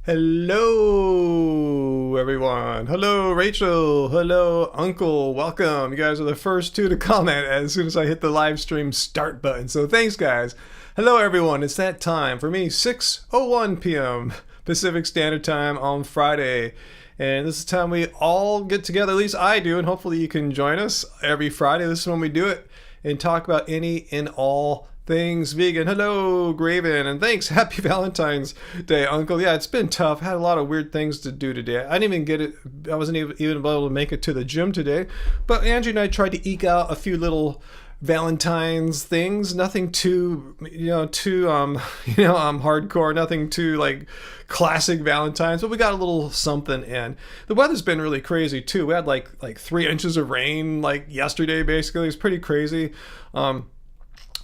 Hello, everyone. Hello, Rachel. Hello, Uncle. Welcome. You guys are the first two to comment as soon as I hit the live stream start button. So thanks, guys. Hello, everyone. It's that time for me, 6:01 p.m. Pacific Standard Time on Friday. And this is the time we all get together, at least I do, and hopefully you can join us every Friday. This is when we do it and talk about any and all things vegan. Hello, Graven, and thanks. Happy Valentine's Day, Uncle. Yeah, it's been tough. I had a lot of weird things to do today. I didn't even get it. I wasn't even able to make it to the gym today. But Angie and I tried to eke out a few little Valentine's things. Nothing too hardcore. Nothing too like classic Valentine's. But we got a little something in. The weather's been really crazy too. We had like 3 inches of rain like yesterday. Basically, it's pretty crazy. A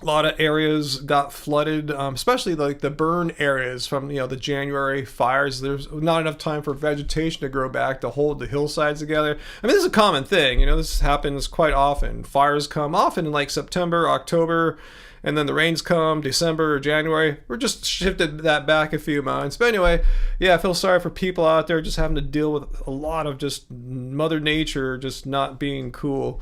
lot of areas got flooded, especially like the burn areas from the January fires. There's not enough time for vegetation to grow back to hold the hillsides together. I mean, this is a common thing. This happens quite often. Fires come often in like September, October, and then the rains come December or January. We're just shifted that back a few months. But anyway, yeah, I feel sorry for people out there just having to deal with a lot of just Mother Nature just not being cool.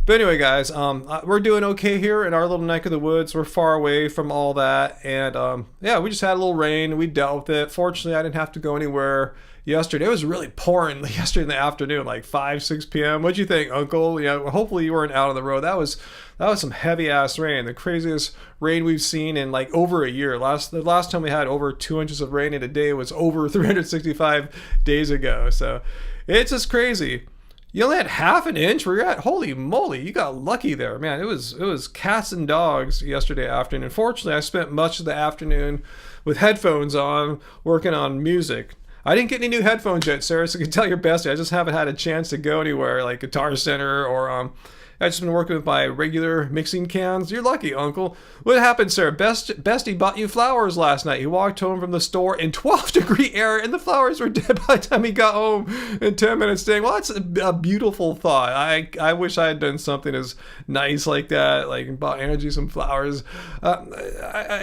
But anyway, guys, we're doing okay here in our little neck of the woods. We're far away from all that. And yeah, we just had a little rain. We dealt with it. Fortunately, I didn't have to go anywhere yesterday. It was really pouring yesterday in the afternoon, like 5, 6 p.m. What'd you think, Uncle? Hopefully you weren't out on the road. That was some heavy-ass rain. The craziest rain we've seen in like over a year. The last time we had over 2 inches of rain in a day was over 365 days ago. So it's just crazy. You only had half an inch where you're at. Holy moly, you got lucky there, man. It was cats and dogs yesterday afternoon. Unfortunately, I spent much of the afternoon with headphones on, working on music. I didn't get any new headphones yet, Sarah, so you can tell your bestie. I just haven't had a chance to go anywhere, like Guitar Center or I've just been working with my regular mixing cans. You're lucky, Uncle. What happened, Sarah? Bestie bought you flowers last night. He walked home from the store in 12-degree air, and the flowers were dead by the time he got home in 10 minutes staying. Well, that's a beautiful thought. I wish I had done something as nice like that, like bought Angie some flowers. I'm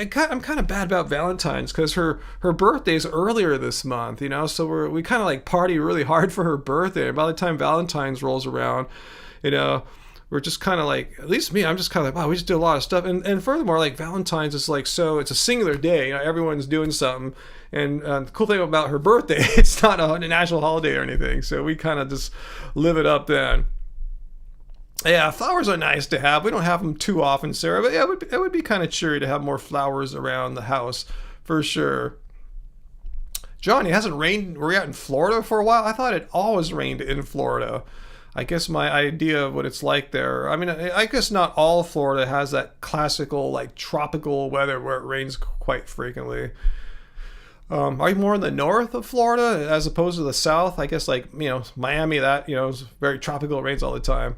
kind of bad about Valentine's because her birthday's earlier this month, so we kind of like party really hard for her birthday. By the time Valentine's rolls around, we're just kind of like, at least me, I'm just kind of like, wow, we just did a lot of stuff. And furthermore, like Valentine's is like, so it's a singular day, everyone's doing something. And the cool thing about her birthday, it's not a national holiday or anything. So we kind of just live it up then. Yeah, flowers are nice to have. We don't have them too often, Sarah, but yeah, it would be kind of cheery to have more flowers around the house for sure. Johnny, it hasn't rained. Were you out in Florida for a while? I thought it always rained in Florida. I guess my idea of what it's like there, I mean, I guess not all Florida has that classical, like, tropical weather where it rains quite frequently. Are you more in the north of Florida as opposed to the south? I guess, like, Miami, that, is very tropical, it rains all the time.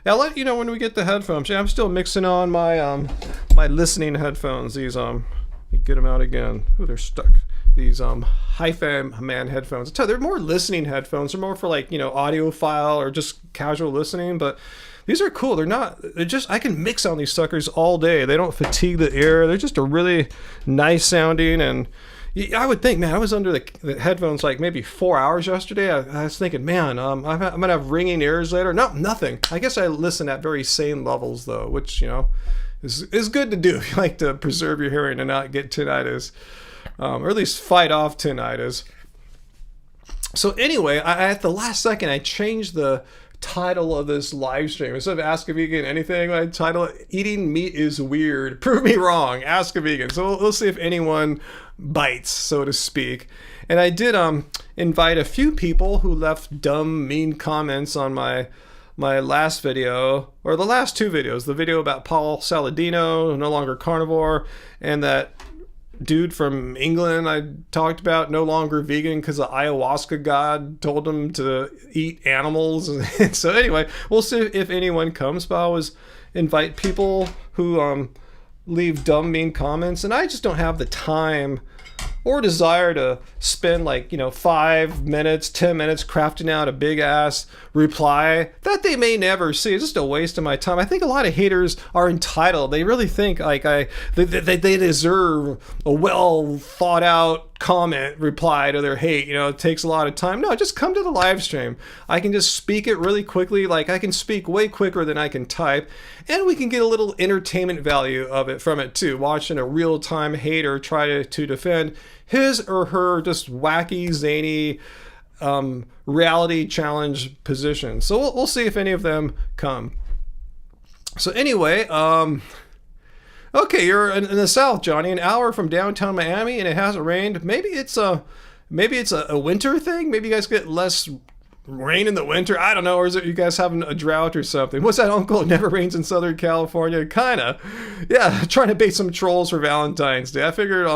Yeah, I'll let you know when we get the headphones. Yeah, I'm still mixing on my my listening headphones. These, let me get them out again. Ooh, they're stuck. These Hi-Fi Man headphones. I tell you, they're more listening headphones. They're more for like, audiophile or just casual listening, but these are cool. They're just, I can mix on these suckers all day. They don't fatigue the ear. They're just a really nice sounding, and I would think, man, I was under the headphones like maybe 4 hours yesterday. I was thinking, man, I'm going to have ringing ears later. No, nothing. I guess I listen at very sane levels though, which, is good to do if you like to preserve your hearing and not get tinnitus. Or at least fight off tinnitus. So anyway, at the last second, I changed the title of this live stream. Instead of Ask a Vegan anything, I title it Eating Meat is Weird. Prove me wrong. Ask a Vegan. So we'll see if anyone bites, so to speak. And I did invite a few people who left dumb, mean comments on my last video, or the last two videos. The video about Paul Saladino, no longer carnivore, and that dude from England I talked about, no longer vegan because the ayahuasca god told him to eat animals. So anyway, we'll see if anyone comes, but I always invite people who leave dumb, mean comments, and I just don't have the time or desire to spend 5 minutes, 10 minutes crafting out a big ass reply that they may never see. It's just a waste of my time. I think a lot of haters are entitled. They really think they deserve a well thought out comment, reply to their hate. It takes a lot of time. No, just come to the live stream. I can just speak it really quickly. Like, I can speak way quicker than I can type, and we can get a little entertainment value of it from it too. Watching a real-time hater try to defend his or her just wacky, zany, reality challenge position. So we'll see if any of them come. So anyway, okay, you're in the South, Johnny, an hour from downtown Miami, and it hasn't rained. Maybe it's a winter thing. Maybe you guys get less rain in the winter. I don't know. Or is it you guys having a drought or something? What's that, Uncle? It never rains in Southern California. Kinda. Yeah, trying to bait some trolls for Valentine's Day. I figured,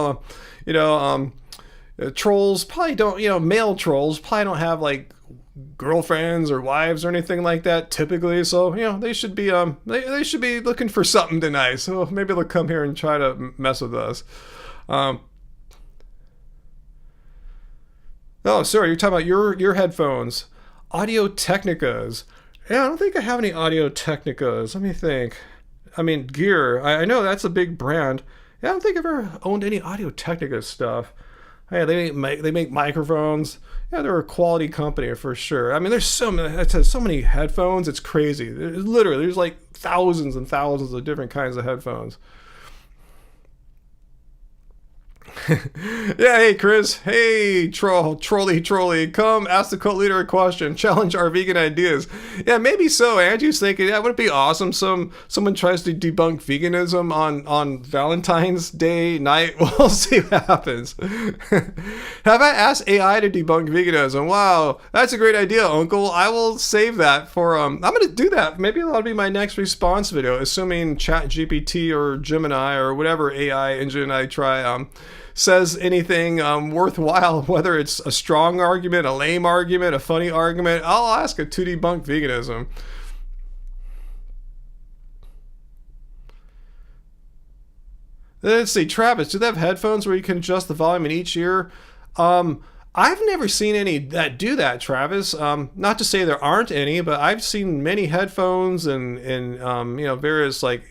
trolls probably don't, male trolls probably don't have like girlfriends or wives or anything like that typically, so they should be they should be looking for something tonight, so maybe they'll come here and try to mess with us. Oh, sorry, you're talking about your headphones, Audio Technicas. Yeah, I don't think I have any Audio Technicas. Let me think. I mean, Gear, I know that's a big brand. Yeah, I don't think I've ever owned any Audio Technica stuff. Yeah, they make microphones. Yeah, they're a quality company for sure. I mean, there's so many headphones. It's crazy. There's like thousands and thousands of different kinds of headphones. Yeah, hey Chris, hey trolley, come ask the cult leader a question, challenge our vegan ideas. Yeah, maybe so. Angie's thinking, yeah, would it be awesome someone tries to debunk veganism on Valentine's Day night? We'll see what happens. Have I asked AI to debunk veganism? Wow, that's a great idea, Uncle. I will save that for I'm gonna do that. Maybe that'll be my next response video, assuming ChatGPT or Gemini or whatever AI engine I try says anything worthwhile, whether it's a strong argument, a lame argument, a funny argument. I'll ask it to debunk veganism. Let's see, Travis, do they have headphones where you can adjust the volume in each ear? I've never seen any that do that, Travis. Not to say there aren't any, but I've seen many headphones and various like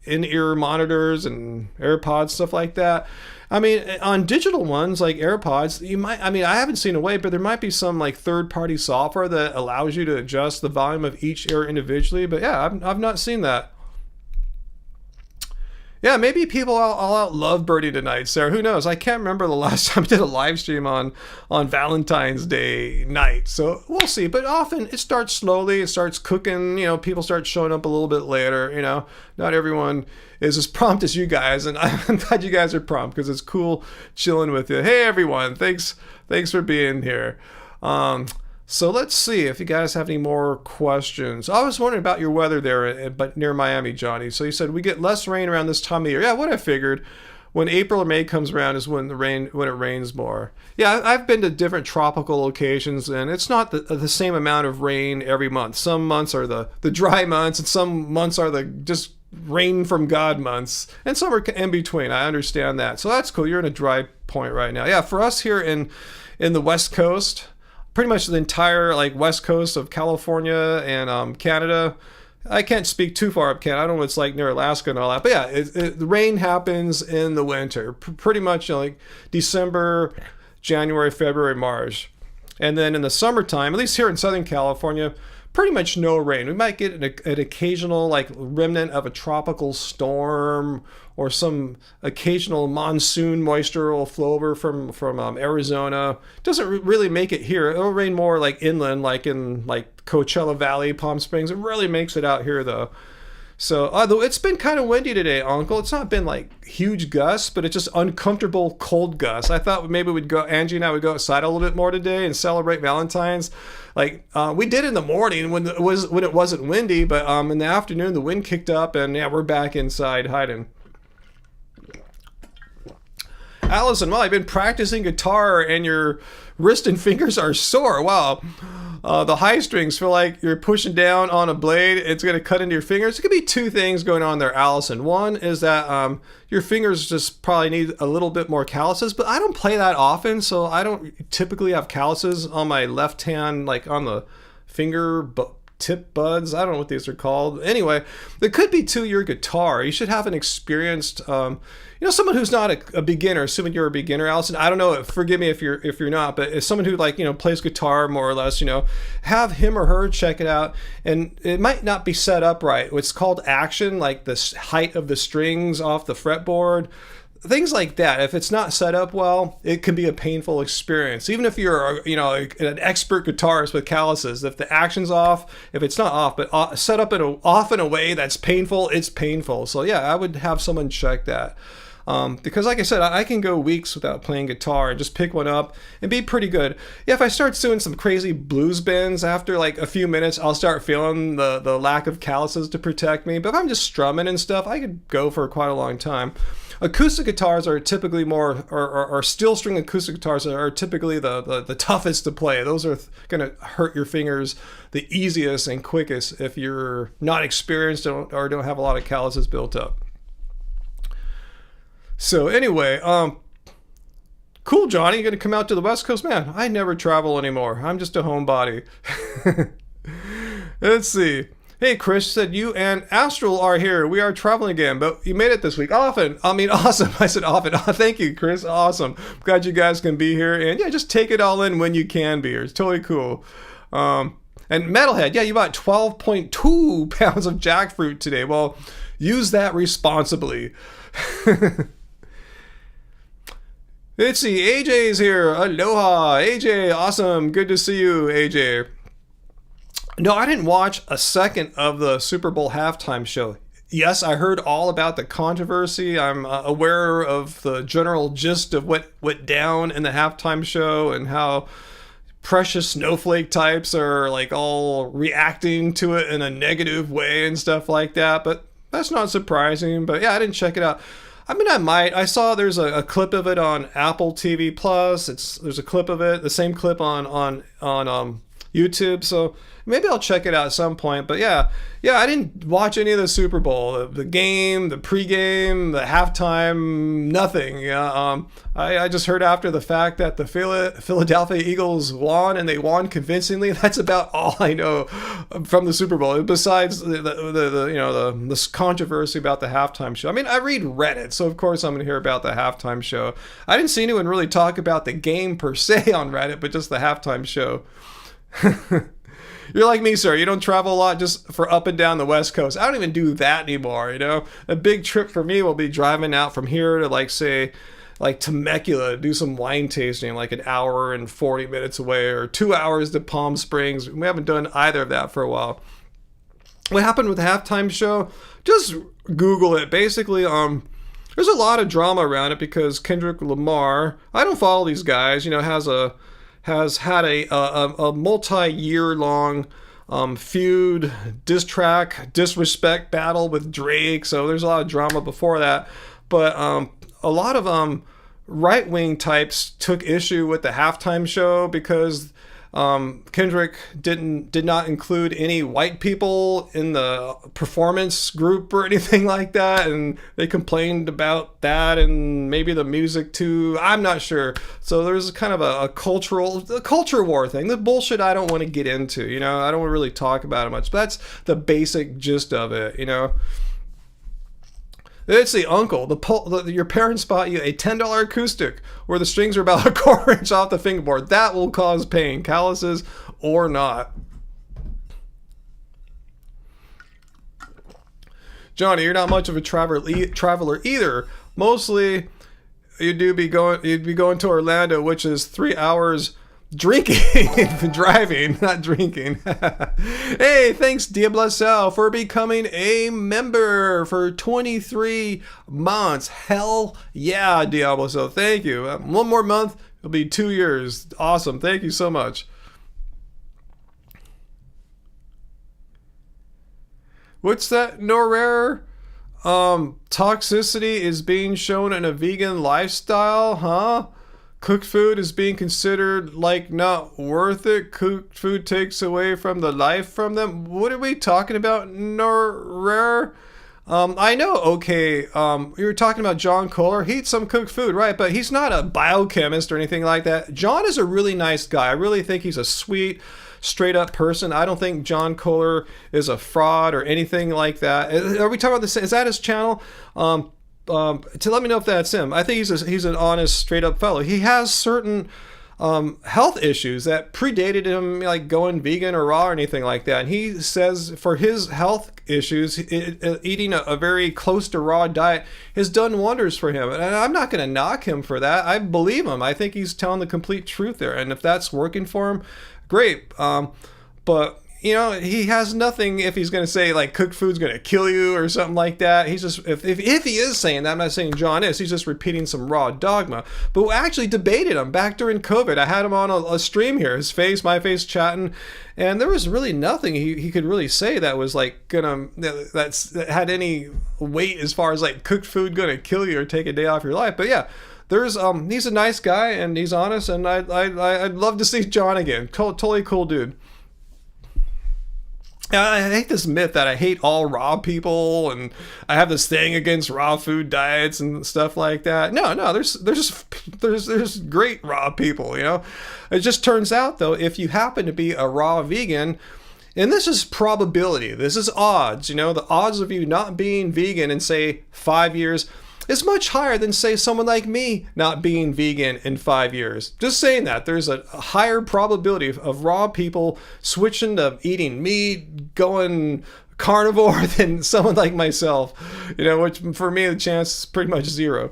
in-ear monitors and AirPods, stuff like that. I mean, on digital ones like AirPods, I haven't seen a way, but there might be some like third-party software that allows you to adjust the volume of each ear individually. But yeah, I've not seen that. Yeah, maybe people all out love birdie tonight, Sarah. Who knows? I can't remember the last time I did a live stream on Valentine's Day night. So we'll see. But often it starts slowly. It starts cooking. People start showing up a little bit later. Not everyone is as prompt as you guys. And I'm glad you guys are prompt because it's cool chilling with you. Hey, everyone. Thanks for being here. So let's see if you guys have any more questions. I was wondering about your weather there, but near Miami, Johnny. So you said we get less rain around this time of year. Yeah, what I figured. When April or May comes around is when it rains more. Yeah, I've been to different tropical locations, and it's not the same amount of rain every month. Some months are the dry months, and some months are the just rain from God months, and some are in between. I understand that. So that's cool. You're in a dry point right now. Yeah, for us here in the West Coast, pretty much the entire west coast of California and Canada. I can't speak too far up Canada. I don't know what it's like near Alaska and all that. But yeah, the rain happens in the winter. Pretty much like December, January, February, March. And then in the summertime, at least here in Southern California, pretty much no rain. We might get an occasional remnant of a tropical storm or some occasional monsoon moisture will flow over from Arizona. Doesn't really make it here. It'll rain more inland, like in Coachella Valley, Palm Springs. It really makes it out here though. So although it's been kind of windy today, Uncle, it's not been huge gusts, but it's just uncomfortable cold gusts. I thought maybe Angie and I would go outside a little bit more today and celebrate Valentine's. We did in the morning when it wasn't windy, but in the afternoon the wind kicked up, and yeah, we're back inside hiding. Allison, well, I've been practicing guitar and your wrist and fingers are sore. Wow. The high strings feel like you're pushing down on a blade. It's going to cut into your fingers. It could be two things going on there, Allison. One is that your fingers just probably need a little bit more calluses, but I don't play that often, so I don't typically have calluses on my left hand, on the finger tip buds. I don't know what these are called. Anyway, it could be to your guitar. You should have an experienced, someone who's not a beginner. Assuming you're a beginner, Allison. I don't know. Forgive me if you're not, but if someone who plays guitar more or less, have him or her check it out. And it might not be set up right. It's called action, like the height of the strings off the fretboard. Things like that. If it's not set up well, it can be a painful experience. Even if you're, an expert guitarist with calluses, if the action's off, if it's not off, but set up off in a way that's painful, it's painful. So yeah, I would have someone check that. Because like I said, I can go weeks without playing guitar and just pick one up and be pretty good. Yeah, if I start doing some crazy blues bends after like a few minutes, I'll start feeling the lack of calluses to protect me. But if I'm just strumming and stuff, I could go for quite a long time. Acoustic guitars are typically or steel string acoustic guitars are typically the toughest to play. Those are going to hurt your fingers the easiest and quickest if you're not experienced or don't have a lot of calluses built up. So anyway, cool, Johnny. You're going to come out to the West Coast? Man, I never travel anymore. I'm just a homebody. Let's see. Hey, Chris said you and Astral are here. We are traveling again, but you made it this week. Awesome. I said often. Thank you, Chris. Awesome. Glad you guys can be here. And yeah, just take it all in when you can be here. It's totally cool. And Metalhead, yeah, you bought 12.2 pounds of jackfruit today. Well, use that responsibly. Let's see. AJ's here. Aloha. AJ, awesome. Good to see you, AJ. No, I didn't watch a second of the Super Bowl halftime show. Yes, I heard all about the controversy. I'm aware of the general gist of what went down in the halftime show and how precious snowflake types are like all reacting to it in a negative way and stuff like that. But that's not surprising. But yeah, I didn't check it out. I mean, I might. I saw there's a clip of it on Apple TV Plus. There's a clip of it, the same clip on YouTube. So maybe I'll check it out at some point. But yeah, I didn't watch any of the Super Bowl, the game, the pregame, the halftime, nothing. Yeah, I just heard after the fact that the Philadelphia Eagles won, and they won convincingly. That's about all I know from the Super Bowl, besides this controversy about the halftime show. I mean, I read Reddit, so of course I'm going to hear about the halftime show. I didn't see anyone really talk about the game per se on Reddit, but just the halftime show. You're like me, sir. You don't travel a lot just for up and down the West Coast. I don't even do that anymore, A big trip for me will be driving out from here to Temecula, do some wine tasting, like an hour and 40 minutes away, or 2 hours to Palm Springs. We haven't done either of that for a while. What happened with the halftime show? Just Google it. Basically, there's a lot of drama around it because Kendrick Lamar, I don't follow these guys, has had a multi-year long feud, diss track, disrespect battle with Drake. So there's a lot of drama before that. But a lot of right-wing types took issue with the halftime show because Kendrick did not include any white people in the performance group or anything like that, and they complained about that and maybe the music too. I'm not sure. So there's kind of a culture war thing. The bullshit I don't want to get into. I don't want to really talk about it much. But that's the basic gist of it. Let's see, uncle, your parents bought you a $10 acoustic where the strings are about a quarter inch off the fingerboard. That will cause pain, calluses or not. Johnny, you're not much of a traveler either. Mostly, you'd be going to Orlando, which is 3 hours drinking, driving, not drinking. Hey, thanks Diablo for becoming a member for 23 months. Hell yeah, Diablo. Thank you. One more month, it'll be 2 years. Awesome. Thank you so much. What's that, Norare? Toxicity is being shown in a vegan lifestyle, huh? Cooked food is being considered like not worth it. Cooked food takes away from the life from them. What are we talking about, Norare? I know, okay, you were talking about John Kohler. He eats some cooked food, right? But he's not a biochemist or anything like that. John is a really nice guy. I really think he's a sweet, straight up person. I don't think John Kohler is a fraud or anything like that. Are we talking about this? Is that his channel? To let me know if that's him. I think he's an honest, straight up fellow. He has certain health issues that predated him, like going vegan or raw or anything like that. And he says for his health issues, eating a very close to raw diet has done wonders for him. And I'm not going to knock him for that. I believe him. I think he's telling the complete truth there. And if that's working for him, great. But you know, he has nothing if he's going to say like cooked food's going to kill you or something like that. He's just, if he is saying that, I'm not saying John is, he's just repeating some raw dogma. But we actually debated him back during COVID. I had him on a stream here, his face, my face, chatting, and there was really nothing he could really say that was like that had any weight as far as like cooked food going to kill you or take a day off your life. But yeah, there's he's a nice guy and he's honest, and I'd love to see John again. Totally cool dude. I hate this myth that I hate all raw people and I have this thing against raw food diets and stuff like that. No, there's great raw people, you know. It just turns out though, if you happen to be a raw vegan, and this is probability, this is odds, you know, the odds of you not being vegan in say 5 years is much higher than, say, someone like me not being vegan in 5 years. Just saying that. There's a higher probability of raw people switching to eating meat, going carnivore than someone like myself. You know, which for me, the chance is pretty much zero.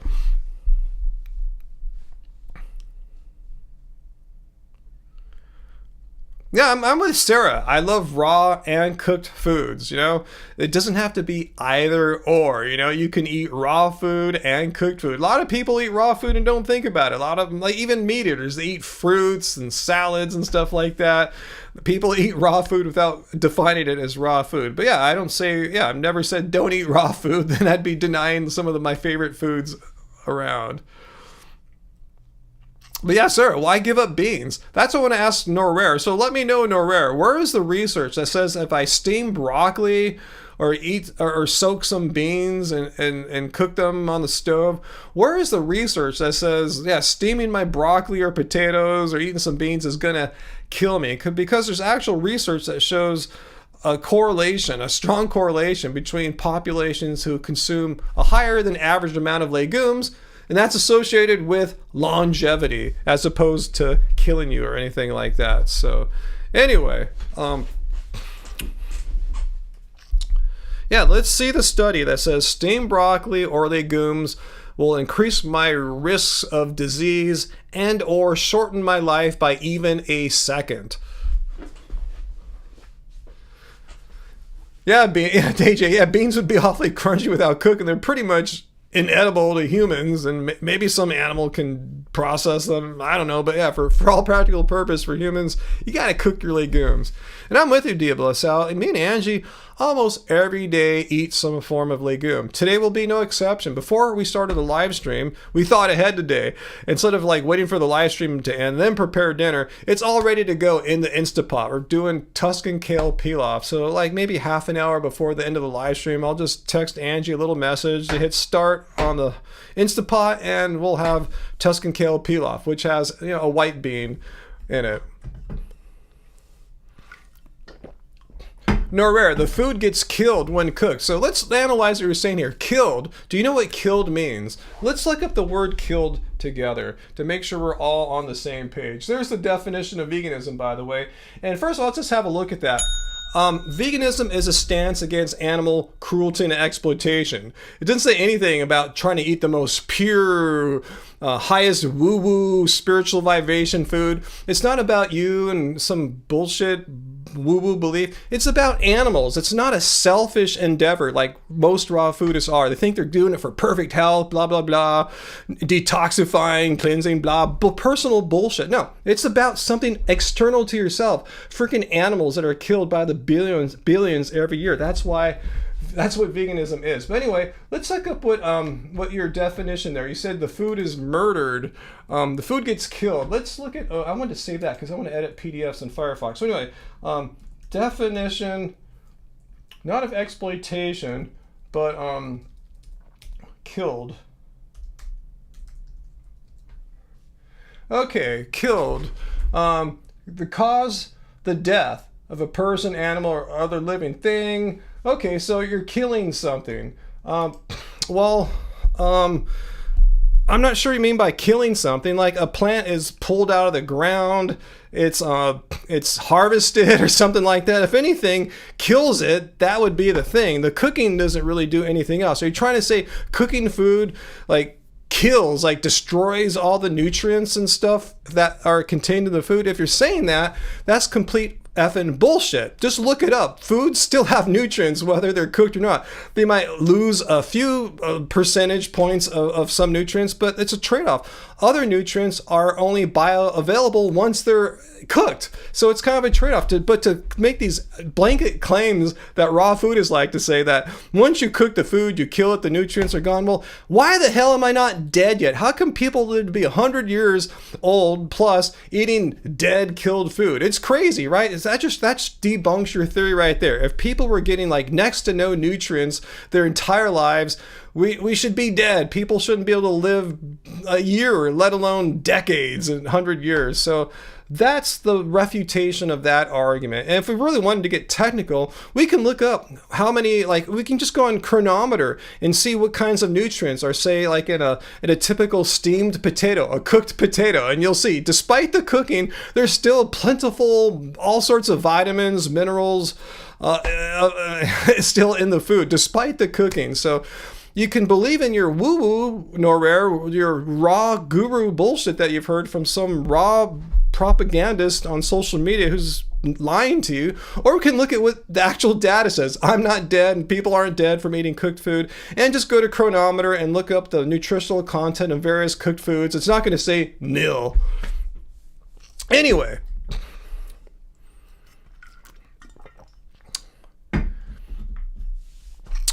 Yeah, I'm with Sarah. I love raw and cooked foods, you know? It doesn't have to be either or, you know? You can eat raw food and cooked food. A lot of people eat raw food and don't think about it. A lot of them, like even meat eaters, they eat fruits and salads and stuff like that. People eat raw food without defining it as raw food. But yeah, I've never said don't eat raw food. Then I'd be denying some of my favorite foods around. But yeah, sir, why give up beans? That's what I want to ask Norrare. So let me know, Norrare, where is the research that says if I steam broccoli or eat or soak some beans and cook them on the stove, where is the research that says, yeah, steaming my broccoli or potatoes or eating some beans is going to kill me? Because there's actual research that shows a strong correlation between populations who consume a higher than average amount of legumes, and that's associated with longevity as opposed to killing you or anything like that. So anyway, yeah, let's see the study that says steamed broccoli or legumes will increase my risks of disease and or shorten my life by even a second. Yeah, DJ, yeah, beans would be awfully crunchy without cooking. They're pretty much inedible to humans, and maybe some animal can process them. I don't know, but yeah, for all practical purpose, for humans, you gotta cook your legumes. And I'm with you, Diablo Sal. And me and Angie almost every day eat some form of legume. Today will be no exception. Before we started the live stream, we thought ahead today. Instead of like waiting for the live stream to end, then prepare dinner, it's all ready to go in the Instapot. We're doing Tuscan kale pilaf. So like maybe half an hour before the end of the live stream, I'll just text Angie a little message to hit start on the Instapot, and we'll have Tuscan kale pilaf, which has, you know, a white bean in it. Norrare, the food gets killed when cooked. So let's analyze what you're saying here. Killed. Do you know what killed means? Let's look up the word killed together to make sure we're all on the same page. There's the definition of veganism, by the way. And first of all, let's just have a look at that. Veganism is a stance against animal cruelty and exploitation. It doesn't say anything about trying to eat the most pure, highest woo-woo spiritual vibration food. It's not about you and some bullshit woo-woo belief. It's about animals. It's not a selfish endeavor like most raw foodists are. They think they're doing it for perfect health, blah, blah, blah, detoxifying, cleansing, blah, personal bullshit. No, it's about something external to yourself. Freaking animals that are killed by the billions every year. That's what veganism is. But anyway, let's look up what your definition there. You said the food is murdered. The food gets killed. Let's look at, I wanted to save that because I want to edit PDFs in Firefox. So anyway, definition, not of exploitation, but killed. Okay, killed. The the death of a person, animal, or other living thing. Okay, so you're killing something. Well, I'm not sure you mean by killing something. Like a plant is pulled out of the ground, it's harvested or something like that. If anything kills it, that would be the thing. The cooking doesn't really do anything else. Are you trying to say cooking food like kills, like destroys all the nutrients and stuff that are contained in the food? If you're saying that, that's complete effing bullshit. Just look it up. Foods still have nutrients whether they're cooked or not. They might lose a few percentage points of some nutrients, but it's a trade-off. Other nutrients are only bioavailable once they're cooked. So it's kind of a trade-off. But to make these blanket claims that raw food is like, to say that once you cook the food, you kill it, the nutrients are gone. Well, why the hell am I not dead yet? How come people live to be 100 years old plus eating dead, killed food? It's crazy, right? That debunks your theory right there. If people were getting like next to no nutrients their entire lives, we should be dead. People shouldn't be able to live a year, let alone decades and 100 years. So that's the refutation of that argument. And if we really wanted to get technical, we can look up how many, like we can just go on Chronometer and see what kinds of nutrients are, say, like in a typical steamed potato, a cooked potato, and you'll see, despite the cooking, there's still plentiful, all sorts of vitamins, minerals, still in the food, despite the cooking. So you can believe in your woo-woo, Norrare, your raw guru bullshit that you've heard from some raw propagandist on social media who's lying to you, or we can look at what the actual data says. I'm not dead and people aren't dead from eating cooked food, and just go to Chronometer and look up the nutritional content of various cooked foods. It's not going to say nil. Anyway,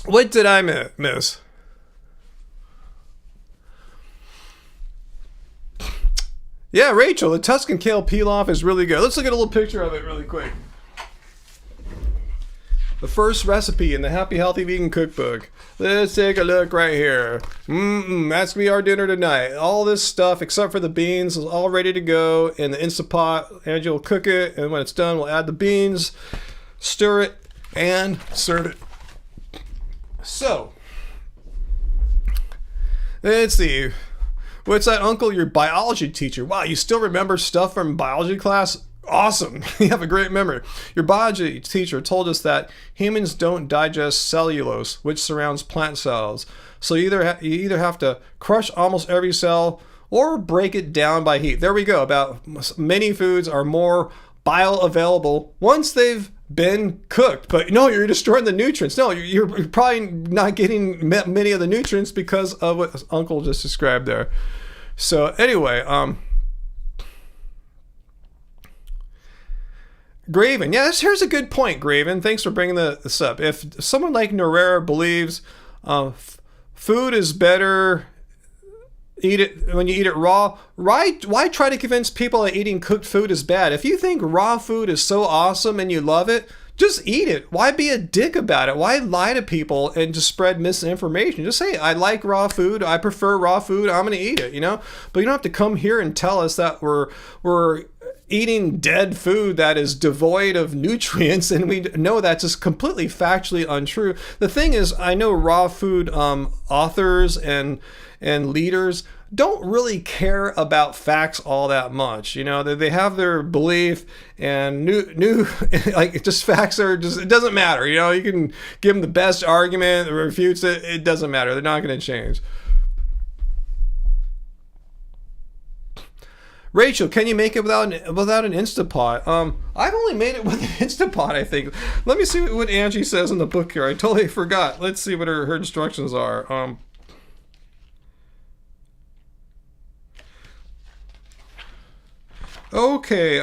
what did I miss? Yeah, Rachel, the Tuscan kale peel-off is really good. Let's look at a little picture of it really quick. The first recipe in the Happy Healthy Vegan Cookbook. Let's take a look right here. That's going to be our dinner tonight. All this stuff, except for the beans, is all ready to go in the Instant Pot. Angie will cook it, and when it's done, we'll add the beans, stir it, and serve it. So, let's see. What's that, Uncle? Your biology teacher. Wow, you still remember stuff from biology class? Awesome. You have a great memory. Your biology teacher told us that humans don't digest cellulose, which surrounds plant cells. So you either have to crush almost every cell or break it down by heat. There we go. About many foods are more bioavailable once they've been cooked. But no, you're destroying the nutrients. No, you're probably not getting many of the nutrients because of what Uncle just described there. So anyway, Graven, yes, here's a good point, Graven. Thanks for bringing this up. If someone like Norrare believes food is better, eat it when you eat it raw, right? Why try to convince people that eating cooked food is bad? If you think raw food is so awesome and you love it, just eat it. Why be a dick about it? Why lie to people and just spread misinformation? Just say, I like raw food. I prefer raw food. I'm going to eat it, you know? But you don't have to come here and tell us that we're eating dead food that is devoid of nutrients, and we know that's just completely factually untrue. The thing is, I know raw food authors and leaders don't really care about facts all that much. You know, they have their belief, and new like just facts are just, it doesn't matter. You know, you can give them the best argument that refutes it. It doesn't matter. They're not going to change. Rachel, can you make it without an Instapot? I've only made it with an Instapot, I think. Let me see what Angie says in the book here. I totally forgot. Let's see what her instructions are. Okay,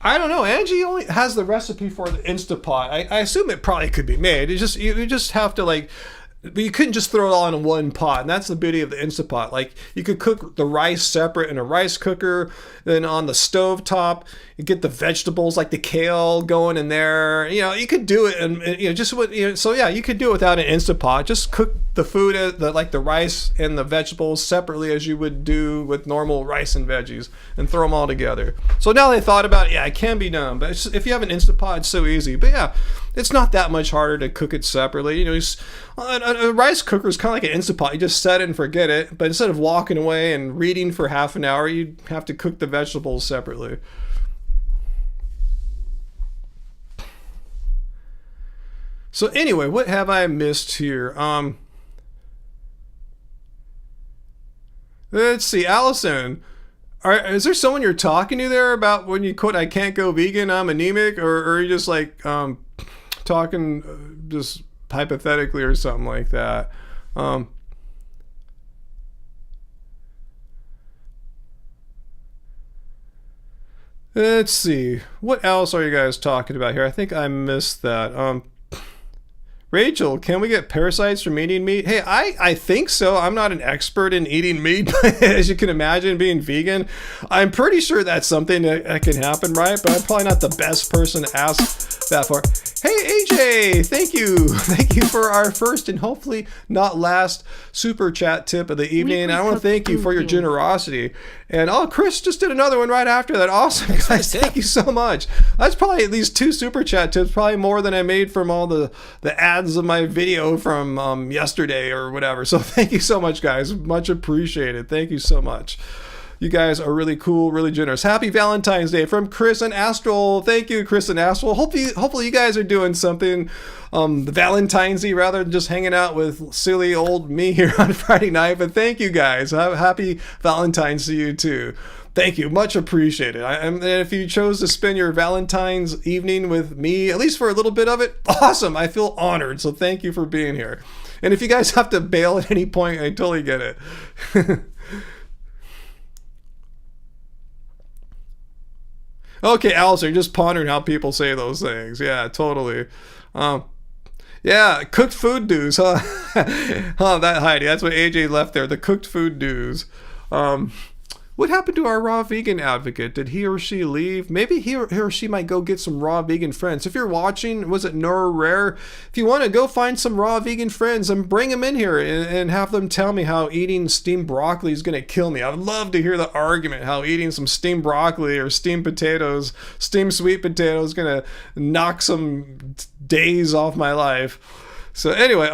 I don't know. Angie only has the recipe for the Instapot. I assume it probably could be made. It's just you just have to like but you couldn't just throw it all in one pot, and that's the beauty of the Instant Pot. Like, you could cook the rice separate in a rice cooker, then on the stove top, you get the vegetables like the kale going in there. You know, you could do it, and just what so yeah, you could do it without an Instant Pot. Just cook the food, like the rice and the vegetables separately as you would do with normal rice and veggies, and throw them all together. So now they thought about it, yeah, it can be done, but if you have an Instant Pot, it's so easy. But yeah, it's not that much harder to cook it separately. You know, a rice cooker is kind of like an Instant Pot. You just set it and forget it. But instead of walking away and reading for half an hour, you have to cook the vegetables separately. So anyway, what have I missed here? Let's see, Allison. Is there someone you're talking to there about when you quote, "I can't go vegan, I'm anemic," or are you just like talking just hypothetically or something like that? Let's see. What else are you guys talking about here? I think I missed that. Rachel, can we get parasites from eating meat? Hey, I think so. I'm not an expert in eating meat, but as you can imagine, being vegan, I'm pretty sure that's something that can happen, right? But I'm probably not the best person to ask that for. Hey, AJ, thank you. Thank you for our first and hopefully not last super chat tip of the evening. And I want to thank you for your generosity. And Chris just did another one right after that. Awesome, guys. Thank you so much. That's probably at least 2 super chat tips, probably more than I made from all the ads of my video from yesterday or whatever. So thank you so much, guys. Much appreciated. Thank you so much. You guys are really cool, really generous. Happy Valentine's Day from Chris and Astral. Thank you, Chris and Astral. Hopefully you guys are doing something Valentine's-y rather than just hanging out with silly old me here on Friday night. But thank you guys. Happy Valentine's to you too. Thank you. Much appreciated. And if you chose to spend your Valentine's evening with me, at least for a little bit of it, awesome. I feel honored. So thank you for being here. And if you guys have to bail at any point, I totally get it. Okay, Alice, you're just pondering how people say those things. Yeah, totally. Yeah, cooked food dues, huh? That Heidi, that's what AJ left there. The cooked food dues. What happened to our raw vegan advocate? Did he or she leave? Maybe he or she might go get some raw vegan friends. If you're watching, was it Nora Rare? If you want to go find some raw vegan friends and bring them in here and have them tell me how eating steamed broccoli is going to kill me. I would love to hear the argument how eating some steamed broccoli or steamed potatoes, steamed sweet potatoes is going to knock some days off my life. So anyway,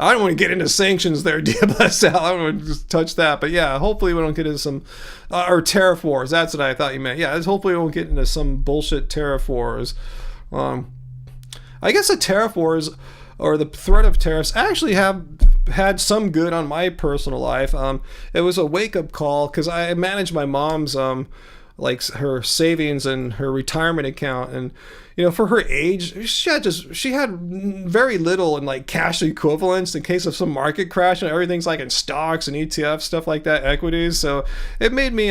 I don't want to get into sanctions there, DBSL. I don't want to just touch that. But yeah, hopefully we don't get into some... or tariff wars. That's what I thought you meant. Yeah, hopefully we won't get into some bullshit tariff wars. I guess the tariff wars, or the threat of tariffs, actually have had some good on my personal life. It was a wake-up call, because I managed my mom's... like her savings and her retirement account, and for her age, she had very little in like cash equivalents in case of some market crash, and everything's like in stocks and ETFs, stuff like that, equities. So it made me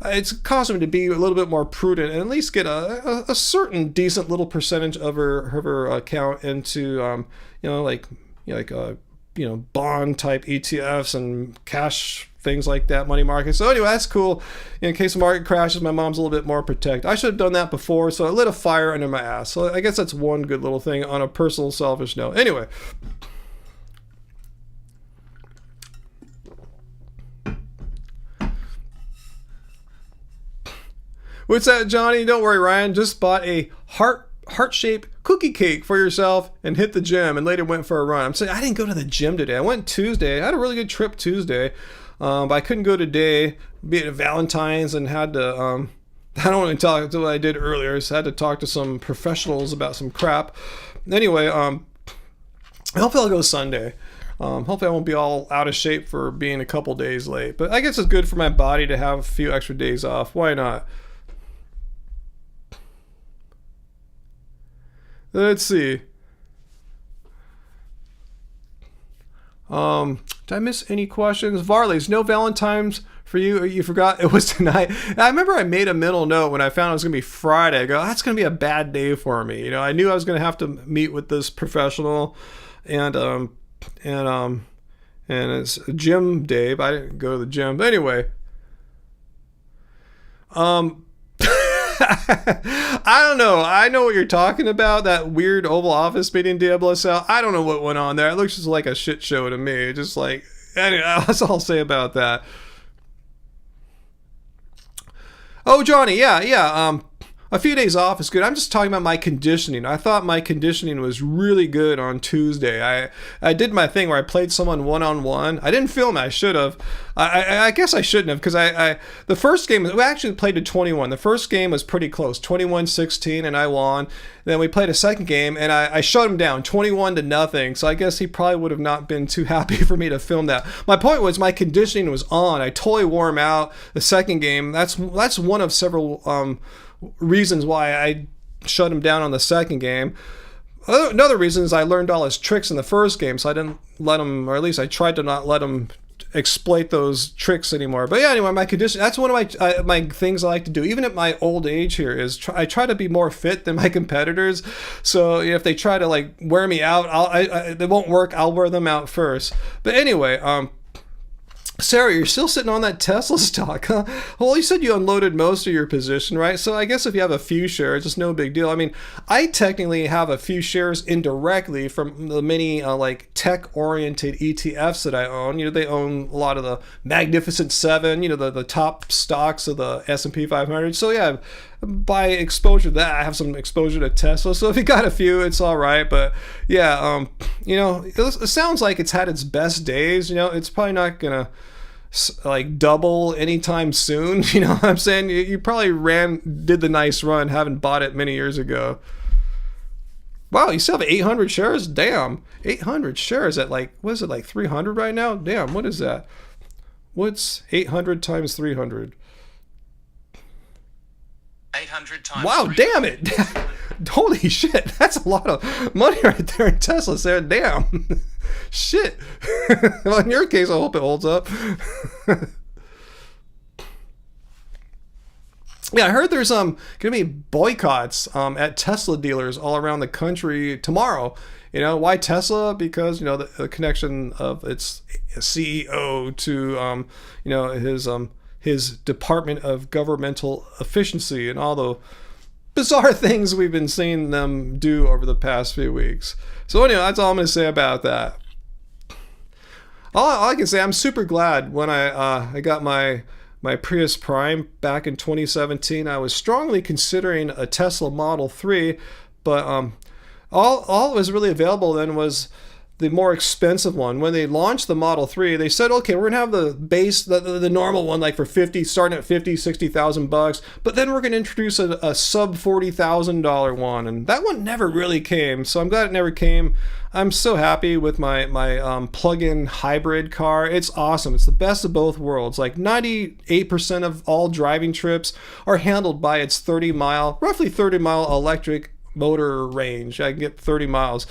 it's caused me to be a little bit more prudent and at least get a certain decent little percentage of her account into bond type ETFs and cash things like that, money market. So anyway, that's cool. In case the market crashes, my mom's a little bit more protected. I should have done that before, so I lit a fire under my ass. So I guess that's one good little thing on a personal selfish note. Anyway. What's that, Johnny? Don't worry, Ryan. Just bought a heart-shaped cookie cake for yourself and hit the gym, and later went for a run. I'm saying I didn't go to the gym today. I went Tuesday. I had a really good trip Tuesday. But I couldn't go today, being Valentine's, and had to, I don't want to talk to what I did earlier, so I had to talk to some professionals about some crap. Anyway, hopefully I'll go Sunday. Hopefully I won't be all out of shape for being a couple days late. But I guess it's good for my body to have a few extra days off. Why not? Let's see. Did I miss any questions? Varley's no Valentine's for you? You forgot it was tonight? I remember I made a mental note when I found it was going to be Friday. I go, that's going to be a bad day for me. You know, I knew I was going to have to meet with this professional, and it's a gym day, but I didn't go to the gym. But anyway, I don't know. I know what you're talking about. That weird Oval Office meeting Diablo Cell. I don't know what went on there. It looks just like a shit show to me. Just like, anyway, that's all I'll say about that. Oh, Johnny, yeah. A few days off is good. I'm just talking about my conditioning. I thought my conditioning was really good on Tuesday. I did my thing where I played someone one-on-one. I didn't film it. I should have. I guess I shouldn't have, because the first game, we actually played to 21. The first game was pretty close, 21-16, and I won. Then we played a second game, and I shut him down, 21-0. So I guess he probably would have not been too happy for me to film that. My point was my conditioning was on. I totally wore him out. The second game, that's one of several reasons why I shut him down on the second game. Another reason is I learned all his tricks in the first game, so I didn't let him, or at least I tried to not let him exploit those tricks anymore. But yeah, anyway, my condition, that's one of my things I like to do, even at my old age here, is I try to be more fit than my competitors. So if they try to like wear me out, they won't work. I'll wear them out first. But anyway, Sarah, you're still sitting on that Tesla stock, huh? Well, you said you unloaded most of your position, right? So I guess if you have a few shares, it's no big deal. I mean, I technically have a few shares indirectly from the many like tech-oriented ETFs that I own. You know, they own a lot of the Magnificent Seven, you know, the top stocks of the S&P 500. So yeah, by exposure to that, I have some exposure to Tesla. So if you got a few, it's all right. But yeah, you know, it sounds like it's had its best days. You know, it's probably not gonna like double anytime soon. You know what I'm saying? You probably did the nice run, having bought it many years ago. Wow, you still have 800 shares? Damn, 800 shares at like, what is it, like 300 right now? Damn, what is that? What's 800 times 300? 800 times. Wow, 300. Damn it. Holy shit, that's a lot of money right there in Tesla, Sarah. Damn. Shit. Well, in your case, I hope it holds up. Yeah, I heard there's gonna be boycotts at Tesla dealers all around the country tomorrow. You know, why Tesla? Because, you know, the connection of its CEO to you know, his Department of Governmental Efficiency and all the bizarre things we've been seeing them do over the past few weeks. So anyway, that's all I'm going to say about that. All I can say, I'm super glad when I got my Prius Prime back in 2017. I was strongly considering a Tesla Model 3, but all that was really available then was the more expensive one. When they launched the Model 3, they said, okay, we're gonna have the base, the normal one, like for 50, starting at 50, 60,000 bucks, but then we're gonna introduce a sub $40,000 one, and that one never really came. So I'm glad it never came. I'm so happy with my plug-in hybrid car. It's awesome. It's the best of both worlds. Like 98% of all driving trips are handled by its roughly 30 mile electric motor range. I can get 30 miles.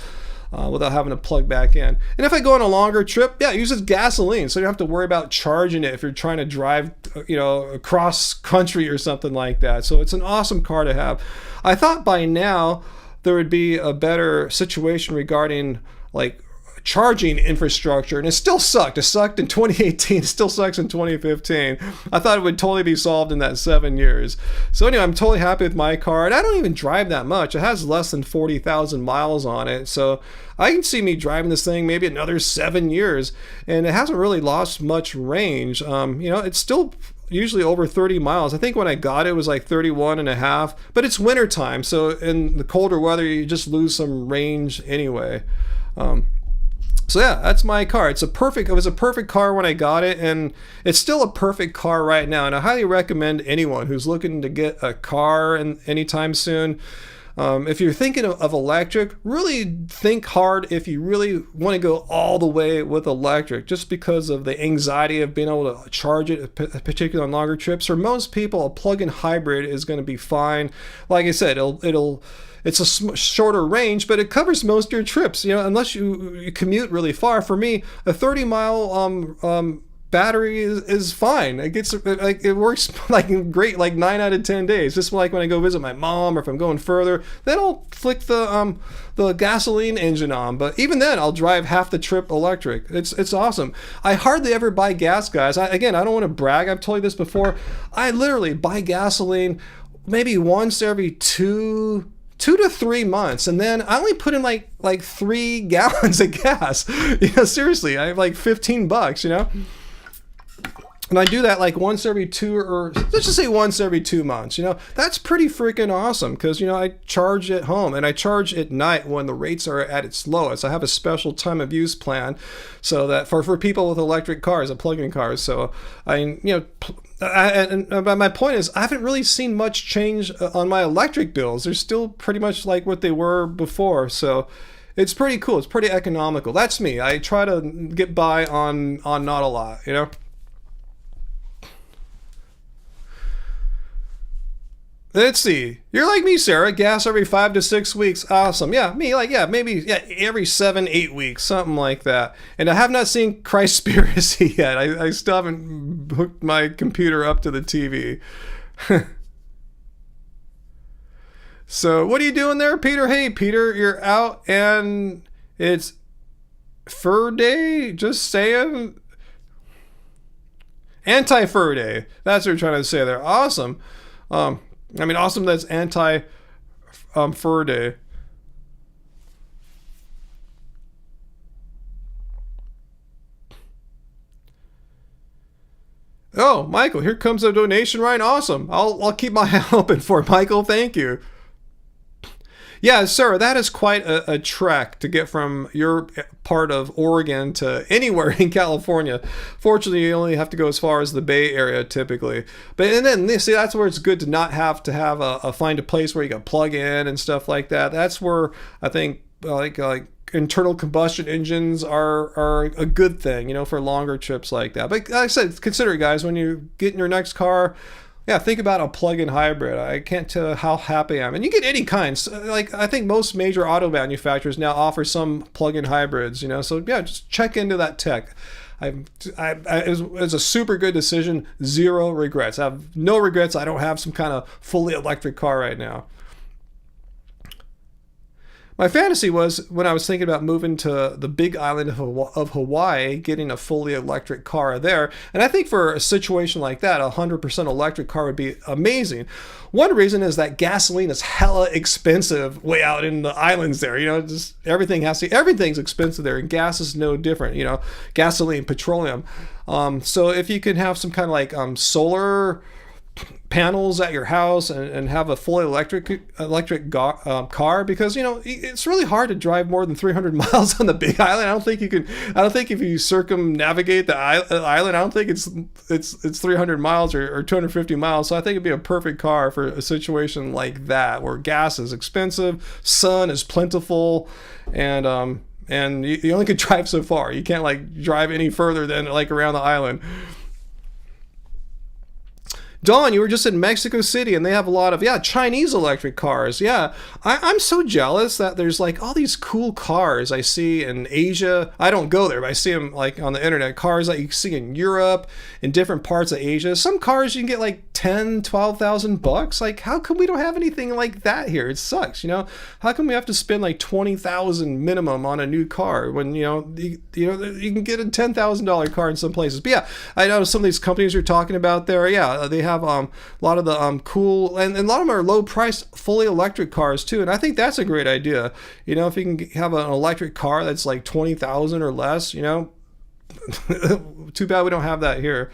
Without having to plug back in. And if I go on a longer trip, yeah, it uses gasoline, so you don't have to worry about charging it if you're trying to drive, you know, across country or something like that. So it's an awesome car to have. I thought by now there would be a better situation regarding like charging infrastructure, and it still sucked. It sucked in 2018. It still sucks in 2015. I thought it would totally be solved in that 7 years. So anyway, I'm totally happy with my car, and I don't even drive that much. It has less than 40,000 miles on it, so I can see me driving this thing maybe another 7 years, and it hasn't really lost much range. You know, it's still usually over 30 miles. I think when I got it was like 31 and a half, but it's winter time, so in the colder weather you just lose some range anyway. So yeah, that's my car. It was a perfect car when I got it, and it's still a perfect car right now. And I highly recommend anyone who's looking to get a car anytime soon. If you're thinking of electric, really think hard if you really want to go all the way with electric, just because of the anxiety of being able to charge it, particularly on longer trips. For most people, a plug-in hybrid is going to be fine. Like I said, it's a shorter range, but it covers most of your trips. You know, unless you commute really far. For me, a 30-mile battery is fine. It gets like it works like great, like 9 out of 10 days. Just like when I go visit my mom, or if I'm going further, then I'll flick the gasoline engine on. But even then, I'll drive half the trip electric. It's awesome. I hardly ever buy gas, guys. I don't want to brag. I've told you this before. I literally buy gasoline maybe once every 2 to 3 months, and then I only put in like 3 gallons of gas. Seriously, I have like $15, And I do that like once every 2, or let's just say once every 2 months. That's pretty freaking awesome, because I charge at home, and I charge at night when the rates are at its lowest. I have a special time of use plan, so that for people with electric cars, plug-in cars. So my point is, I haven't really seen much change on my electric bills. They're still pretty much like what they were before. So it's pretty cool. It's pretty economical. That's me. I try to get by on not a lot, Let's see. You're like me, Sarah. Gas every 5 to 6 weeks. Awesome. Yeah, me, maybe every 7-8 weeks, something like that. And I have not seen Christspiracy yet. I still haven't hooked my computer up to the TV. So what are you doing there, Peter? Hey, Peter, you're out and it's Fur Day? Just saying. Anti-Fur Day. That's what we're trying to say there. Awesome. Awesome that's anti-Fur Day. Oh, Michael, here comes a donation, Ryan. Awesome. I'll keep my eye open for it, Michael. Thank you. Yeah, sir, that is quite a trek to get from your part of Oregon to anywhere in California. Fortunately, you only have to go as far as the Bay Area typically. And then see, that's where it's good to not have to have find a place where you can plug in and stuff like that. That's where I think like internal combustion engines are a good thing, for longer trips like that. But like I said, consider it, guys, when you get in your next car. Yeah, think about a plug-in hybrid. I can't tell you how happy I am. And you get any kinds. Like, I think most major auto manufacturers now offer some plug-in hybrids, So, yeah, just check into that tech. It was a super good decision. 0 regrets. I have no regrets. I don't have some kind of fully electric car right now. My fantasy was, when I was thinking about moving to the big island of Hawaii, getting a fully electric car there. And I think for a situation like that, 100% electric car would be amazing. One reason is that gasoline is hella expensive way out in the islands there. Just everything's expensive there, and gas is no different. Gasoline, petroleum. So if you can have some kind of like solar panels at your house and have a fully electric car, because it's really hard to drive more than 300 miles on the Big Island. I don't think if you circumnavigate the island, I don't think it's 300 miles or 250 miles. So I think it'd be a perfect car for a situation like that, where gas is expensive, sun is plentiful, and you only could drive so far. You can't like drive any further than like around the island. Dawn, you were just in Mexico City, and they have a lot of, Chinese electric cars. Yeah, I'm so jealous that there's like all these cool cars I see in Asia. I don't go there, but I see them like on the internet. Cars that you see in Europe, in different parts of Asia. Some cars you can get like $10,000-$12,000. Like, how come we don't have anything like that here? It sucks, How come we have to spend like $20,000 minimum on a new car when you can get a $10,000 car in some places? But yeah, I know some of these companies you're talking about there. Yeah, they have a lot of the cool, and a lot of them are low priced fully electric cars too, and I think that's a great idea. If you can have an electric car that's like $20,000 or less, too bad we don't have that here.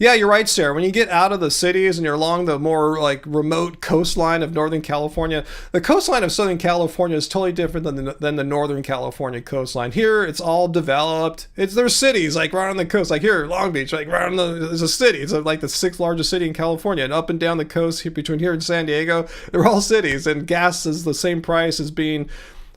Yeah, you're right, Sarah. When you get out of the cities and you're along the more like remote coastline of Northern California, the coastline of Southern California is totally different than the Northern California coastline. Here, it's all developed. There's cities like right on the coast, like here, Long Beach, like right on there's a city. It's like the 6th largest city in California, and up and down the coast between here and San Diego, they're all cities, and gas is the same price as being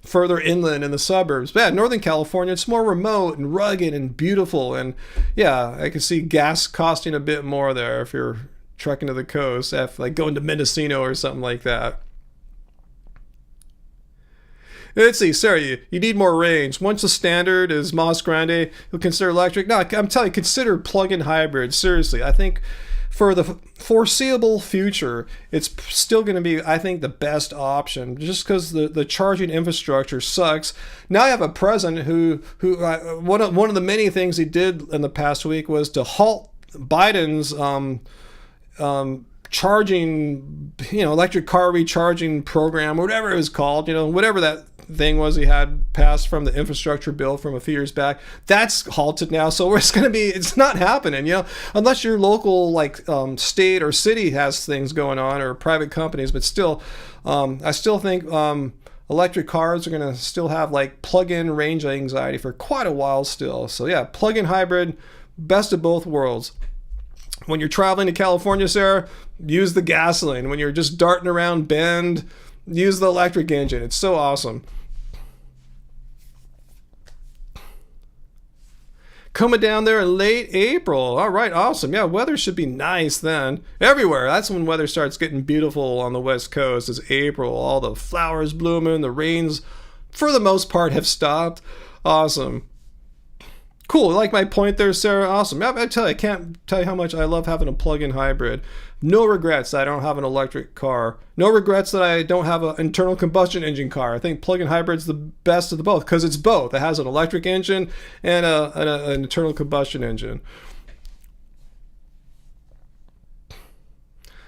further inland in the suburbs. But yeah, Northern California, it's more remote and rugged and beautiful. And yeah, I can see gas costing a bit more there if you're trekking to the coast, like going to Mendocino or something like that. Let's see, Sarah, you need more range. Once the standard is Mas Grande, you'll consider electric. No, I'm telling you, consider plug-in hybrid. Seriously, I think for the foreseeable future, it's still going to be, I think, the best option, just because the charging infrastructure sucks. Now I have a president who one of the many things he did in the past week was to halt Biden's charging, electric car recharging program, or whatever it was called, whatever that thing was he had passed from the infrastructure bill from a few years back. That's halted now, so it's not happening, unless your local state or city has things going on, or private companies. But still, I still think electric cars are going to still have plug-in range anxiety for quite a while still. So yeah, plug-in hybrid, best of both worlds. When you're traveling to California, Sarah, use the gasoline. When you're just darting around Bend, use the electric engine. It's so awesome. Coming down there in late April. All right, awesome. Yeah, weather should be nice then. Everywhere. That's when weather starts getting beautiful on the West Coast, is April. All the flowers blooming, the rains, for the most part, have stopped. Awesome. Cool. Like my point there, Sarah. Awesome. I can't tell you how much I love having a plug-in hybrid. No regrets that I don't have an electric car. No regrets that I don't have an internal combustion engine car. I think plug-in hybrid's the best of the both, because it's both. It has an electric engine and an internal combustion engine.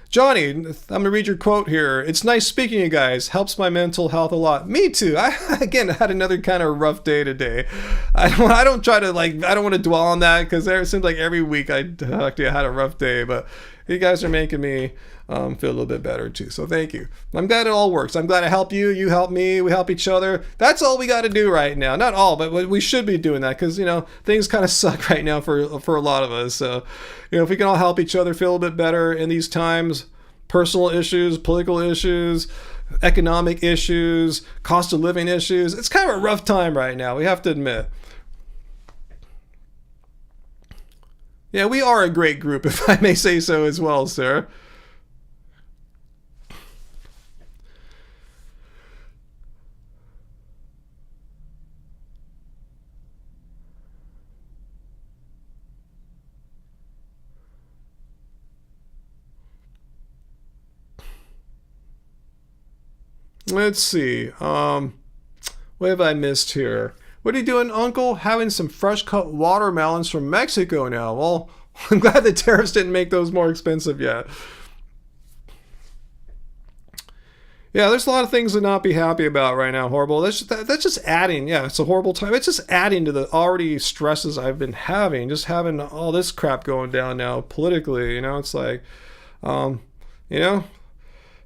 Johnny, I'm going to read your quote here. It's nice speaking to you guys. Helps my mental health a lot. Me too. I had another kind of rough day today. I don't want to dwell on that, because it seems like every week I talk to you, I had a rough day, but you guys are making me feel a little bit better too. So thank you. I'm glad it all works. I'm glad I help you. You help me. We help each other. That's all we got to do right now. Not all, but we should be doing that, because, things kind of suck right now for a lot of us. So, if we can all help each other feel a little bit better in these times, personal issues, political issues, economic issues, cost of living issues. It's kind of a rough time right now, we have to admit. Yeah, we are a great group, if I may say so as well, sir. Let's see. What have I missed here? What are you doing, Uncle? Having some fresh cut watermelons from Mexico now. Well, I'm glad the tariffs didn't make those more expensive yet. Yeah, there's a lot of things to not be happy about right now. Horrible. That's just adding. Yeah, it's a horrible time. It's just adding to the already stresses I've been having. Just having all this crap going down now politically. It's like,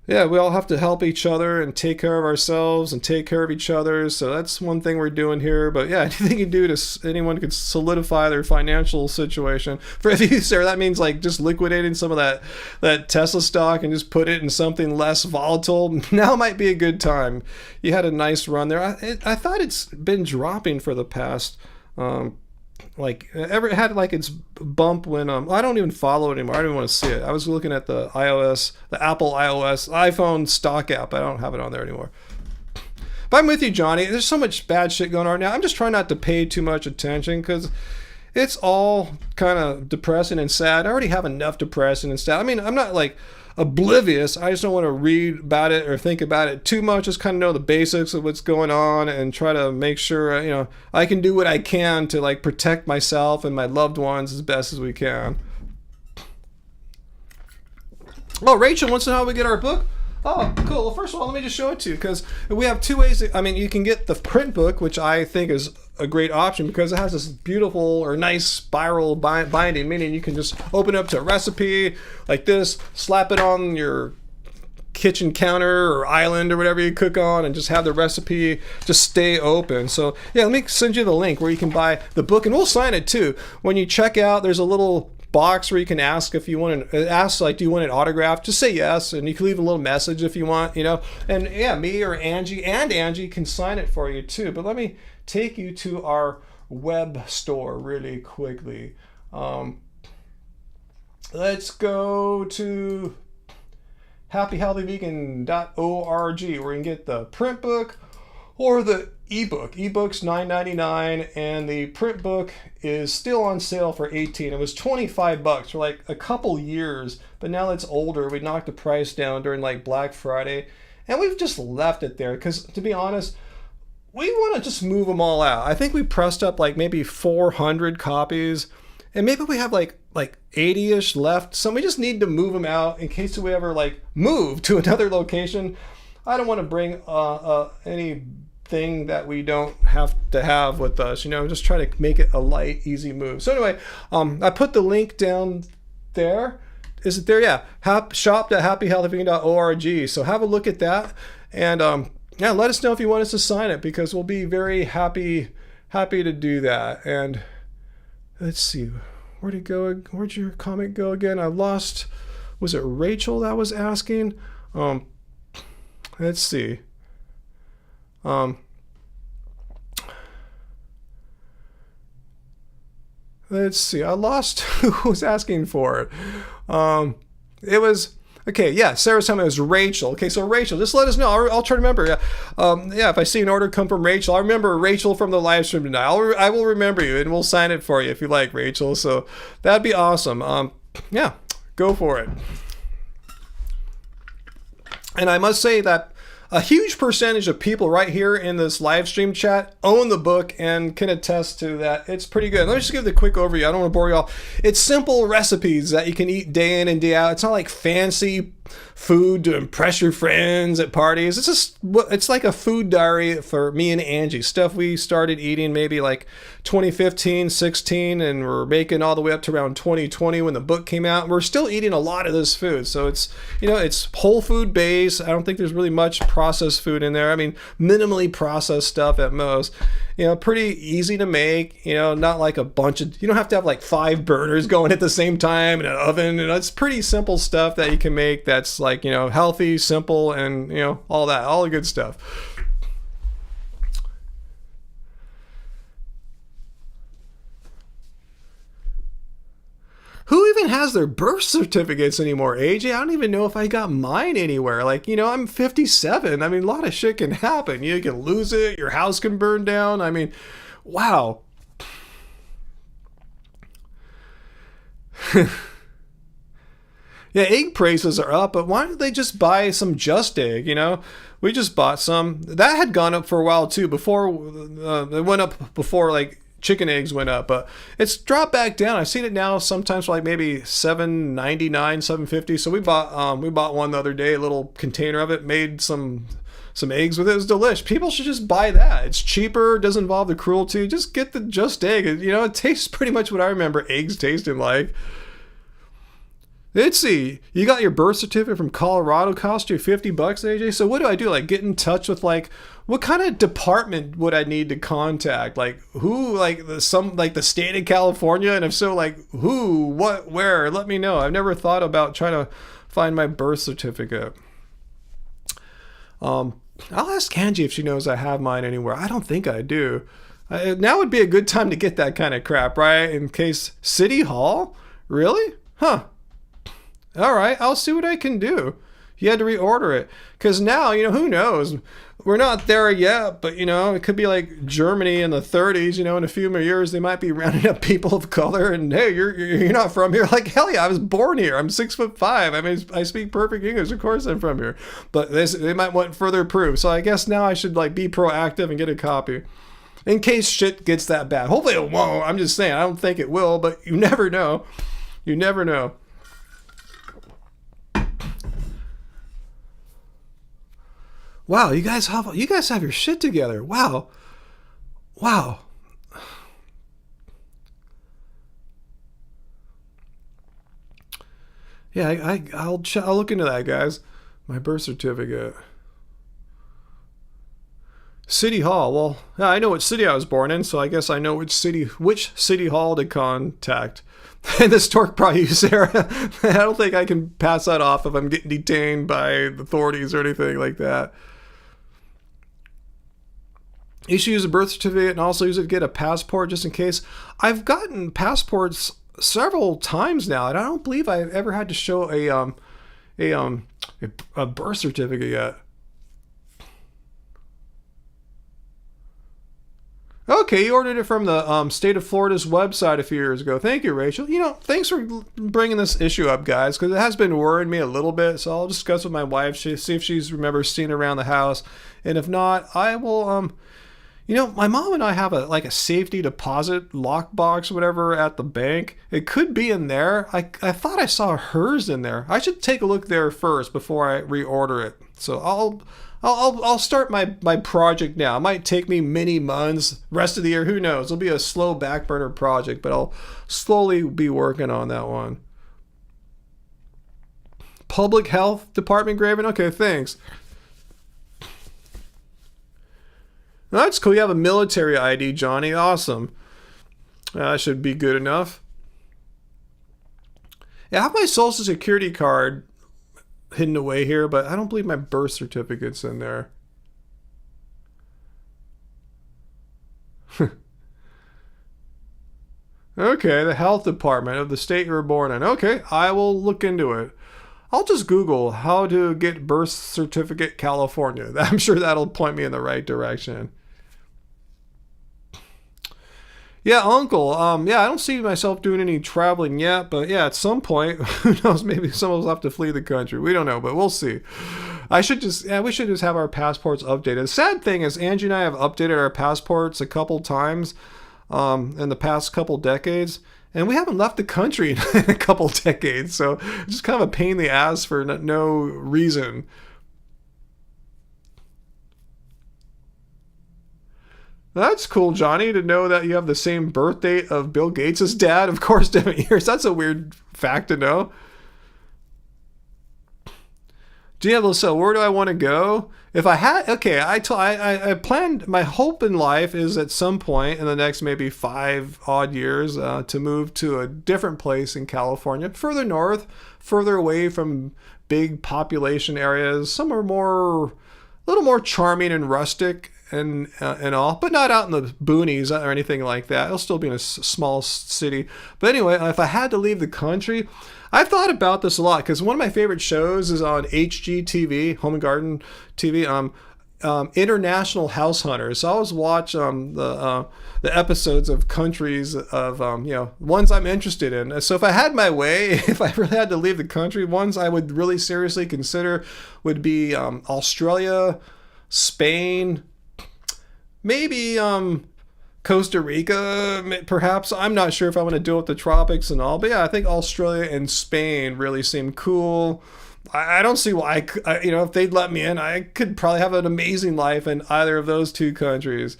yeah, we all have to help each other and take care of ourselves and take care of each other. So that's one thing we're doing here. But yeah, anything you do to anyone could solidify their financial situation. For you, Sarah, that means just liquidating some of that Tesla stock and just put it in something less volatile. Now might be a good time. You had a nice run there. I thought it's been dropping for the past ever had its bump when I don't even follow it anymore. I don't even want to see it. I was looking at the Apple iOS iPhone stock app. I don't have it on there anymore. But I'm with you, Johnny. There's so much bad shit going on now. I'm just trying not to pay too much attention, because it's all kind of depressing and sad. I already have enough depressing and sad. I mean, I'm not oblivious. I just don't want to read about it or think about it too much. Just kind of know the basics of what's going on and try to make sure I can do what I can to protect myself and my loved ones as best as we can. Oh, Rachel wants to know how we get our book. Oh, cool. Well, first of all, let me just show it to you, because we have two ways. You can get the print book, which I think is a great option, because it has this beautiful or nice spiral binding, meaning you can just open it up to a recipe like this, slap it on your kitchen counter or island or whatever you cook on, and just have the recipe just stay open. So yeah, let me send you the link where you can buy the book, and we'll sign it too. When you check out, there's a little box where you can ask if you want to do you want it autographed. Just say yes, and you can leave a little message if you want, and yeah, me or Angie can sign it for you too. But let me take you to our web store really quickly. Let's go to happyhealthyvegan.org, where you can get the print book or the ebook. Ebook's $9.99, and the print book is still on sale for $18. It was $25 for like a couple years, but now it's older. We knocked the price down during like Black Friday, and we've just left it there because, to be honest, we want to just move them all out. I think we pressed up like maybe 400 copies, and maybe we have like 80-ish left. So we just need to move them out in case we ever like move to another location. I don't want to bring anything that we don't have to have with us, just try to make it a light, easy move. So anyway, I put the link down there. Is it there? Yeah. shop.happyhealthyvegan.org. So have a look at that. And yeah, let us know if you want us to sign it, because we'll be very happy to do that. And let's see, where'd it go? Where'd your comment go again? I lost. Was it Rachel that was asking? Let's see. Let's see. I lost who was asking for it. It was. Okay, yeah, Sarah's telling me it was Rachel. Okay, so Rachel, just let us know. I'll try to remember. Yeah, if I see an order come from Rachel, I'll remember Rachel from the live stream tonight. I will remember you, and we'll sign it for you if you like, Rachel. So that'd be awesome. Yeah, go for it. And I must say that a huge percentage of people right here in this live stream chat own the book and can attest to that. It's pretty good. Let me just give the quick overview. I don't want to bore you all. It's simple recipes that you can eat day in and day out. It's not like fancy food to impress your friends at parties. It's like a food diary for me and Angie. Stuff we started eating maybe like 2015, 16, and we're making all the way up to around 2020 when the book came out. We're still eating a lot of this food. So it's, it's whole food based. I don't think there's really much processed food in there. I mean, minimally processed stuff at most. Pretty easy to make, not like a bunch of, you don't have to have like 5 burners going at the same time in an oven. It's pretty simple stuff that you can make that's like, healthy, simple, and, all that, all the good stuff. Who even has their birth certificates anymore, AJ? I don't even know if I got mine anywhere. Like, I'm 57. I mean, a lot of shit can happen. You can lose it. Your house can burn down. I mean, wow. Yeah, egg prices are up, but why don't they just buy some Just Egg, We just bought some. That had gone up for a while, too. Before, it went up before, like, chicken eggs went up, but it's dropped back down. I've seen it now sometimes for like maybe $7.99, $7.50. So we bought one the other day, a little container of it, made some eggs with it. It was delish. People should just buy that. It's cheaper, doesn't involve the cruelty. Just get the Just Egg. It tastes pretty much what I remember eggs tasting like. Let's see. You got your birth certificate from Colorado, cost you $50, AJ. So what do I do? Like, get in touch with like, what kind of department would I need to contact? Like, who? Like the state of California? And if so, like who? What? Where? Let me know. I've never thought about trying to find my birth certificate. I'll ask Angie if she knows I have mine anywhere. I don't think I do. Now would be a good time to get that kind of crap, right? In case City Hall? Really? Huh. All right, I'll see what I can do. You had to reorder it. Because now, who knows? We're not there yet, but, it could be like Germany in the 30s, in a few more years, they might be rounding up people of color and, hey, you're not from here. Like, hell yeah, I was born here. I'm 6'5". I mean, I speak perfect English. Of course I'm from here. But they might want further proof. So I guess now I should, like, be proactive and get a copy. In case shit gets that bad. Hopefully it won't. I'm just saying, I don't think it will, but you never know. You never know. Wow, you guys have your shit together. Wow. Yeah, I'll look into that, guys. My birth certificate. City Hall. Well, yeah, I know which city I was born in, so I guess I know which city hall to contact. And the stork probably you, Sarah. I don't think I can pass that off if I'm getting detained by the authorities or anything like that. You should use a birth certificate and also use it to get a passport just in case. I've gotten passports several times now, and I don't believe I've ever had to show a birth certificate yet. Okay, you ordered it from the state of Florida's website a few years ago. Thank you, Rachel. Thanks for bringing this issue up, guys, because it has been worrying me a little bit. So I'll discuss with my wife, see if she's remembers seeing it around the house, and if not, I will. My mom and I have a safety deposit lockbox, whatever, at the bank. It could be in there. I thought I saw hers in there. I should take a look there first before I reorder it. So I'll start my project now. It might take me many months, rest of the year, who knows. It'll be a slow back burner project, but I'll slowly be working on that one. Public Health Department, Graven? Okay, thanks. That's cool. You have a military ID, Johnny. Awesome. That should be good enough. Yeah, I have my social security card hidden away here, but I don't believe my birth certificate's in there. Okay, the health department of the state you were born in. Okay, I will look into it. I'll just Google how to get birth certificate California. I'm sure that'll point me in the right direction. Yeah, Uncle. I don't see myself doing any traveling yet, but yeah, at some point, who knows? Maybe some of us have to flee the country. We don't know, but we'll see. We should just have our passports updated. The sad thing is, Angie and I have updated our passports a couple times in the past couple decades, and we haven't left the country in a couple decades. So it's just kind of a pain in the ass for no reason. That's cool, Johnny, to know that you have the same birth date of Bill Gates' dad. Of course, different years. That's a weird fact to know. Diablo, so where do I want to go? If I had, okay, I planned, my hope in life is at some point in the next maybe 5 odd years to move to a different place in California, further north, further away from big population areas, somewhere a little more charming and rustic and all, but not out in the boonies or anything like that. It'll still be in a small city. But anyway, if I had to leave the country, I've thought about this a lot because one of my favorite shows is on HGTV, Home and Garden TV, International House Hunters. So I always watch the episodes of countries of ones I'm interested in. So if I had my way, if I really had to leave the country, ones I would really seriously consider would be Australia, Spain, maybe Costa Rica, perhaps. I'm not sure if I want to deal with the tropics and all, but yeah, I think Australia and Spain really seem cool. I don't see why, if they'd let me in, I could probably have an amazing life in either of those two countries.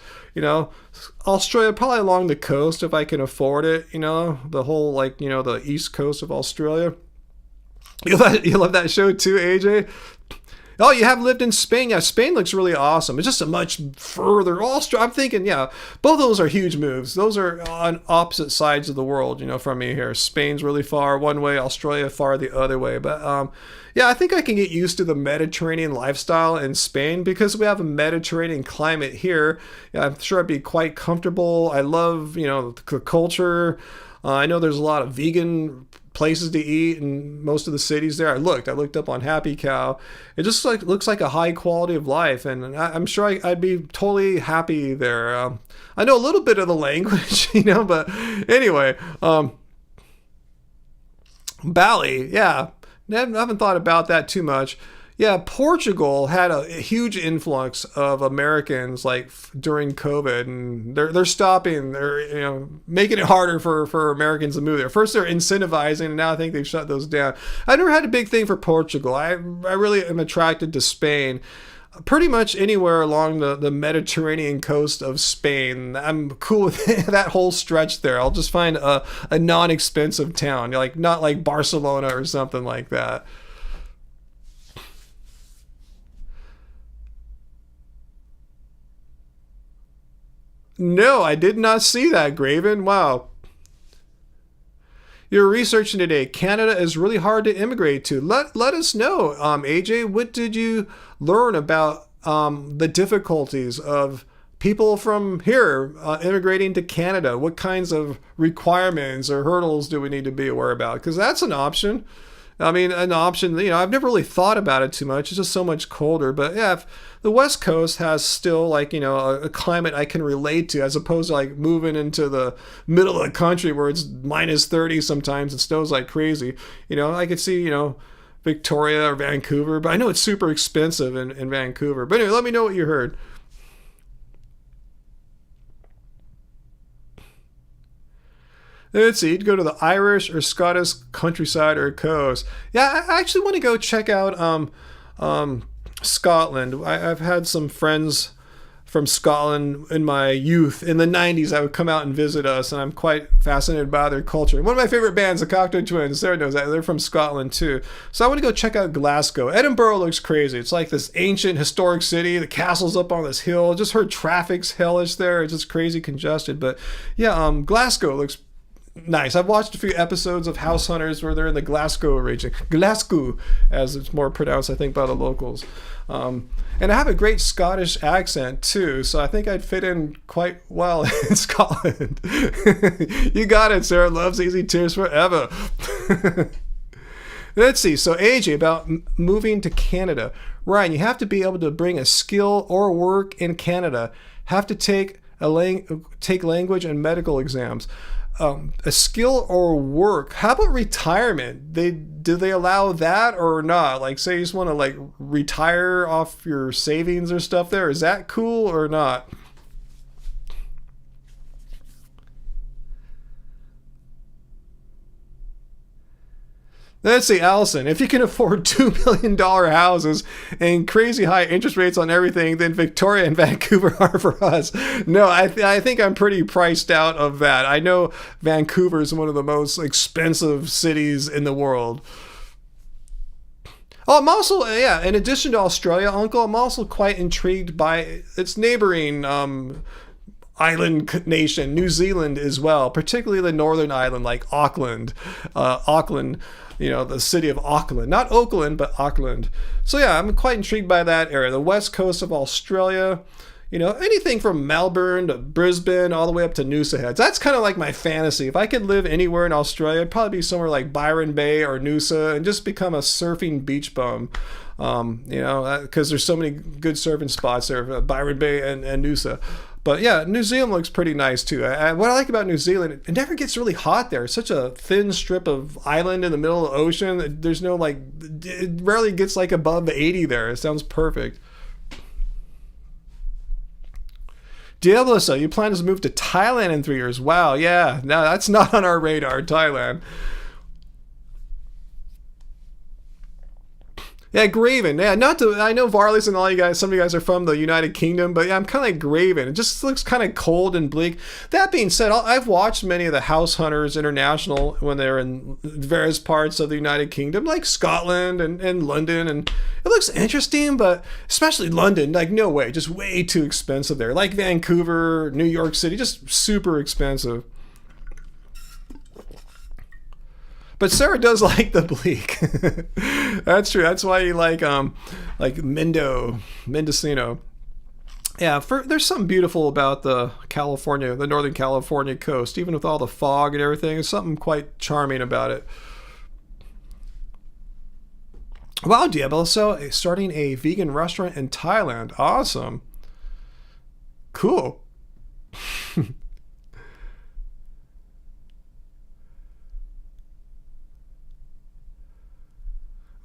Australia, probably along the coast if I can afford it, the whole, the east coast of Australia. You love that show too, AJ? Oh, you have lived in Spain? Yeah, Spain looks really awesome. It's just a much further. I'm thinking, yeah, both of those are huge moves. Those are on opposite sides of the world, from me here. Spain's really far one way, Australia far the other way. But yeah, I think I can get used to the Mediterranean lifestyle in Spain because we have a Mediterranean climate here. Yeah, I'm sure I'd be quite comfortable. I love, the culture. I know there's a lot of vegan places to eat in most of the cities there. I looked up on Happy Cow. It just looks like a high quality of life, and I'm sure I'd be totally happy there. I know a little bit of the language, but anyway, Bali, yeah, I haven't thought about that too much. Yeah, Portugal had a huge influx of Americans during COVID, and they're stopping. They're making it harder for Americans to move there. First they're incentivizing, and now I think they've shut those down. I never had a big thing for Portugal. I really am attracted to Spain. Pretty much anywhere along the Mediterranean coast of Spain, I'm cool with that whole stretch there. I'll just find a non-expensive town, not like Barcelona or something like that. No, I did not see that, Graven. Wow. You're researching today. Canada is really hard to immigrate to. Let us know, AJ. What did you learn about the difficulties of people from here immigrating to Canada? What kinds of requirements or hurdles do we need to be aware about? Because that's an option. I mean, an option, I've never really thought about it too much. It's just so much colder. But yeah, if the West Coast has still like, a climate I can relate to, as opposed to like moving into the middle of the country where it's minus 30 sometimes and snows like crazy. I could see, Victoria or Vancouver, but I know it's super expensive in Vancouver. But anyway, let me know what you heard. Let's see, you'd go to the Irish or Scottish countryside or coast. Yeah, I actually want to go check out Scotland. I've had some friends from Scotland in my youth. In the 90s, I would come out and visit us, and I'm quite fascinated by their culture. One of my favorite bands, the Cocktail Twins, Sarah knows that. They're from Scotland, too. So I want to go check out Glasgow. Edinburgh looks crazy. It's like this ancient, historic city. The castle's up on this hill. Just heard traffic's hellish there. It's just crazy congested. But yeah, Glasgow looks nice. I've watched a few episodes of House Hunters where they're in the Glasgow region. Glasgow, as it's more pronounced, I think, by the locals. And I have a great Scottish accent, too, so I think I'd fit in quite well in Scotland. You got it, Sarah. Loves Easy Tears Forever. Let's see. So, AJ, about moving to Canada. Ryan, you have to be able to bring a skill or work in Canada. Have to take language and medical exams. A skill or work. How about retirement? Do they allow that or not? Like, say you just want to like retire off your savings or stuff there. Is that cool or not? Let's see, Allison, if you can afford $2 million houses and crazy high interest rates on everything, then Victoria and Vancouver are for us. No, I think I'm pretty priced out of that. I know Vancouver is one of the most expensive cities in the world. Oh, I'm also, yeah, in addition to Australia, Uncle, I'm also quite intrigued by its neighboring island nation, New Zealand as well, particularly the northern island like Auckland. Auckland, the city of Auckland. Not Oakland, but Auckland. So yeah, I'm quite intrigued by that area. The west coast of Australia, anything from Melbourne to Brisbane all the way up to Noosa Heads. That's kind of like my fantasy. If I could live anywhere in Australia, it'd probably be somewhere like Byron Bay or Noosa and just become a surfing beach bum. Because there's so many good surfing spots there, Byron Bay and Noosa. But yeah, New Zealand looks pretty nice too. What I like about New Zealand, it never gets really hot there. It's such a thin strip of island in the middle of the ocean. There's no it rarely gets like above 80 there. It sounds perfect. Diablo, you plan to move to Thailand in 3 years. Wow, yeah. No, that's not on our radar, Thailand. Yeah, Graven. Yeah, I know Varley's and all you guys, some of you guys are from the United Kingdom, but yeah, I'm kind of like Graven. It just looks kind of cold and bleak. That being said, I've watched many of the House Hunters International when they're in various parts of the United Kingdom, like Scotland and London, and it looks interesting, but especially London, like no way, just way too expensive there. Like Vancouver, New York City, just super expensive. But Sarah does like the bleak. That's true. That's why you like Mendocino. Yeah, there's something beautiful about the Northern California coast, even with all the fog and everything. There's something quite charming about it. Wow, Diablo, so starting a vegan restaurant in Thailand. Awesome. Cool.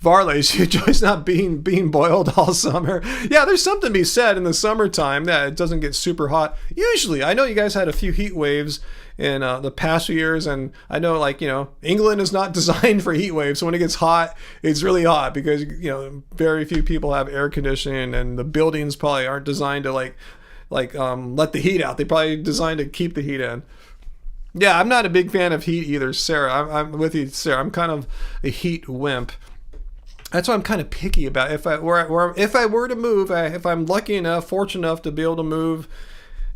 Varley, she enjoys not being boiled all summer. Yeah, there's something to be said in the summertime that it doesn't get super hot. Usually, I know you guys had a few heat waves in the past few years, and I know England is not designed for heat waves. So when it gets hot, it's really hot because very few people have air conditioning, and the buildings probably aren't designed to let the heat out. They probably designed to keep the heat in. Yeah, I'm not a big fan of heat either, Sarah. I'm with you, Sarah. I'm kind of a heat wimp. That's what I'm kind of picky about. If I were to move, if I'm lucky enough, fortunate enough to be able to move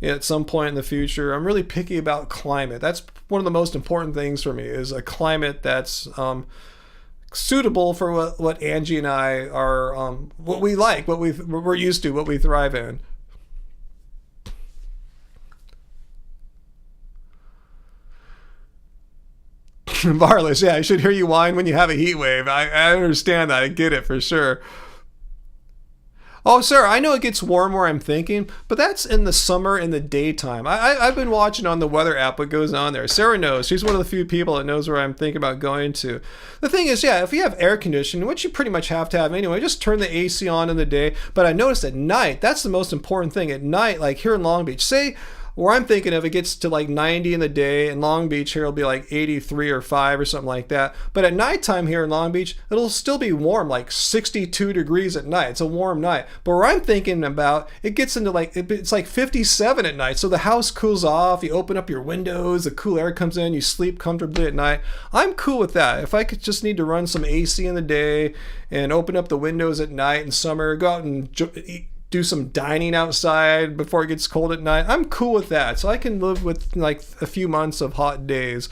at some point in the future, I'm really picky about climate. That's one of the most important things for me, is a climate that's suitable for what Angie and I are, what we like, what we're used to, what we thrive in. Varlish, yeah, I should hear you whine when you have a heat wave. I understand that. I get it for sure. Oh, sir, I know it gets warm where I'm thinking, but that's in the summer in the daytime. I've been watching on the weather app what goes on there. Sarah knows. She's one of the few people that knows where I'm thinking about going to. The thing is, yeah, if you have air conditioning, which you pretty much have to have anyway, just turn the AC on in the day. But I noticed at night, that's the most important thing. At night, like here in Long Beach, say where I'm thinking of, it gets to like 90 in the day. In Long Beach here, it'll be like 83 or 5 or something like that. But at nighttime here in Long Beach, it'll still be warm, like 62 degrees at night. It's a warm night. But where I'm thinking about, it gets into like, it's like 57 at night. So the house cools off. You open up your windows, the cool air comes in, you sleep comfortably at night. I'm cool with that. If I could just need to run some AC in the day and open up the windows at night in summer, go out and do some dining outside before it gets cold at night, I'm cool with that. So I can live with like a few months of hot days.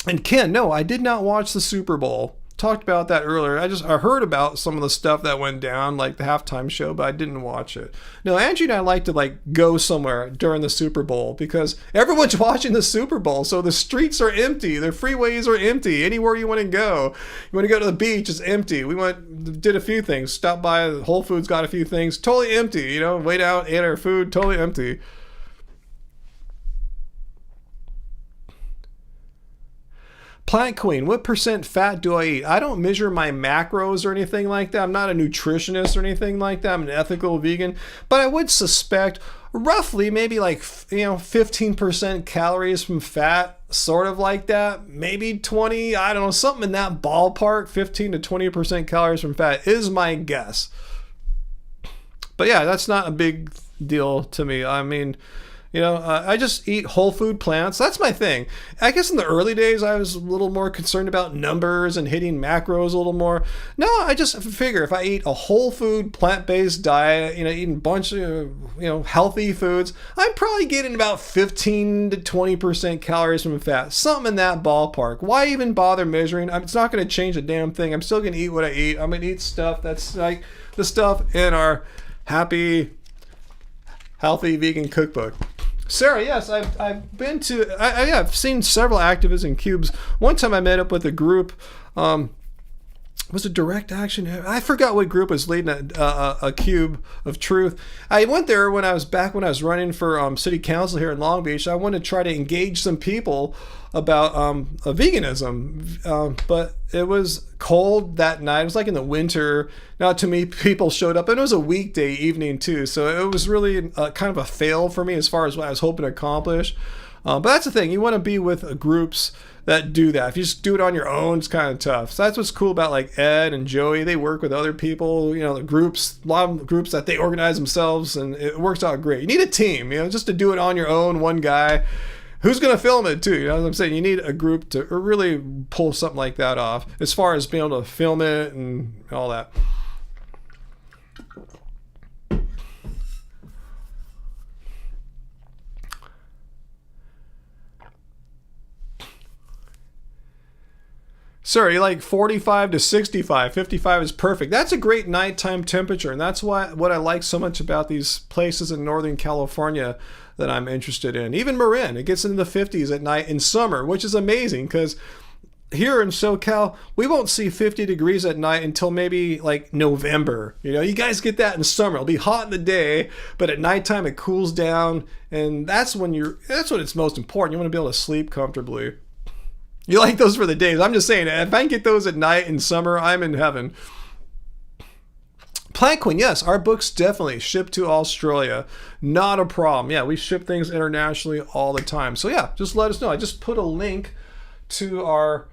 And Ken, no, I did not watch the Super Bowl. Talked about that earlier. I heard about some of the stuff that went down, like the halftime show, but I didn't watch it. No, Angie and I like to like go somewhere during the Super Bowl because everyone's watching the Super Bowl, so the streets are empty, the freeways are empty. Anywhere you want to go, you want to go to the beach, it's empty. We did a few things, stopped by Whole Foods, got a few things, totally empty. You know, wait out, ate our food, totally empty. Plant Queen, what % fat do I eat? I don't measure my macros or anything like that. I'm not a nutritionist or anything like that. I'm an ethical vegan. But I would suspect roughly maybe like, 15% calories from fat, sort of like that. Maybe 20, I don't know, something in that ballpark. 15 to 20% calories from fat is my guess. But yeah, that's not a big deal to me. I mean, I just eat whole food plants. That's my thing. I guess in the early days, I was a little more concerned about numbers and hitting macros a little more. No, I just figure if I eat a whole food plant-based diet, eating a bunch of, healthy foods, I'm probably getting about 15 to 20% calories from fat. Something in that ballpark. Why even bother measuring? It's not going to change a damn thing. I'm still going to eat what I eat. I'm going to eat stuff that's like the stuff in our happy, healthy vegan cookbook. Sarah, yes, I've been to, I've seen several activism cubes. One time I met up with a group, was it Direct Action? I forgot what group was leading a cube of truth. I went there when I was running for city council here in Long Beach. I wanted to try to engage some people about veganism, but it was cold that night. It was like in the winter. Not too many people showed up, and it was a weekday evening too, so it was really kind of a fail for me as far as what I was hoping to accomplish. But that's the thing, you want to be with groups that do that. If you just do it on your own, it's kind of tough. So that's what's cool about like Ed and Joey. They work with other people, the groups, a lot of groups that they organize themselves, and it works out great. You need a team, just to do it on your own, one guy. Who's going to film it too? You know what I'm saying? You need a group to really pull something like that off as far as being able to film it and all that. Sorry, like 45 to 65. 55 is perfect. That's a great nighttime temperature, and that's what I like so much about these places in Northern California that I'm interested in. Even Marin, it gets into the 50s at night in summer, which is amazing because here in SoCal, we won't see 50 degrees at night until maybe like November. You guys get that in summer. It'll be hot in the day, but at nighttime it cools down, and that's when it's most important. You want to be able to sleep comfortably. You like those for the days. I'm just saying, if I can get those at night in summer, I'm in heaven. Plant Queen, yes, our books definitely ship to Australia. Not a problem. Yeah, we ship things internationally all the time. So yeah, just let us know. I just put a link to our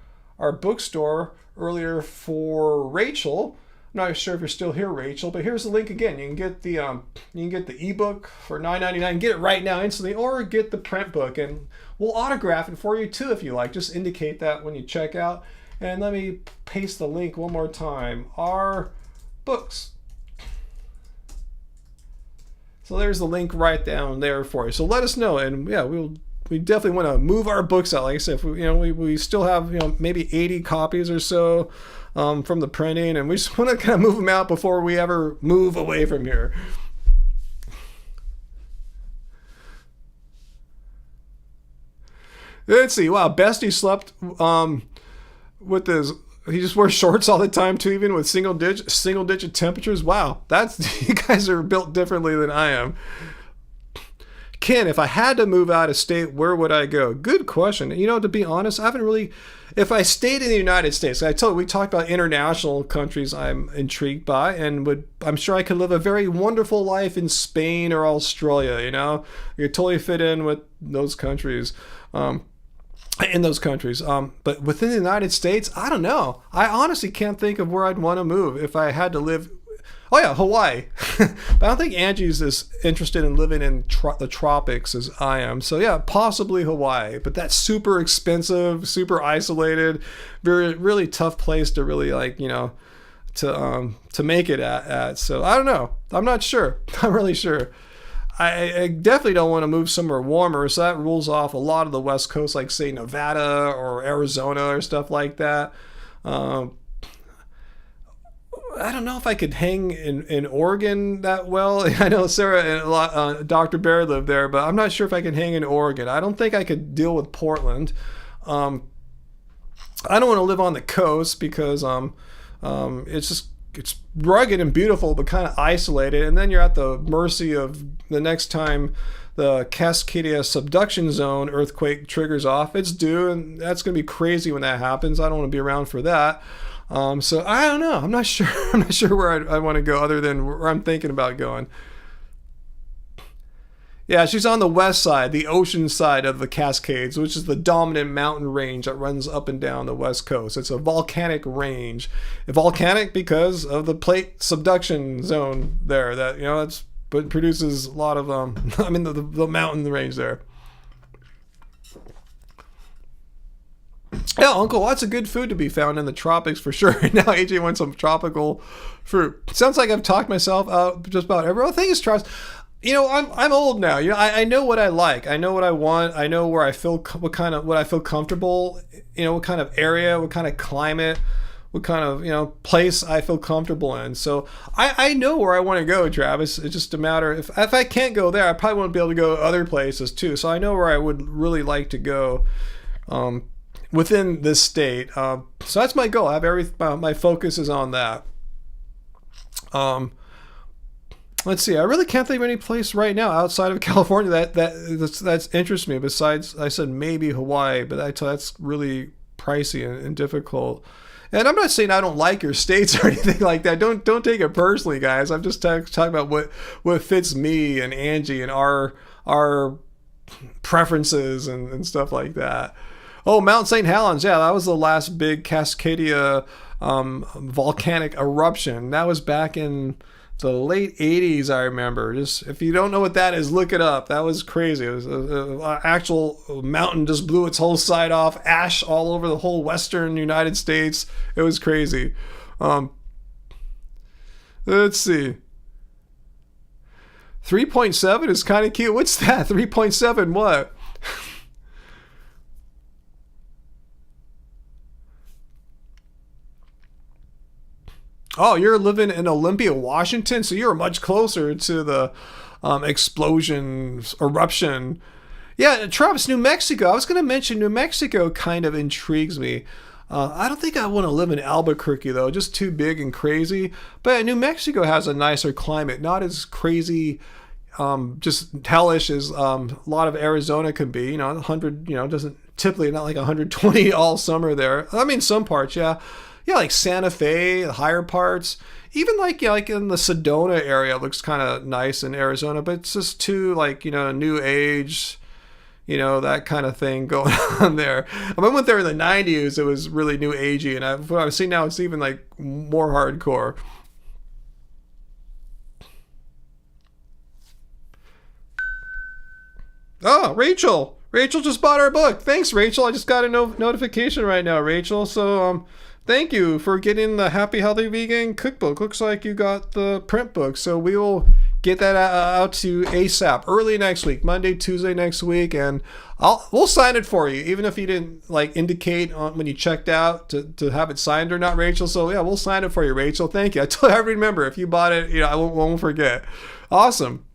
bookstore earlier for Rachel. I'm not sure if you're still here, Rachel, but here's the link again. You can get the ebook for $9.99. Get it right now instantly, or get the print book, and we'll autograph it for you too if you like. Just indicate that when you check out. And let me paste the link one more time. Our books. So there's the link right down there for you. So let us know, and yeah, we definitely want to move our books out. Like I said, if we still have maybe 80 copies or so from the printing, and we just want to kind of move them out before we ever move away from here. Let's see. Wow, Bestie slept with his. He just wears shorts all the time too, even with single digit temperatures. Wow, that's you guys are built differently than I am. Ken, if I had to move out of state, where would I go? Good question. You know, to be honest, I haven't really. If I stayed in the United States, we talked about international countries I'm intrigued by, and I'm sure I could live a very wonderful life in Spain or Australia. You know, you could totally fit in with those countries. But within the United States, I don't know. I honestly can't think of where I'd want to move if I had to live. Oh yeah, Hawaii. But I don't think Angie's as interested in living in the tropics as I am. So yeah, possibly Hawaii. But that's super expensive, super isolated, really tough place to really to make it at. So I don't know. I'm not sure. I'm really sure. I definitely don't want to move somewhere warmer, so that rules off a lot of the West Coast, like say Nevada or Arizona or stuff like that. I don't know if I could hang in Oregon that well. I know Sarah and Dr. Bear lived there, but I'm not sure if I can hang in Oregon. I don't think I could deal with Portland. I don't want to live on the coast because it's rugged and beautiful, but kind of isolated. And then you're at the mercy of the next time the Cascadia subduction zone earthquake triggers off. It's due, and that's going to be crazy when that happens. I don't want to be around for that. So I don't know. I'm not sure. I'm not sure where I want to go other than where I'm thinking about going. Yeah, she's on the west side, the ocean side of the Cascades, which is the dominant mountain range that runs up and down the west coast. It's a volcanic range. Volcanic because of the plate subduction zone there that, it's but produces a lot of the mountain range there. Yeah, Uncle, lots of good food to be found in the tropics for sure. Now AJ wants some tropical fruit. Sounds like I've talked myself out just about every thing is tropics. I'm old now. I know what I like. I know what I want. I know where I feel what I feel comfortable. What kind of area, what kind of climate, what kind of place I feel comfortable in. So I know where I want to go, Travis. It's just a matter if I can't go there, I probably won't be able to go other places too. So I know where I would really like to go. Within this state. So that's my goal. I have my focus is on that. Let's see. I really can't think of any place right now outside of California that interests me. Besides, I said maybe Hawaii, but that's really pricey and difficult. And I'm not saying I don't like your states or anything like that. Don't take it personally, guys. I'm just talking about what fits me and Angie and our preferences and stuff like that. Oh, Mount St. Helens. Yeah, that was the last big Cascadia volcanic eruption. That was back in the late 80s, I remember. Just if you don't know what that is, look it up. That was crazy. It was an actual mountain just blew its whole side off. Ash all over the whole western United States. It was crazy. Let's see. 3.7 is kind of cute. What's that? 3.7 what? Oh, you're living in Olympia, Washington, so you're much closer to the explosion, eruption. Yeah, Travis, New Mexico. I was going to mention New Mexico kind of intrigues me. I don't think I want to live in Albuquerque, though. Just too big and crazy. But New Mexico has a nicer climate. Not as crazy, just hellish as a lot of Arizona can be. 100, doesn't typically, not like 120 all summer there. I mean, some parts, yeah. Yeah, like Santa Fe, the higher parts. Even like in the Sedona area looks kind of nice in Arizona, but it's just too new age, that kind of thing going on there. I went there in the 90s. It was really new agey, and what I've seen now, it's even like more hardcore. Oh, Rachel just bought our book. Thanks, Rachel. I just got a notification right now, Rachel. So thank you for getting the Happy Healthy Vegan cookbook. Looks like you got the print book. So we will get that out to you ASAP, early next week, Monday, Tuesday next week, and we'll sign it for you, even if you didn't indicate when you checked out to have it signed or not, Rachel. So yeah, we'll sign it for you, Rachel. Thank you. I remember if you bought it, I won't forget. Awesome.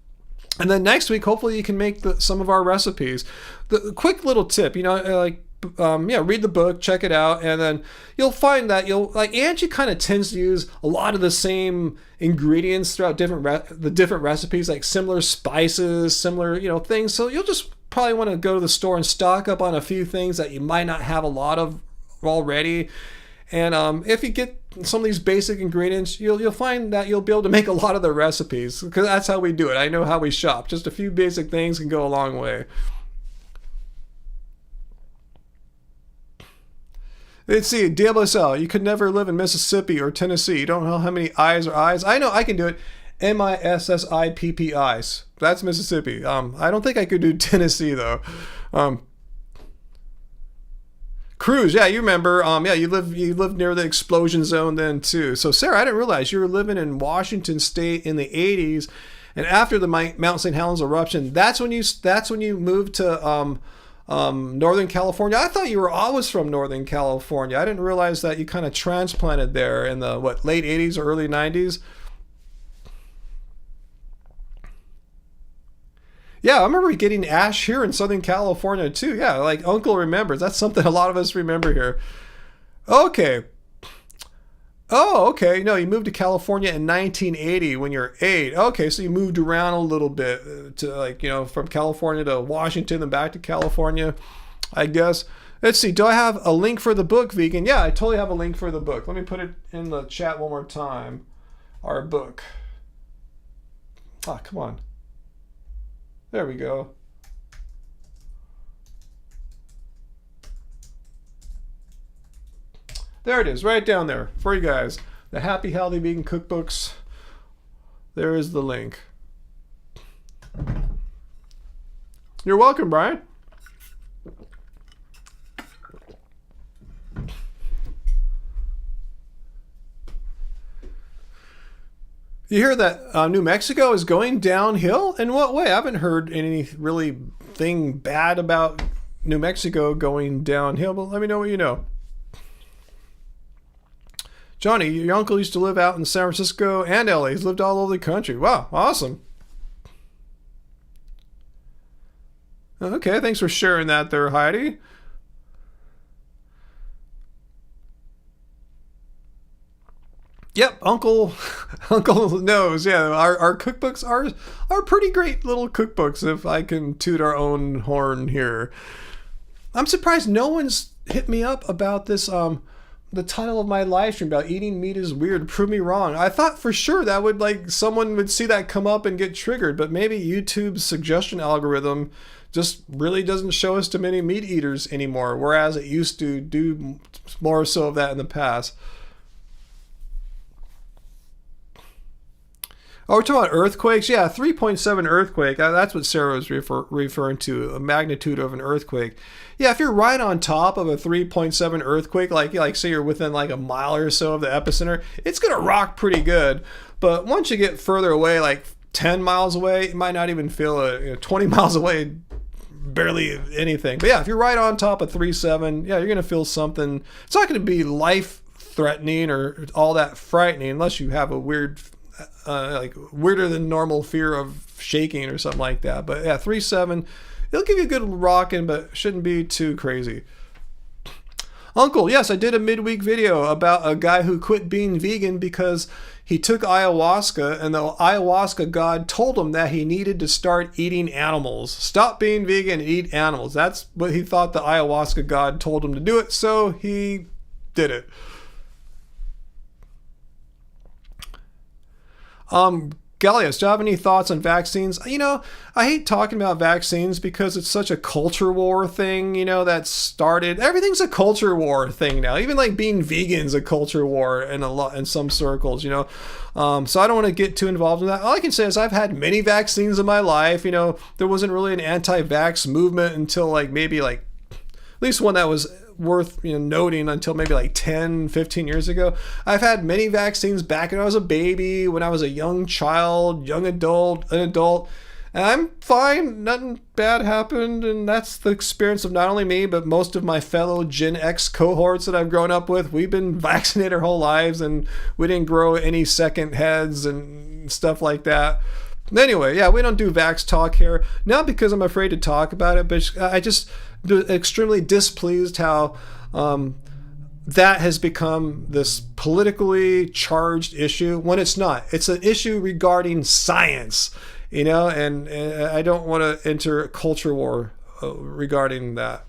And then next week, hopefully you can make some of our recipes. The quick little tip, read the book, check it out, and then you'll find that Angie kind of tends to use a lot of the same ingredients throughout the different recipes, like similar spices, similar, things. So you'll just probably want to go to the store and stock up on a few things that you might not have a lot of already. And if you get some of these basic ingredients, you'll find that you'll be able to make a lot of the recipes, because that's how we do it. I know how we shop. Just a few basic things can go a long way. Let's see, DLSL, you could never live in Mississippi or Tennessee. You don't know how many I's are I's. I know I can do it. Mississippi's. That's Mississippi. I don't think I could do Tennessee, though. Cruz, yeah, you remember. You lived near the explosion zone then, too. So, Sarah, I didn't realize you were living in Washington State in the 80s. And after the Mount St. Helens eruption, that's when you moved to Northern California. I thought you were always from Northern California. I didn't realize that you kind of transplanted there in the late 80s or early 90s. Yeah, I remember getting ash here in Southern California too. Yeah, like Uncle remembers. That's something a lot of us remember here. Okay. Oh, okay. No, you moved to California in 1980 when you were 8. Okay, so you moved around a little bit to from California to Washington and back to California, I guess. Let's see. Do I have a link for the book, Vegan? Yeah, I totally have a link for the book. Let me put it in the chat one more time. Our book. Come on. There we go. There it is, right down there for you guys. The Happy Healthy Vegan Cookbooks. There is the link. You're welcome, Brian. You hear that New Mexico is going downhill? In what way? I haven't heard any really thing bad about New Mexico going downhill, but let me know what you know. Johnny, your uncle used to live out in San Francisco and LA. He's lived all over the country. Wow, awesome. Okay, thanks for sharing that there, Heidi. Yep, Uncle knows. Yeah, our cookbooks are pretty great little cookbooks, if I can toot our own horn here. I'm surprised no one's hit me up about this the title of my live stream about eating meat is weird. Prove me wrong. I thought for sure that would someone would see that come up and get triggered, but maybe YouTube's suggestion algorithm just really doesn't show us too many meat eaters anymore, whereas it used to do more so of that in the past. Oh, we're talking about earthquakes? Yeah, 3.7 earthquake. That's what Sarah was referring to, a magnitude of an earthquake. Yeah, if you're right on top of a 3.7 earthquake, like say you're within a mile or so of the epicenter, it's going to rock pretty good. But once you get further away, like 10 miles away, you might not even feel it. 20 miles away, barely anything. But yeah, if you're right on top of 3.7, yeah, you're going to feel something. It's not going to be life-threatening or all that frightening unless you have a weird weirder than normal fear of shaking or something like that. But yeah, 3.7, it'll give you a good rocking, but shouldn't be too crazy. Uncle, yes, I did a midweek video about a guy who quit being vegan because he took ayahuasca, and the ayahuasca god told him that he needed to start eating animals. Stop being vegan and eat animals. That's what he thought the ayahuasca god told him to do it, so he did it. Gallius, do you have any thoughts on vaccines? I hate talking about vaccines because it's such a culture war thing, that started. Everything's a culture war thing now. Even being vegan's a culture war in some circles, so I don't want to get too involved in that. All I can say is I've had many vaccines in my life. There wasn't really an anti-vax movement until maybe at least one that was worth noting until maybe 10, 15 years ago. I've had many vaccines back when I was a baby, when I was a young child, an adult, and I'm fine. Nothing bad happened, and that's the experience of not only me, but most of my fellow Gen X cohorts that I've grown up with. We've been vaccinated our whole lives, and we didn't grow any second heads and stuff like that. Anyway, yeah, we don't do Vax talk here. Not because I'm afraid to talk about it, but I just extremely displeased how that has become this politically charged issue when it's not. It's an issue regarding science, and I don't want to enter a culture war regarding that.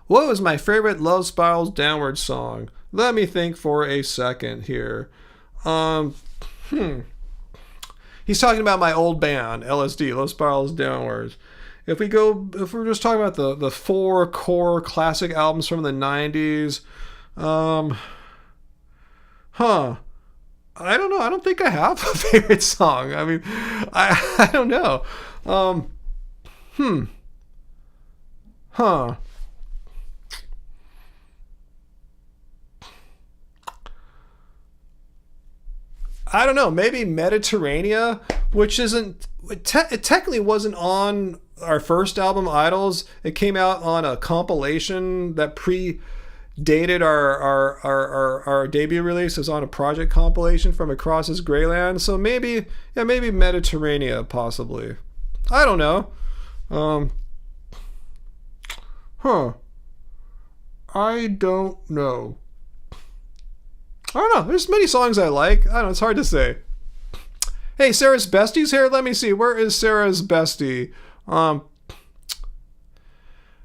What was my favorite Love Spirals Downward song? Let me think for a second here. He's talking about my old band, LSD, Love Spirals Downwards. If we're just talking about the 4 core classic albums from the 90s, I don't know. I don't think I have a favorite song. I mean, I don't know. I don't know. Maybe Mediterranean, which isn't... It technically wasn't on our first album, Idols. It came out on a compilation that predated our debut release. It was on a project compilation from Across This Greyland. So maybe Mediterranean, possibly. I don't know. I don't know. I don't know. There's many songs I like. I don't know. It's hard to say. Hey, Sarah's Bestie's here. Let me see. Where is Sarah's Bestie?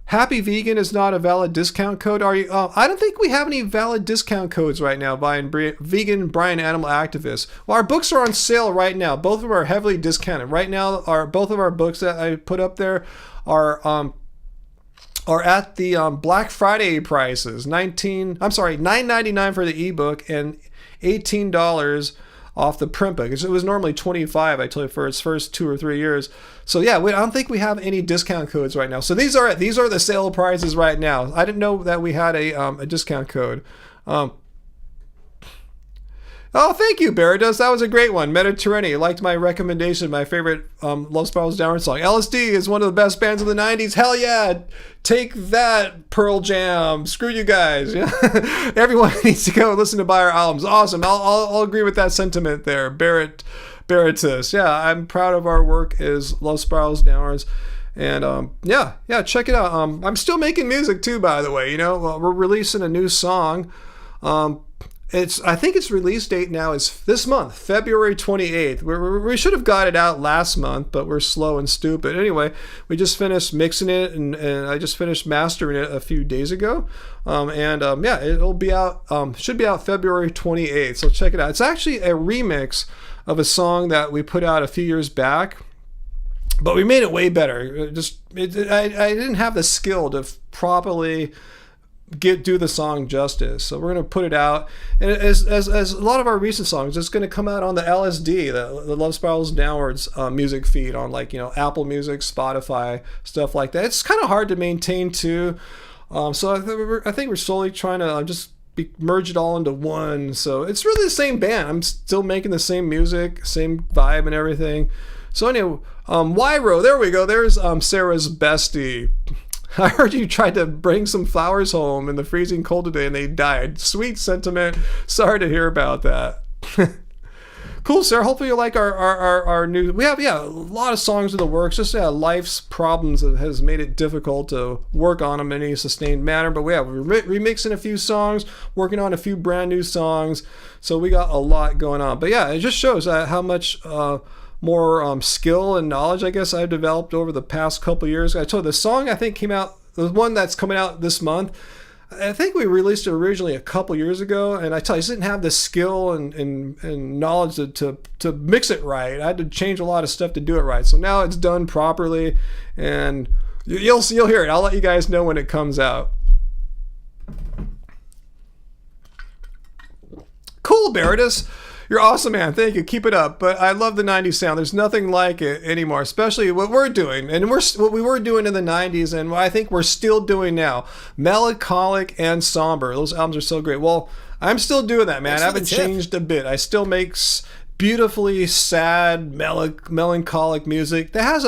Happy Vegan is not a valid discount code. Are you? I don't think we have any valid discount codes right now by Vegan Brian Animal Activist. Well, our books are on sale right now. Both of them are heavily discounted. Right now, both of our books that I put up there are at the Black Friday prices. $9.99 for the ebook and $18 off the print book. It was normally $25, I told you, for its first 2 or 3 years. So yeah, I don't think we have any discount codes right now. So these are the sale prices right now. I didn't know that we had a discount code. Oh, thank you, Barados. That was a great one. Mediterranean. You liked my recommendation, my favorite Love Spirals Downward song. LSD is one of the best bands of the 90s. Hell yeah. Take that, Pearl Jam. Screw you guys. Everyone needs to go listen to buy our albums. Awesome. I'll agree with that sentiment there, Baratus. Yeah, I'm proud of our work as Love Spirals Downwards. And yeah, check it out. I'm still making music too, by the way. We're releasing a new song. I think its release date now is this month, February 28th. We should have got it out last month, but we're slow and stupid. Anyway, we just finished mixing it, and I just finished mastering it a few days ago. Yeah, it'll be out, should be out February 28th, so check it out. It's actually a remix of a song that we put out a few years back, but we made it way better. I didn't have the skill to properly do the song justice, so we're going to put it out, and as a lot of our recent songs, it's going to come out on the LSD, the Love Spirals Downwards music feed on Apple Music, Spotify, stuff like that. It's kind of hard to maintain too, so I think we're slowly trying to just merge it all into one. So it's really the same band. I'm still making the same music, same vibe and everything. So anyway, Wyro, there we go. There's Sarah's Bestie. I heard you tried to bring some flowers home in the freezing cold today and they died. Sweet sentiment. Sorry to hear about that. Cool, Sarah. Hopefully you like our new... We have, a lot of songs in the works. Just life's problems has made it difficult to work on them in any sustained manner. But we're remixing a few songs, working on a few brand new songs. So we got a lot going on. But yeah, it just shows how much... more skill and knowledge, I guess, I've developed over the past couple years. I told you the song I think came out, the one that's coming out this month, I think we released it originally a couple years ago, and I tell you, I just didn't have the skill and knowledge to mix it right. I had to change a lot of stuff to do it right. So now it's done properly, and you'll hear it. I'll let you guys know when it comes out. Cool, Baratus. You're awesome, man. Thank you. Keep it up. But I love the 90s sound. There's nothing like it anymore, especially what we're doing. And what we were doing in the 90s and what I think we're still doing now. Melancholic and somber. Those albums are so great. Well, I'm still doing that, man. I haven't changed a bit. I still make beautifully sad, melancholic music that has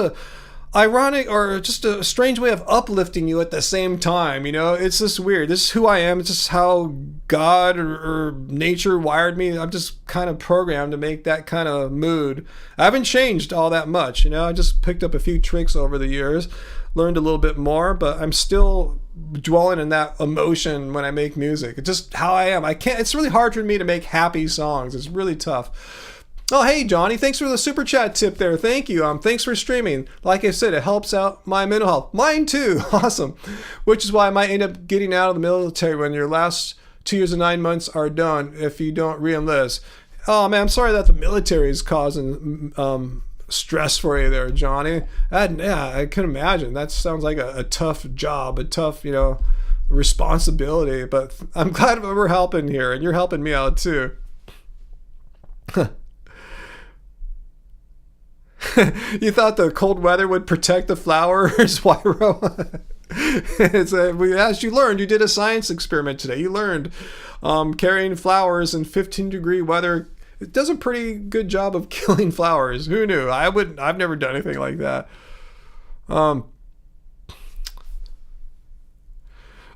ironic or just a strange way of uplifting you at the same time. It's just weird. This is who I am. It's just how God or nature wired me. I'm just kind of programmed to make that kind of mood. I haven't changed all that much. I just picked up a few tricks over the years, learned a little bit more, but I'm still dwelling in that emotion when I make music. It's just how I am. It's really hard for me to make happy songs. It's really tough. Oh, hey, Johnny, thanks for the super chat tip there. Thank you. Thanks for streaming. Like I said, it helps out my mental health. Mine too. Awesome. Which is why I might end up getting out of the military when your last 2 years and 9 months are done if you don't re-enlist. Oh, man, I'm sorry that the military is causing stress for you there, Johnny. I can imagine. That sounds like a tough job, a tough, responsibility. But I'm glad we're helping here, and you're helping me out too. You thought the cold weather would protect the flowers, Wyro? As you learned, you did a science experiment today. You learned carrying flowers in 15-degree weather, it does a pretty good job of killing flowers. Who knew? I've never done anything like that.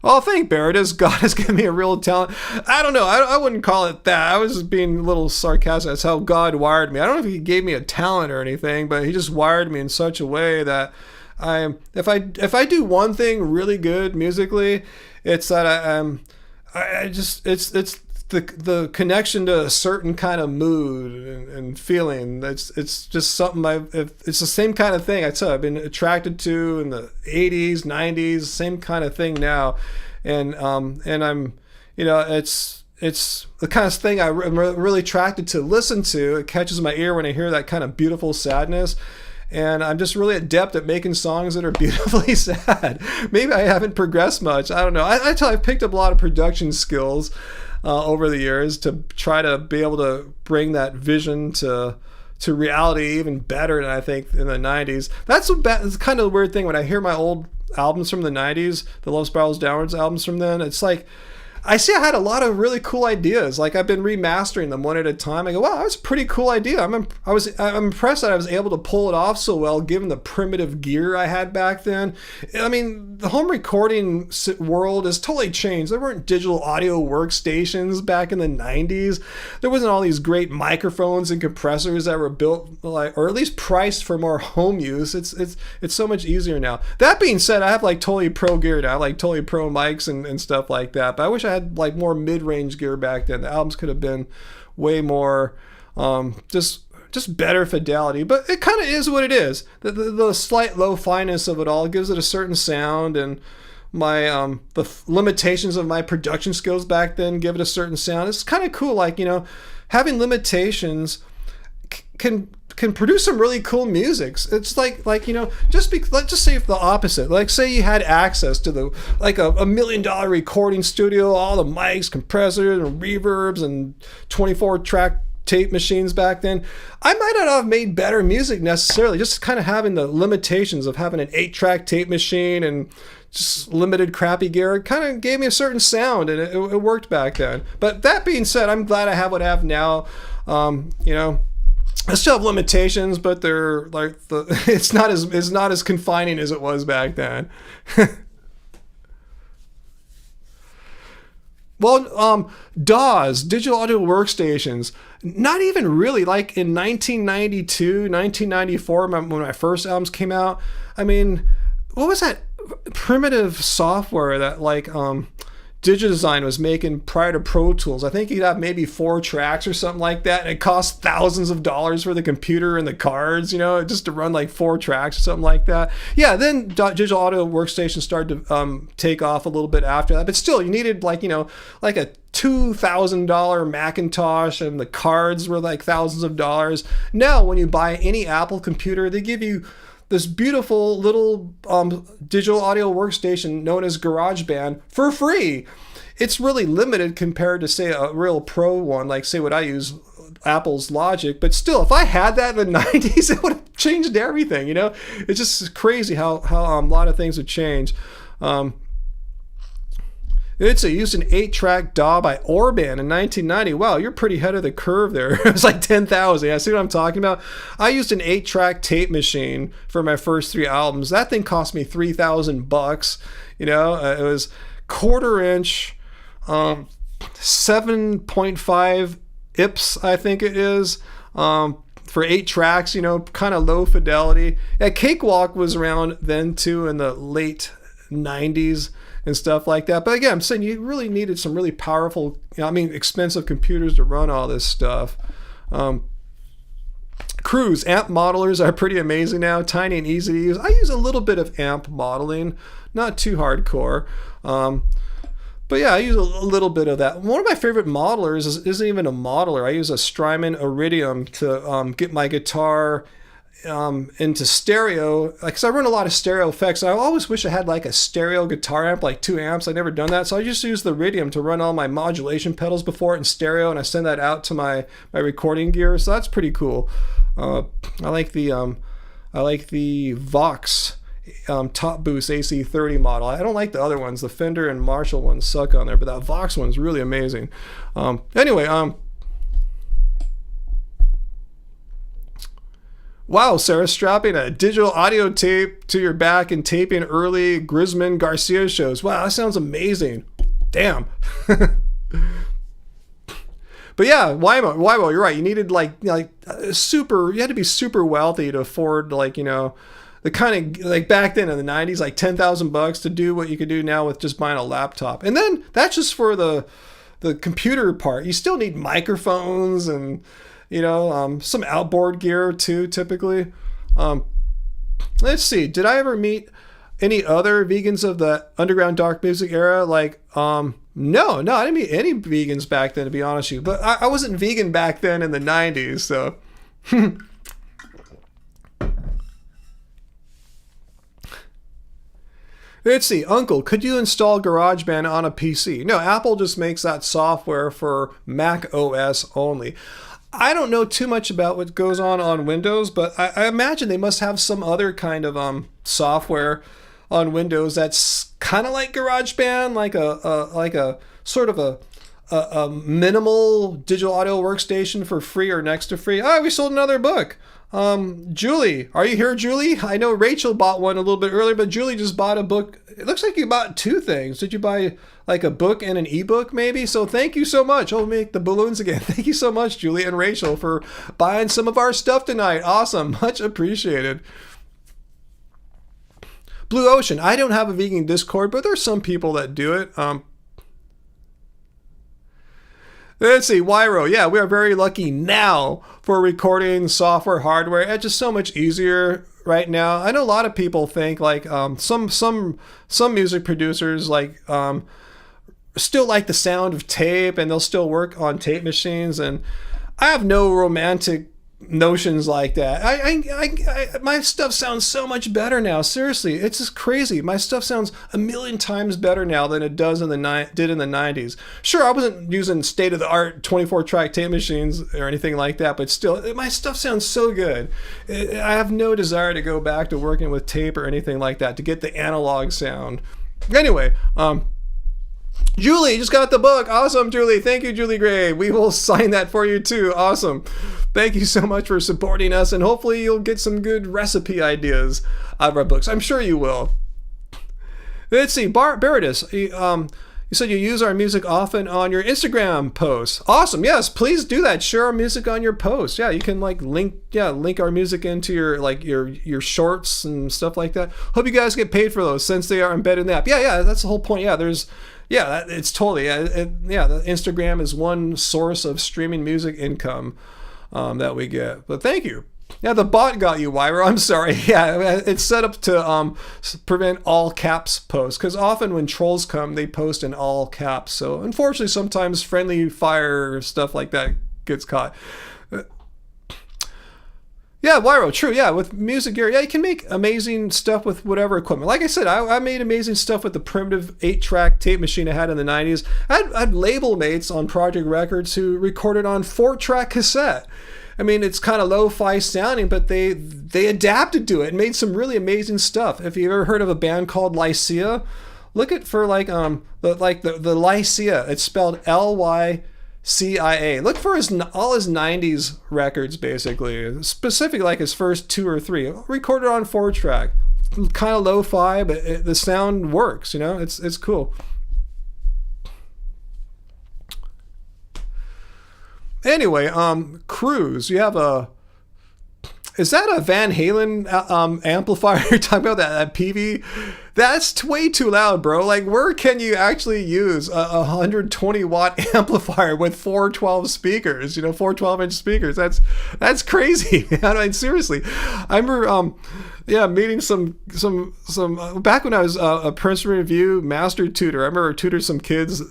Oh, thank Barrett. God has given me a real talent. I don't know. I wouldn't call it that. I was just being a little sarcastic. That's how God wired me. I don't know if he gave me a talent or anything, but he just wired me in such a way that if I do one thing really good musically, it's that it's the connection to a certain kind of mood and feeling. It's just something it's the same kind of thing I've been attracted to in the 80s, 90s, same kind of thing now. And I'm, it's the kind of thing I'm really attracted to listen to. It catches my ear when I hear that kind of beautiful sadness. And I'm just really adept at making songs that are beautifully sad. Maybe I haven't progressed much. I don't know. I've picked up a lot of production skills over the years to try to be able to bring that vision to reality even better than I think in the 90s. That's kind of the weird thing when I hear my old albums from the 90s, the Love Spirals Downwards albums from then. It's like I see I had a lot of really cool ideas. Like I've been remastering them one at a time. I go, wow, that's a pretty cool idea. I'm impressed that I was able to pull it off so well given the primitive gear I had back then. I mean, the home recording world has totally changed. There weren't digital audio workstations back in the 90s. There wasn't all these great microphones and compressors that were built or at least priced for more home use. It's so much easier now. That being said, I have totally pro gear now, totally pro mics and stuff like that. But I wish I had more mid-range gear back then. The albums could have been way more just better fidelity, but it kind of is what it is. The slight low fineness of it all gives it a certain sound, and my the limitations of my production skills back then give it a certain sound. It's kind of cool, having limitations can produce some really cool music. It's let's say the opposite. Say you had access to the $1 million recording studio, all the mics, compressors, and reverbs, and 24-track tape machines back then. I might not have made better music necessarily. Just kind of having the limitations of having an 8-track tape machine and just limited crappy gear, it kind of gave me a certain sound, and it worked back then. But that being said, I'm glad I have what I have now. I still have limitations, but they're it's not as confining as it was back then. Well, DAWs, digital audio workstations, not even really. In 1992, 1994, when my first albums came out, I mean, what was that primitive software that Digidesign was making prior to Pro Tools? I think you'd have maybe 4 tracks or something like that, and it cost thousands of dollars for the computer and the cards, just to run 4 tracks or something like that. Yeah, then digital audio workstations started to take off a little bit after that, but still, you needed a $2,000 Macintosh, and the cards were thousands of dollars. Now, when you buy any Apple computer, they give you this beautiful little digital audio workstation known as GarageBand for free. It's really limited compared to, say, a real pro one, say what I use, Apple's Logic. But still, if I had that in the 90s, it would have changed everything, It's just crazy how a lot of things have changed. It's used an 8-track DAW by Orban in 1990. Wow, you're pretty ahead of the curve there. It was like 10,000. Yeah, see what I'm talking about? I used an 8-track tape machine for my first 3 albums. That thing cost me $3,000. It was 1/4 inch, 7.5 IPS, I think it is, for 8 tracks. Kind of low fidelity. Yeah, Cakewalk was around then too in the late 90s. And stuff like that. But again, I'm saying you really needed some really powerful, expensive computers to run all this stuff. Cruise amp modelers are pretty amazing now, tiny and easy to use. I use a little bit of amp modeling, not too hardcore. But yeah, I use a little bit of that. One of my favorite modelers isn't even a modeler. I use a Strymon Iridium to get my guitar into stereo, because I run a lot of stereo effects. I always wish I had like a stereo guitar amp, like 2 amps. I've never done that, so I just use the Iridium to run all my modulation pedals before it in stereo, and I send that out to my recording gear. So that's pretty cool. I like the Vox Top Boost AC30 model. I don't like the other ones. The Fender and Marshall ones suck on there, but that Vox one's really amazing. Wow, Sarah, strapping a digital audio tape to your back and taping early Grisman Garcia shows. Wow, that sounds amazing. Damn. But yeah, Wymo, you're right. You needed you had to be super wealthy to afford the kind of back then in the 90s, like $10,000 to do what you could do now with just buying a laptop. And then that's just for the computer part. You still need microphones and some outboard gear too, typically. Let's see. Did I ever meet any other vegans of the underground dark music era? No, I didn't meet any vegans back then, to be honest with you. But I wasn't vegan back then in the 90s, so. Let's see. Uncle, could you install GarageBand on a PC? No, Apple just makes that software for Mac OS only. I don't know too much about what goes on Windows, but I imagine they must have some other kind of software on Windows that's kind of like GarageBand, like a sort of a minimal digital audio workstation for free or next to free. Oh, we sold another book. Julie, are you here, Julie? I know Rachel bought one a little bit earlier, but Julie just bought a book. It looks like you bought 2 things. Did you buy like a book and an ebook maybe? So thank you so much. Oh, make the balloons again. Thank you so much, Julie and Rachel, for buying some of our stuff tonight. Awesome. Much appreciated. Blue Ocean. I don't have a vegan Discord, but there's some people that do it. Let's see, Wyro. Yeah, we are very lucky now for recording software, hardware. It's just so much easier right now. I know a lot of people think some music producers still like the sound of tape, and they'll still work on tape machines. And I have no romantic notions like that. I my stuff sounds so much better now. Seriously, it's just crazy. My stuff sounds a million times better now than it did in the 90s. Sure, I wasn't using state-of-the-art 24-track tape machines or anything like that, but still, my stuff sounds so good. I have no desire to go back to working with tape or anything like that to get the analog sound. Anyway, Julie just got the book. Awesome, Julie. Thank you, Julie Gray. We will sign that for you too. Awesome. Thank you so much for supporting us, and hopefully you'll get some good recipe ideas out of our books. I'm sure you will. Let's see, Baradis, you said you use our music often on your Instagram posts. Awesome. Yes, please do that. Share our music on your posts. Yeah, you can link our music into your shorts and stuff like that. Hope you guys get paid for those since they are embedded in the app. Yeah, that's the whole point. Yeah, it's totally, the Instagram is one source of streaming music income that we get. But thank you. Yeah, the bot got you, Wyra. I'm sorry. Yeah, it's set up to prevent all caps posts, because often when trolls come, they post in all caps. So unfortunately, sometimes friendly fire stuff like that gets caught. Yeah, Wyro, true. Yeah, with music gear, you can make amazing stuff with whatever equipment. Like I said, I made amazing stuff with the primitive 8-track tape machine I had in the 90s. I had label mates on Project Records who recorded on 4-track cassette. I mean, it's kind of lo-fi sounding, but they adapted to it and made some really amazing stuff. If you've ever heard of a band called Lycia look at for like the Lycia. It's spelled Lycia. Look for all his 90s records, basically, specifically like his first 2 or 3, recorded on 4-track, kind of lo-fi, but the sound works. You know, it's cool. Anyway, Cruise, you have is that a Van Halen amplifier you're talking about, that PV? That's way too loud, bro. Like, where can you actually use a 120 watt amplifier with 412 speakers? You know, 412-inch speakers. That's crazy. I mean, seriously. I remember, meeting some back when I was a Princeton Review master tutor. I remember tutoring some kids,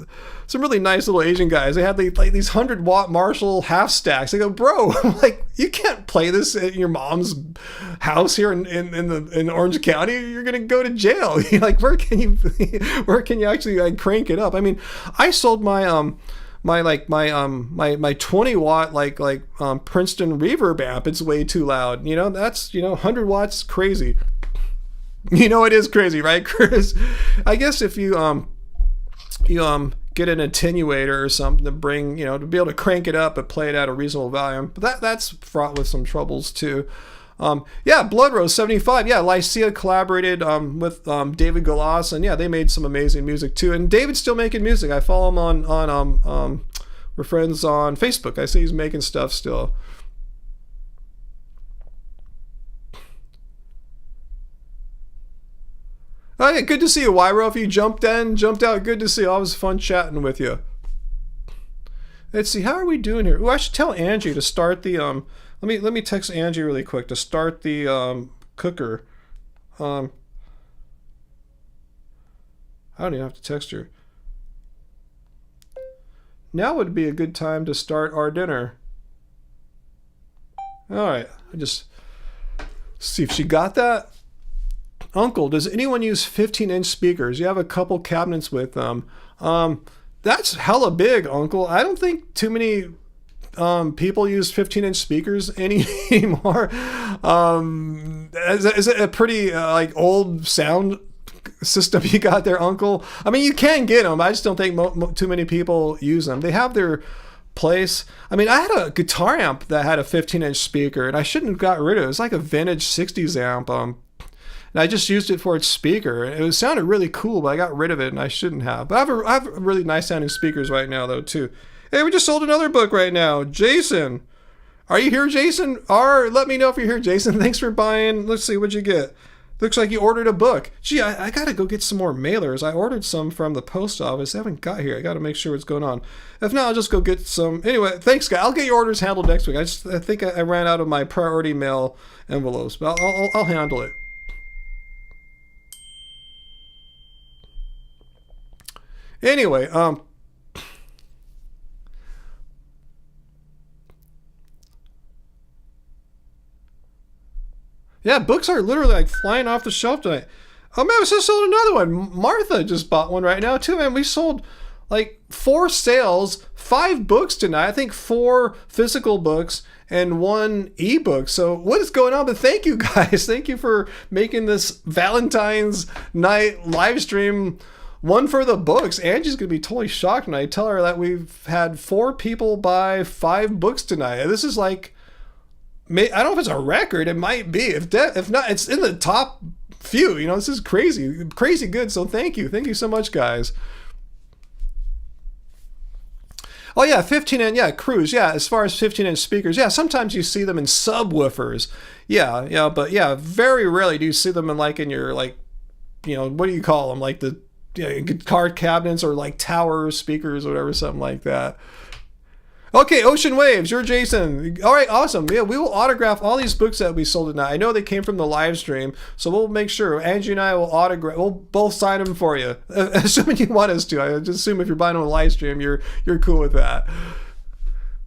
some really nice little Asian guys. They had like these 100-watt Marshall half stacks. I go, bro, like, you can't play this at your mom's house here in Orange County. You're gonna go to jail. Like, where can you actually like crank it up? I mean, I sold my 20 watt Princeton reverb amp. It's way too loud. You know, that's 100 watts crazy. You know, it is crazy, right, Chris? I guess if you get an attenuator or something to bring, to be able to crank it up but play it at a reasonable volume. But that's fraught with some troubles too. Blood Rose 75. Yeah, Lycia collaborated with David Galas, and they made some amazing music too. And David's still making music. I follow him on we're friends on Facebook. I see he's making stuff still. Oh yeah, good to see you, Wyro. If you jumped out, good to see you. Always fun chatting with you. Let's see, how are we doing here? Ooh, I should tell Angie to start the let me text Angie really quick to start the cooker. I don't even have to text her. Now would be a good time to start our dinner. All right, I just see if she got that. Uncle, does anyone use 15-inch speakers? You have a couple cabinets with them. That's hella big, Uncle. I don't think too many people use 15-inch speakers anymore. Is it a pretty old sound system you got there, Uncle? I mean, you can get them. I just don't think too many people use them. They have their place. I mean, I had a guitar amp that had a 15-inch speaker, and I shouldn't have got rid of it. It was like a vintage 60s amp. And I just used it for its speaker. It sounded really cool, but I got rid of it, and I shouldn't have. But I have really nice sounding speakers right now, though, too. Hey, we just sold another book right now. Jason. Are you here, Jason? Let me know if you're here, Jason. Thanks for buying. Let's see, what'd you get? Looks like you ordered a book. Gee, I got to go get some more mailers. I ordered some from the post office. They haven't got here. I got to make sure what's going on. If not, I'll just go get some. Anyway, thanks, guys. I'll get your orders handled next week. I think I ran out of my priority mail envelopes, but I'll handle it. Anyway, books are literally like flying off the shelf tonight. Oh man, we just sold another one. Martha just bought one right now too, man. We sold like 4 sales, 5 books tonight. I think 4 physical books and 1 ebook. So what is going on? But thank you guys. Thank you for making this Valentine's night live stream one for the books. Angie's gonna be totally shocked when I tell her that we've had 4 people buy 5 books tonight. This is like, I don't know if it's a record. It might be. If not, it's in the top few. This is crazy good. So thank you so much, guys. Oh yeah, 15-inch, Cruise, as far as 15-inch speakers, sometimes you see them in subwoofers. But very rarely do you see them in your what do you call them? Like the guitar cabinets or like tower speakers or whatever, something like that. Okay, Ocean Waves, you're Jason. All right, awesome. Yeah, we will autograph all these books that we sold tonight. I know they came from the live stream, so we'll make sure. Angie and I will autograph. We'll both sign them for you, assuming you want us to. I just assume if you're buying on a live stream, you're cool with that.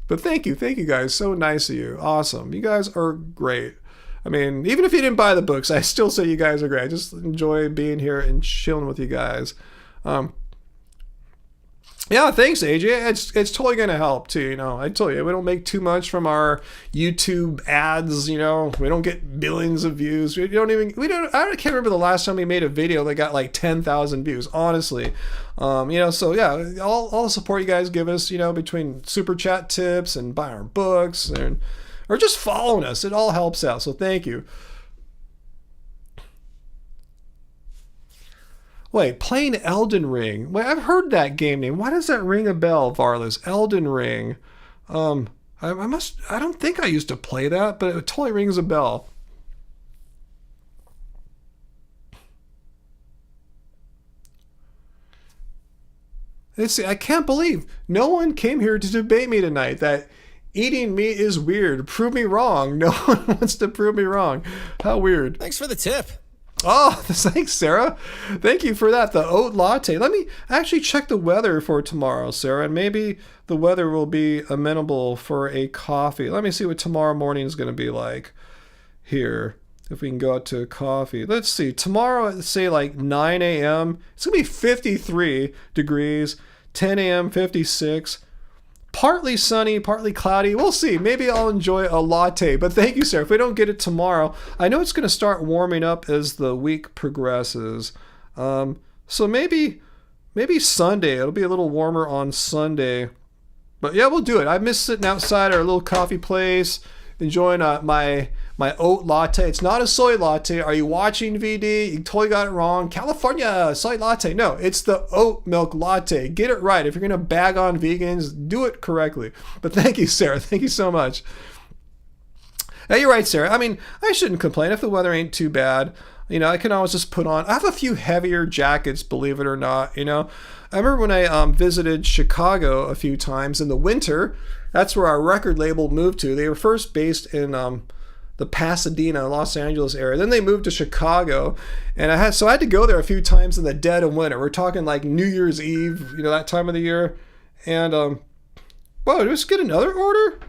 But thank you guys. So nice of you. Awesome. You guys are great. I mean, even if you didn't buy the books, I still say you guys are great. I just enjoy being here and chilling with you guys. Yeah, thanks, AJ. It's totally gonna help too. You know, I told you we don't make too much from our YouTube ads. You know, we don't get billions of views. We don't. I can't remember the last time we made a video that got like 10,000 views. Honestly, you know. So yeah, all the support you guys give us, you know, between super chat tips and buying our books and or just following us, it all helps out. So thank you. Wait, playing Elden Ring. Wait, I've heard that game name. Why does that ring a bell, Varlas? Elden Ring. I don't think I used to play that, but it totally rings a bell. Let's see, I can't believe no one came here to debate me tonight that eating meat is weird. Prove me wrong. No one wants to prove me wrong. How weird. Thanks for the tip. Oh, thanks, Sarah. Thank you for that. The oat latte. Let me actually check the weather for tomorrow, Sarah, and maybe the weather will be amenable for a coffee. Let me see what tomorrow morning is going to be like here. If we can go out to coffee. Let's see. Tomorrow at, say, like 9 a.m., it's going to be 53 degrees. 10 a.m., 56. Partly sunny, partly cloudy. We'll see. Maybe I'll enjoy a latte. But thank you, Sarah. If we don't get it tomorrow, I know it's going to start warming up as the week progresses. So maybe Sunday. It'll be a little warmer on Sunday. But yeah, we'll do it. I miss sitting outside our little coffee place, enjoying my oat latte. It's not a soy latte. Are you watching, VD? You totally got it wrong. California, soy latte. No, it's the oat milk latte. Get it right. If you're going to bag on vegans, do it correctly. But thank you, Sarah. Thank you so much. Yeah, you're right, Sarah. I mean, I shouldn't complain if the weather ain't too bad. You know, I can always just put on. I have a few heavier jackets, believe it or not. You know, I remember when I visited Chicago a few times in the winter. That's where our record label moved to. They were first based in the Pasadena, Los Angeles area. Then they moved to Chicago, and I had to go there a few times in the dead of winter. We're talking like New Year's Eve, you know, that time of the year. And whoa, did we just get another order?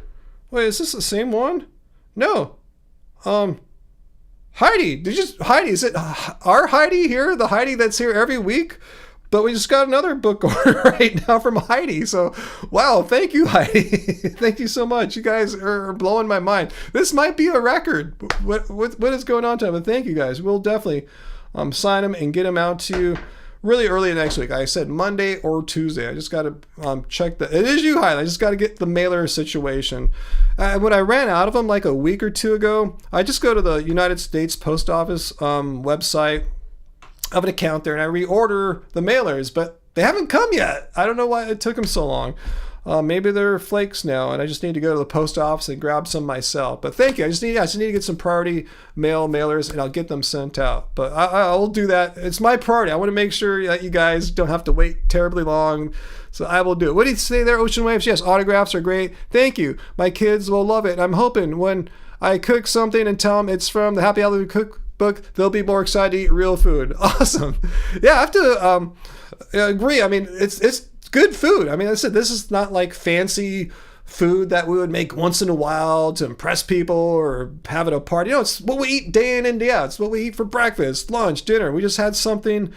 Wait, is this the same one? No. Heidi, Heidi, is it our Heidi here? The Heidi that's here every week? But we just got another book order right now from Heidi. So, wow, thank you, Heidi. Thank you so much. You guys are blowing my mind. This might be a record. What is going on tonight? But thank you, guys. We'll definitely sign them and get them out to you really early next week. I said Monday or Tuesday. I just got to check that. It is you, Heidi. I just got to get the mailer situation. When I ran out of them like a week or two ago, I just go to the United States Post Office website. I have an account there and I reorder the mailers, but they haven't come yet. I don't know why it took them so long. Maybe they're flakes now and I just need to go to the post office and grab some myself. But thank you. I just need to get some priority mail mailers and I'll get them sent out. But I'll do that. It's my priority. I want to make sure that you guys don't have to wait terribly long. So I will do it. What do you say there, Ocean Waves? Yes, autographs are great. Thank you. My kids will love it. I'm hoping when I cook something and tell them it's from the Happy Halloween Cookbook, they'll be more excited to eat real food. Awesome. Yeah, I have to agree. I mean, it's good food. I mean, I said, this is not like fancy food that we would make once in a while to impress people or have at a party. You know, it's what we eat day in and day out. It's what we eat for breakfast, lunch, dinner. We just had something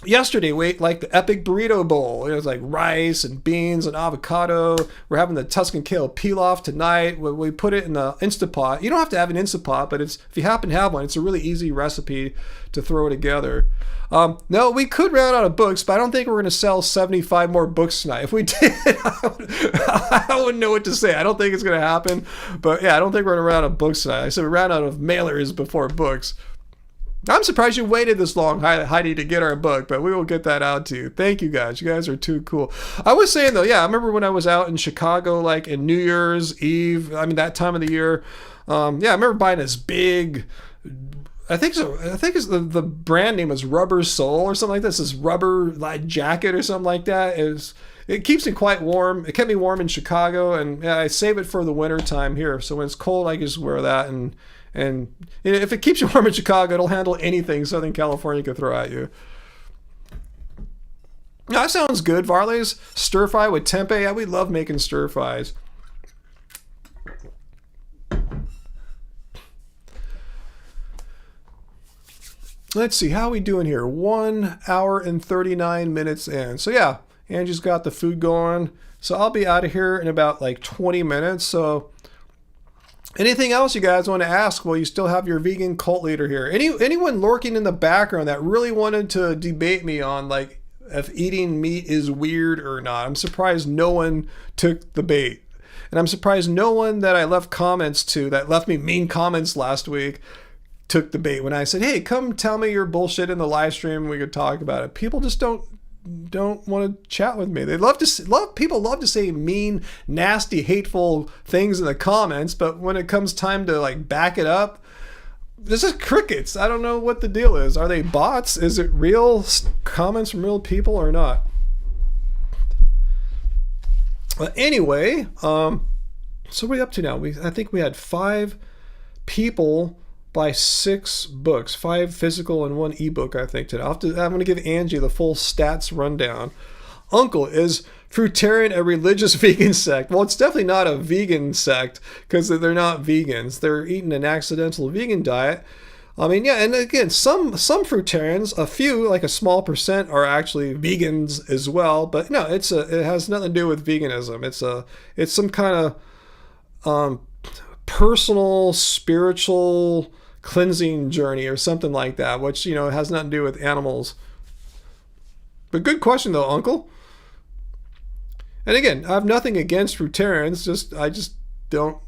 yesterday. We ate like the epic burrito bowl. It was like rice and beans and avocado. We're having the Tuscan kale pilaf tonight. We put it in the Instapot. You don't have to have an Instapot, but if you happen to have one, it's a really easy recipe to throw together. No, we could round out of books, but I don't think we're going to sell 75 more books tonight. If we did, I wouldn't know what to say. I don't think it's going to happen. But yeah, I don't think we're going to run out of books tonight. I said we ran out of mailers before books. I'm surprised you waited this long, Heidi, to get our book, but we will get that out to you. Thank you, guys. You guys are too cool. I was saying, though, yeah, I remember when I was out in Chicago, like in New Year's Eve, I mean, that time of the year. Yeah, I remember buying this big, I think it's the brand name was Rubber Soul or something like this, this rubber like jacket or something like that. It keeps me quite warm. It kept me warm in Chicago, and yeah, I save it for the winter time here. So when it's cold, I just wear that, and you know, if it keeps you warm in Chicago, it'll handle anything Southern California could throw at you. That sounds good. Varley's stir fry with tempeh. Yeah, we love making stir fries. Let's see, how are we doing here? 1 hour and 39 minutes in. So yeah, Angie's got the food going. So I'll be out of here in about like 20 minutes. So anything else you guys want to ask? Well, you still have your vegan cult leader here. Anyone lurking in the background that really wanted to debate me on like if eating meat is weird or not? I'm surprised no one took the bait. And I'm surprised no one that I left comments to that left me mean comments last week took the bait when I said, hey, come tell me your bullshit in the live stream. We could talk about it. People just don't want to chat with me. They people love to say mean, nasty, hateful things in the comments, but when it comes time to like back it up, this is crickets. I don't know what the deal is. Are they bots? Is it real comments from real people or not? But anyway, so what are we up to now? I think we had 5 people buy 6 books, 5 physical and 1 ebook, I think, today. I'm going to give Angie the full stats rundown. Uncle, is Fruitarian a religious vegan sect? Well, it's definitely not a vegan sect because they're not vegans. They're eating an accidental vegan diet. I mean, yeah, and again, some fruitarians, a few, like a small percent, are actually vegans as well. But no, it has nothing to do with veganism. It's some kind of personal, spiritual cleansing journey or something like that, which, you know, has nothing to do with animals. But good question though, Uncle. And again, I have nothing against fruitarians, I just don't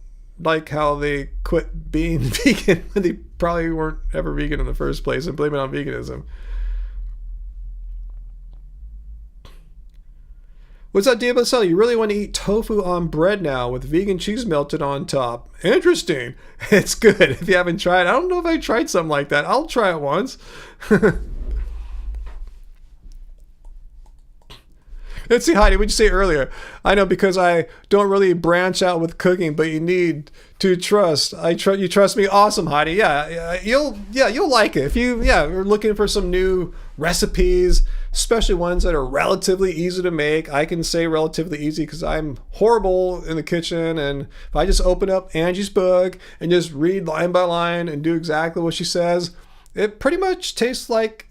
like how they quit being vegan when they probably weren't ever vegan in the first place and blame it on veganism. What's that deal about Sally? You really want to eat tofu on bread now with vegan cheese melted on top. Interesting. It's good if you haven't tried. I don't know if I tried something like that. I'll try it once. Let's see, Heidi, what'd you say earlier? I know, because I don't really branch out with cooking, but you need to trust. You trust me? Awesome, Heidi. Yeah, you'll like it. If you're looking for some new recipes, especially ones that are relatively easy to make. I can say relatively easy because I'm horrible in the kitchen, and if I just open up Angie's book and just read line by line and do exactly what she says, it pretty much tastes like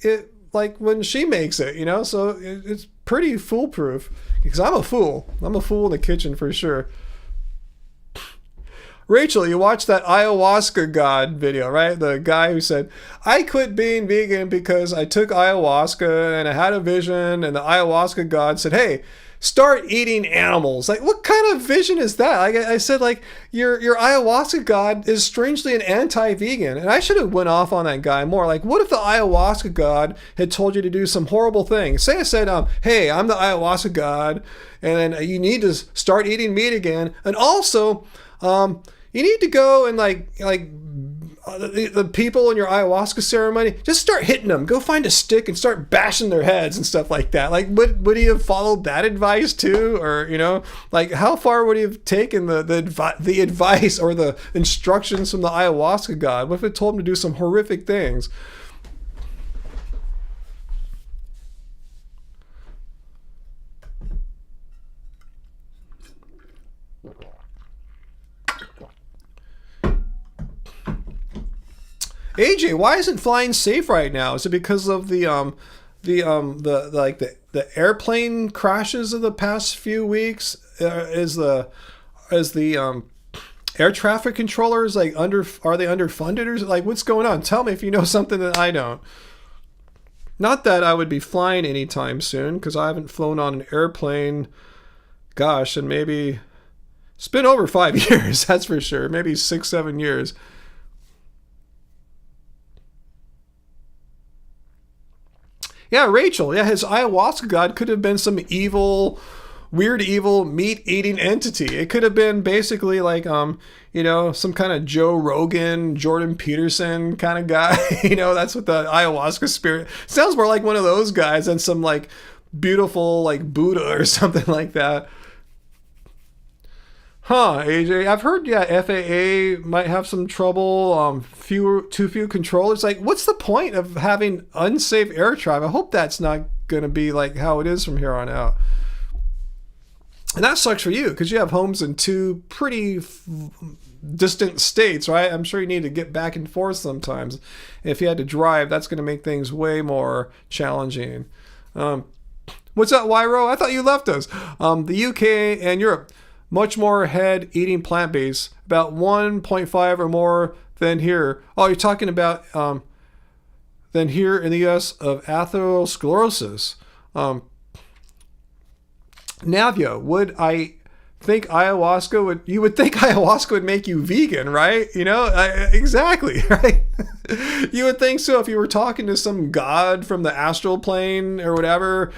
when she makes it, you know? So it's pretty foolproof, because I'm a fool in the kitchen for sure. Rachel, you watched that ayahuasca god video, right? The guy who said, I quit being vegan because I took ayahuasca and I had a vision, and the ayahuasca god said, hey, start eating animals. Like, what kind of vision is that? Like I said, like, your ayahuasca god is strangely an anti-vegan. And I should have went off on that guy more. Like, what if the ayahuasca god had told you to do some horrible thing? Say I said, hey, I'm the ayahuasca god, and you need to start eating meat again. And also, you need to go and the people in your ayahuasca ceremony, just start hitting them. Go find a stick and start bashing their heads and stuff like that. Like, would he have followed that advice too? Or, you know, like, how far would he have taken the advice or the instructions from the ayahuasca god? What if it told him to do some horrific things? AJ, why isn't flying safe right now? Is it because of the airplane crashes of the past few weeks? Is the air traffic controllers are they underfunded, or like, what's going on? Tell me if you know something that I don't. Not that I would be flying anytime soon, because I haven't flown on an airplane, gosh, and maybe it's been over 5 years, that's for sure. Maybe 6-7 years. Yeah, Rachel. Yeah, his ayahuasca god could have been some weird evil meat-eating entity. It could have been basically like, some kind of Joe Rogan, Jordan Peterson kind of guy. You know, that's what the ayahuasca spirit sounds more like, one of those guys, than some like beautiful like Buddha or something like that. Huh, AJ, I've heard, FAA might have some trouble, too few controllers. Like, what's the point of having unsafe air travel? I hope that's not going to be like how it is from here on out. And that sucks for you, because you have homes in 2 pretty distant states, right? I'm sure you need to get back and forth sometimes. If you had to drive, that's going to make things way more challenging. What's that, Wyro? I thought you left us. The UK and Europe, much more ahead eating plant-based, about 1.5 or more than here. Oh, you're talking about than here in the US of atherosclerosis. Navia, you would think ayahuasca would make you vegan, right? Exactly, right? You would think so if you were talking to some god from the astral plane or whatever,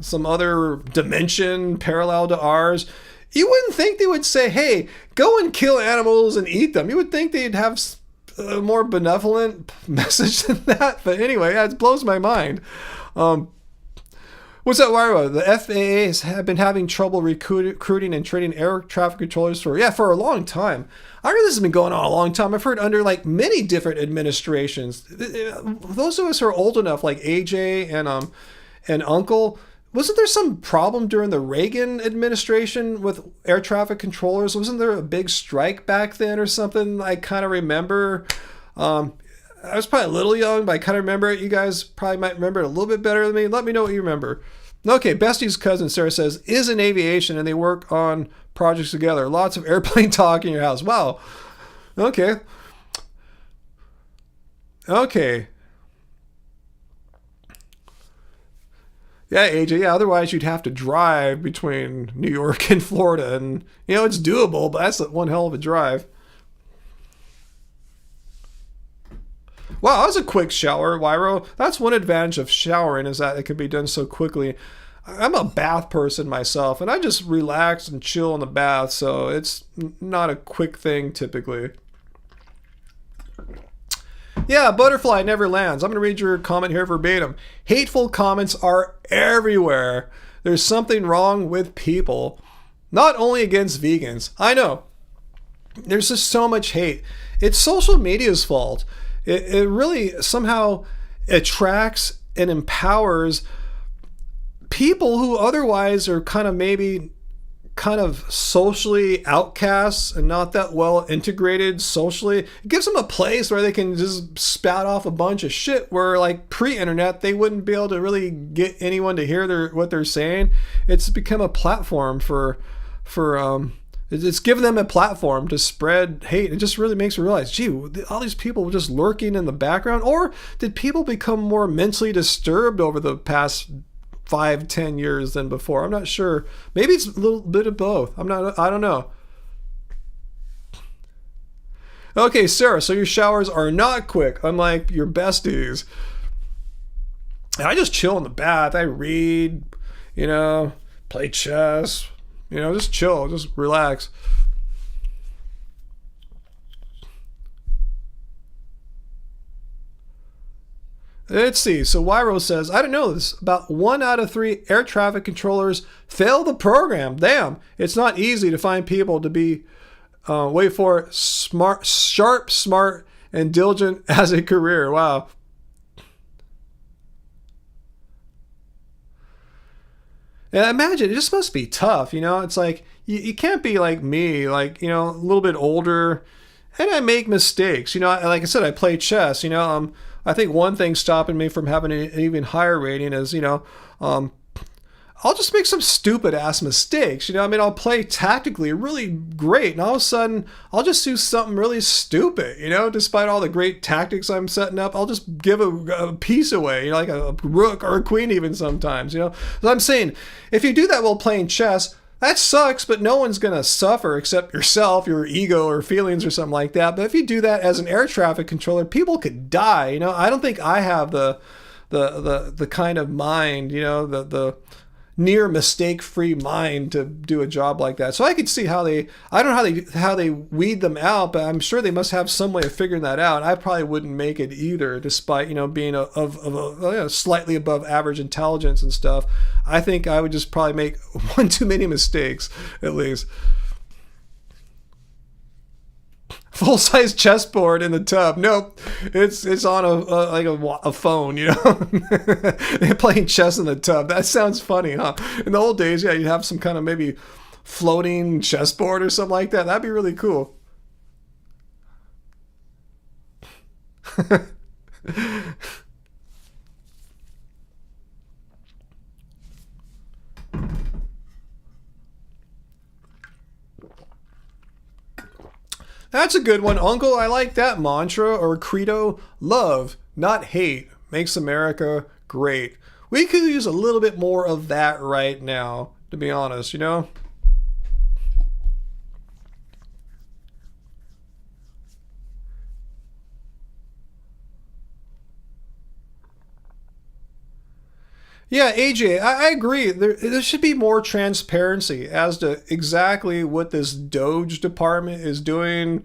some other dimension parallel to ours. You wouldn't think they would say, hey, go and kill animals and eat them. You would think they'd have a more benevolent message than that. But anyway, it blows my mind. What's that, Wyro? The FAA have been having trouble recruiting and training air traffic controllers for a long time. I heard this has been going on a long time. I've heard under like many different administrations. Those of us who are old enough, like AJ and Uncle, wasn't there some problem during the Reagan administration with air traffic controllers? Wasn't there a big strike back then or something? I kind of remember. I was probably a little young, but I kind of remember it. You guys probably might remember it a little bit better than me. Let me know what you remember. Okay, Bestie's cousin, Sarah, says, is in aviation, and they work on projects together. Lots of airplane talk in your house. Wow. Okay. Yeah, AJ, yeah, otherwise you'd have to drive between New York and Florida, and, it's doable, but that's one hell of a drive. Wow, that was a quick shower, Wyro. That's one advantage of showering, is that it can be done so quickly. I'm a bath person myself, and I just relax and chill in the bath, so it's not a quick thing typically. Yeah, butterfly never lands. I'm going to read your comment here verbatim. Hateful comments are everywhere. There's something wrong with people. Not only against vegans. I know. There's just so much hate. It's social media's fault. It really somehow attracts and empowers people who otherwise are kind of socially outcasts and not that well integrated socially. It gives them a place where they can just spout off a bunch of shit where, like, pre-internet, they wouldn't be able to really get anyone to hear what they're saying. It's become a platform for it's given them a platform to spread hate. It just really makes me realize, gee, all these people were just lurking in the background, or did people become more mentally disturbed over the past 5-10 years than before? I'm not sure. Maybe it's a little bit of both. I don't know. Okay, Sarah, so your showers are not quick, unlike your besties. I just chill in the bath. I read, play chess, just chill, just relax. Let's see. So Wyro says, I don't know this. About 1 out of 3 air traffic controllers fail the program. Damn. It's not easy to find people to be, wait for it, sharp, smart, and diligent as a career. Wow. And I imagine it just must be tough. It's like, you can't be like me, like, a little bit older, and I make mistakes. Like I said, I play chess. I think one thing stopping me from having an even higher rating is, I'll just make some stupid ass mistakes. I'll play tactically really great, and all of a sudden I'll just do something really stupid, despite all the great tactics I'm setting up. I'll just give a piece away, like a rook or a queen even sometimes, So I'm saying, if you do that while playing chess, that sucks, but no one's going to suffer except yourself, your ego or feelings or something like that. But if you do that as an air traffic controller, people could die. I don't think I have the kind of mind, the near mistake-free mind to do a job like that. So I could see I don't know how they weed them out, but I'm sure they must have some way of figuring that out. I probably wouldn't make it either, despite being of a slightly above average intelligence and stuff. I think I would just probably make one too many mistakes, at least. Full-size chessboard in the tub. Nope, it's on a phone. They're playing chess in the tub. That sounds funny, huh? In the old days, yeah, you'd have some kind of maybe floating chessboard or something like that. That'd be really cool. That's a good one, Uncle. I like that mantra or credo. Love, not hate, makes America great. We could use a little bit more of that right now, to be honest, you know? Yeah, AJ, I agree. There should be more transparency as to exactly what this Doge department is doing,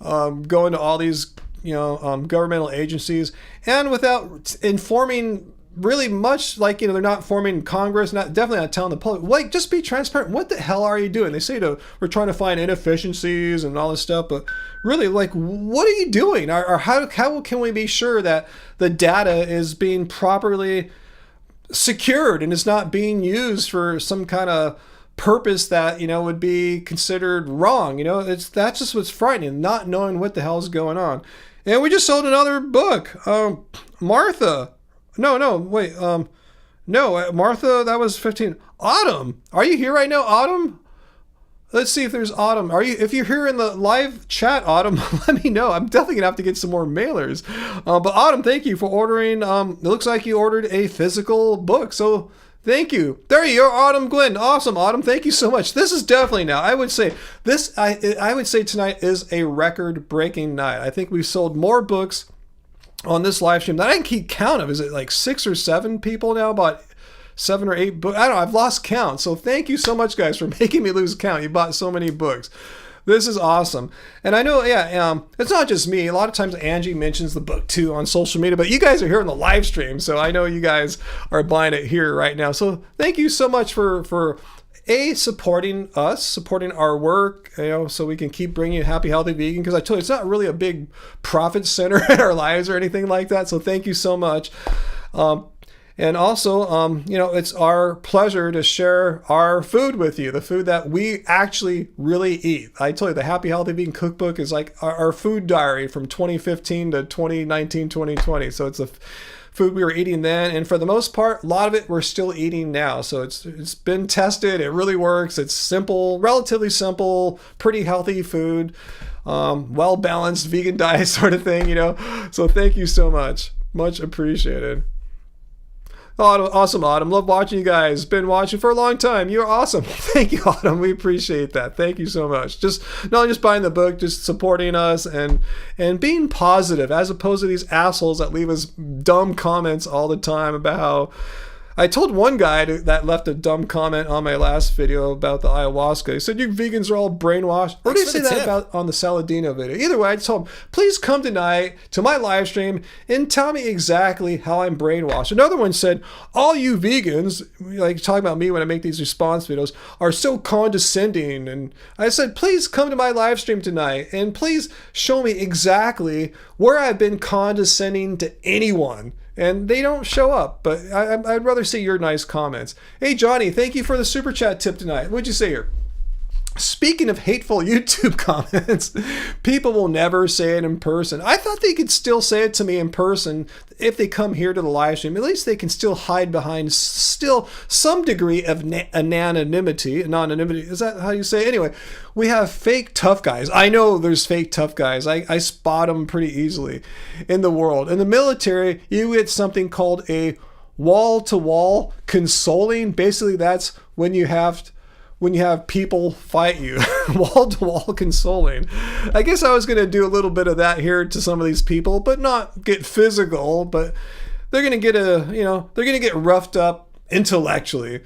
going to all these, governmental agencies, and without informing really much. Like, they're not informing Congress, definitely not telling the public. Like, just be transparent. What the hell are you doing? They say we're trying to find inefficiencies and all this stuff, but really, like, what are you doing? Or how can we be sure that the data is being properly secured and is not being used for some kind of purpose that would be considered wrong? That's just what's frightening, not knowing what the hell is going on. And we just sold another book. Martha, Martha, that was 15. Autumn, are you here right now, Autumn? Let's see if there's Autumn. If you're here in the live chat, Autumn, let me know. I'm definitely gonna have to get some more mailers. But Autumn, thank you for ordering. It looks like you ordered a physical book, so thank you. There you are, Autumn Glenn. Awesome, Autumn. Thank you so much. This is definitely now. I would say tonight is a record-breaking night. I think we've sold more books on this live stream that I can keep count of. Is it like 6 or 7 people now bought 7 or 8 books? I don't know. I've lost count. So thank you so much, guys, for making me lose count. You bought so many books. This is awesome. And I know, it's not just me. A lot of times Angie mentions the book too on social media, but you guys are here on the live stream, so I know you guys are buying it here right now. So thank you so much for supporting us, supporting our work, so we can keep bringing you Happy Healthy Vegan, because I told you it's not really a big profit center in our lives or anything like that. So thank you so much. And also, it's our pleasure to share our food with you, the food that we actually really eat. I told you the Happy Healthy Vegan cookbook is like our food diary from 2015 to 2019, 2020. So it's the food we were eating then, and for the most part, a lot of it we're still eating now. So it's been tested. It really works. It's simple, relatively simple, pretty healthy food, well-balanced vegan diet sort of thing, So thank you so much. Much appreciated. Awesome, Autumn. Love watching you guys. Been watching for a long time. You're awesome. Thank you, Autumn. We appreciate that. Thank you so much. Just not just buying the book, just supporting us and being positive, as opposed to these assholes that leave us dumb comments all the time about how. I told one guy that left a dumb comment on my last video about the ayahuasca. He said, "You vegans are all brainwashed." Or did he say that about on the Saladino video? Either way, I told him, please come tonight to my live stream and tell me exactly how I'm brainwashed. Another one said, "All you vegans," like talking about me when I make these response videos, "are so condescending." And I said, please come to my live stream tonight and please show me exactly where I've been condescending to anyone. And they don't show up, but I'd rather see your nice comments. Hey, Johnny, thank you for the super chat tip tonight. What'd you say here? Speaking of hateful YouTube comments, people will never say it in person. I thought they could still say it to me in person if they come here to the live stream. At least they can still hide behind still some degree of anonymity. Is that how you say it? Anyway, we have fake tough guys. I know there's fake tough guys. I spot them pretty easily in the world. In the military, you get something called a wall-to-wall consoling. Basically, that's when you have people fight you, wall-to-wall consoling. I guess I was going to do a little bit of that here to some of these people, but not get physical, but they're going to get they're going to get roughed up intellectually.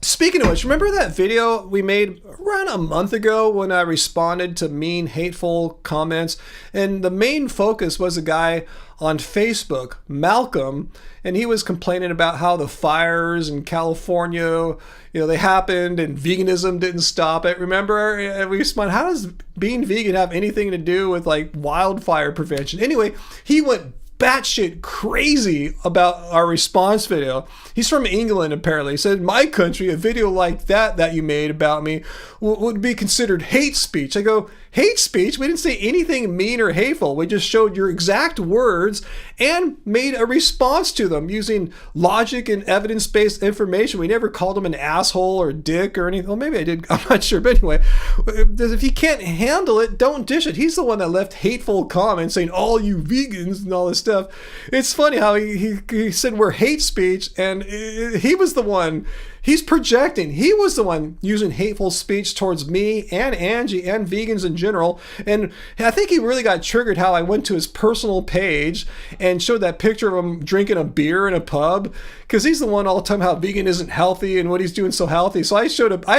Speaking of which, remember that video we made around a month ago when I responded to mean, hateful comments? And the main focus was a guy on Facebook, Malcolm, and he was complaining about how the fires in California, they happened and veganism didn't stop it. Remember? And we responded, how does being vegan have anything to do with like wildfire prevention? Anyway, he went batshit crazy about our response video. He's from England, apparently. He said, in my country, a video like that you made about me would be considered hate speech. I go, hate speech? We didn't say anything mean or hateful. We just showed your exact words and made a response to them using logic and evidence-based information. We never called him an asshole or dick or anything. Well, maybe I did. I'm not sure. But anyway, if you can't handle it, don't dish it. He's the one that left hateful comments saying, all you vegans and all this stuff. It's funny how he said we're hate speech, and he was the one. He's projecting. He was the one using hateful speech towards me and Angie and vegans in general. And I think he really got triggered how I went to his personal page and showed that picture of him drinking a beer in a pub, because he's the one all the time how vegan isn't healthy and what he's doing so healthy. So I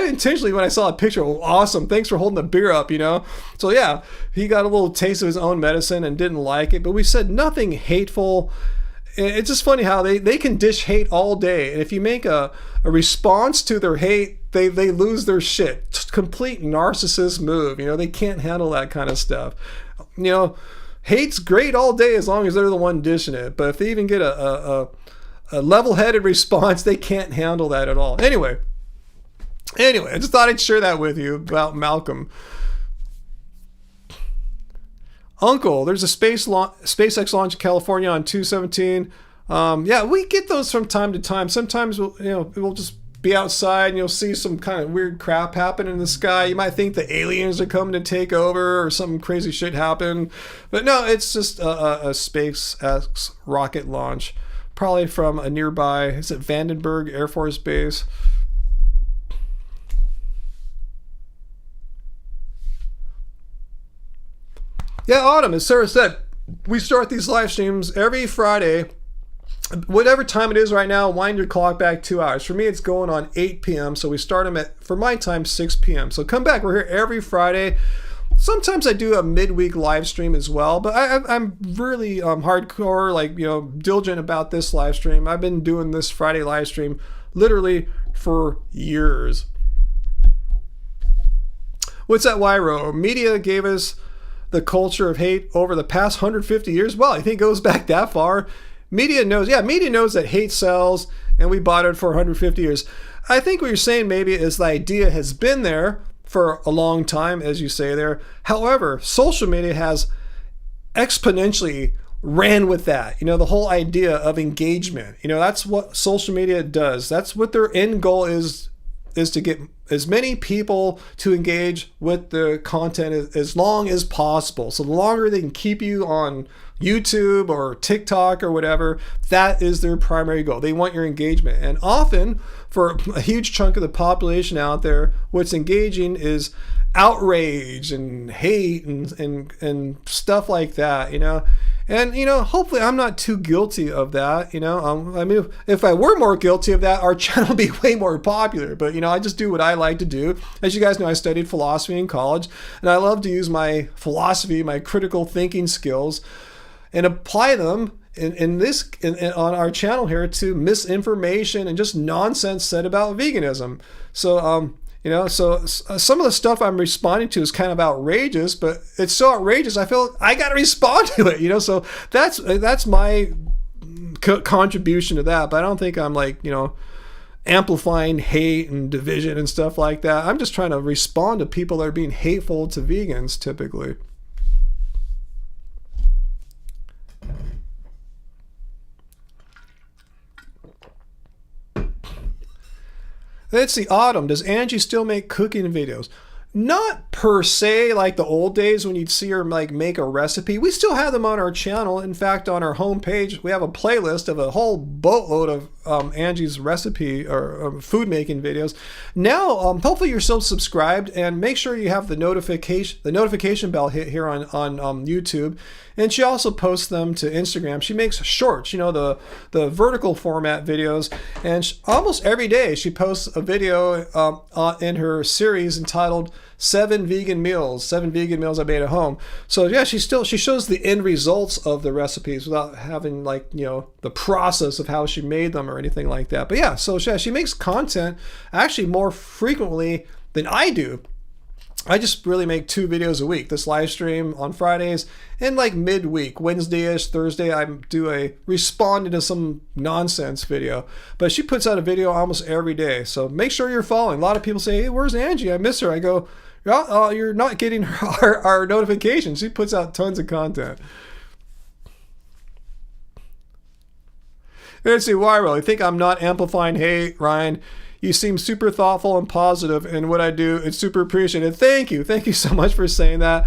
intentionally, when I saw a picture, oh, awesome, thanks for holding the beer up, you know? So yeah, he got a little taste of his own medicine and didn't like it, but we said nothing hateful. It's just funny how they can dish hate all day, and if you make a response to their hate, they lose their shit. Just complete narcissist move. You know, they can't handle that kind of stuff. You know, hate's great all day as long as they're the one dishing it, but if they even get a level-headed response, they can't handle that at all. Anyway, I just thought I'd share that with you about Malcolm. Uncle, there's a SpaceX launch in California on 2/17. Yeah, we get those from time to time. Sometimes we'll just be outside and you'll see some kind of weird crap happen in the sky. You might think the aliens are coming to take over or some crazy shit happen, but no, it's just a SpaceX rocket launch, probably from a nearby. Is it Vandenberg Air Force Base? Yeah, Autumn, as Sarah said, we start these live streams every Friday. Whatever time it is right now, wind your clock back 2 hours. For me, it's going on 8 p.m., so we start them at, for my time, 6 p.m. So come back. We're here every Friday. Sometimes I do a midweek live stream as well, but I'm really hardcore, diligent about this live stream. I've been doing this Friday live stream literally for years. What's that, Wyro? Media gave us the culture of hate over the past 150 years. Well, I think it goes back that far. Media knows that hate sells, and we bought it for 150 years. I think what you're saying maybe is the idea has been there for a long time, as you say there. However, social media has exponentially ran with that. You know, the whole idea of engagement. You know, that's what social media does. That's what their end goal is to get as many people to engage with the content as long as possible. So the longer they can keep you on YouTube or TikTok or whatever, that is their primary goal. They want your engagement. And often, for a huge chunk of the population out there, what's engaging is outrage and hate and stuff like that, you know. And, you know, hopefully I'm not too guilty of that, you know. I mean, if I were more guilty of that, our channel would be way more popular. But, you know, I just do what I like to do. As you guys know, I studied philosophy in college, and I love to use my philosophy, my critical thinking skills, and apply them on our channel here to misinformation and just nonsense said about veganism. So, you know, so some of the stuff I'm responding to is kind of outrageous, but it's so outrageous I feel I got to respond to it, you know. So that's my contribution to that. But I don't think I'm amplifying hate and division and stuff like that. I'm just trying to respond to people that are being hateful to vegans typically. Let's see, Autumn, does Angie still make cooking videos? Not per se like the old days when you'd see her make a recipe. We still have them on our channel. In fact, on our homepage, we have a playlist of a whole boatload of Angie's recipe or food making videos. Now, hopefully you're still subscribed, and make sure you have the notification bell hit here on YouTube. And she also posts them to Instagram. She makes shorts, you know, the vertical format videos. And almost every day she posts a video in her series entitled 7 Vegan Meals I made at home. So yeah, she shows the end results of the recipes without having the process of how she made them or anything like that. But yeah, so she makes content actually more frequently than I do. I just really make 2 videos a week. This live stream on Fridays and like midweek, Wednesday-ish, Thursday, I do a responding to some nonsense video. But she puts out a video almost every day. So make sure you're following. A lot of people say, hey, where's Angie? I miss her. I go, oh, you're not getting our notifications. She puts out tons of content. Let's see, why really? I think I'm not amplifying hate, Ryan. You seem super thoughtful and positive in what I do. It's super appreciated. Thank you. Thank you so much for saying that.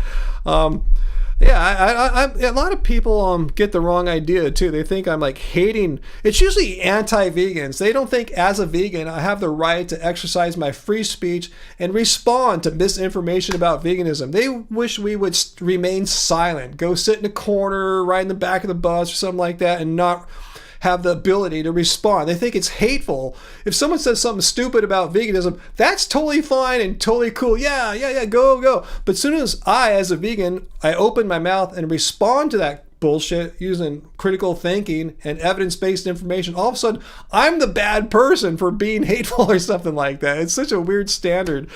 Yeah, a lot of people get the wrong idea too. They think I'm like hating. It's usually anti-vegans. They don't think as a vegan I have the right to exercise my free speech and respond to misinformation about veganism. They wish we would remain silent, go sit in a corner, ride in the back of the bus or something like that, and not have the ability to respond. They think it's hateful. If someone says something stupid about veganism, that's totally fine and totally cool. Yeah, go. But as soon as I, as a vegan, I open my mouth and respond to that bullshit using critical thinking and evidence-based information, all of a sudden, I'm the bad person for being hateful or something like that. It's such a weird standard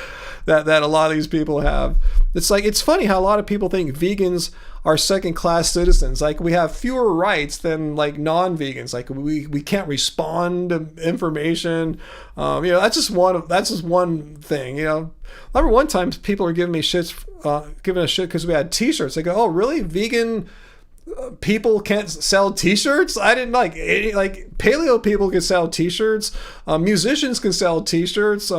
that a lot of these people have. It's like, it's funny how a lot of people think vegans are second-class citizens. Like, we have fewer rights than like non-vegans. Like, we can't respond to information. That's just one thing. I remember one time people were giving us shit because we had T-shirts. They go, "Oh, really? Vegan people can't sell T-shirts?" I didn't like paleo people can sell T-shirts. Musicians can sell T-shirts.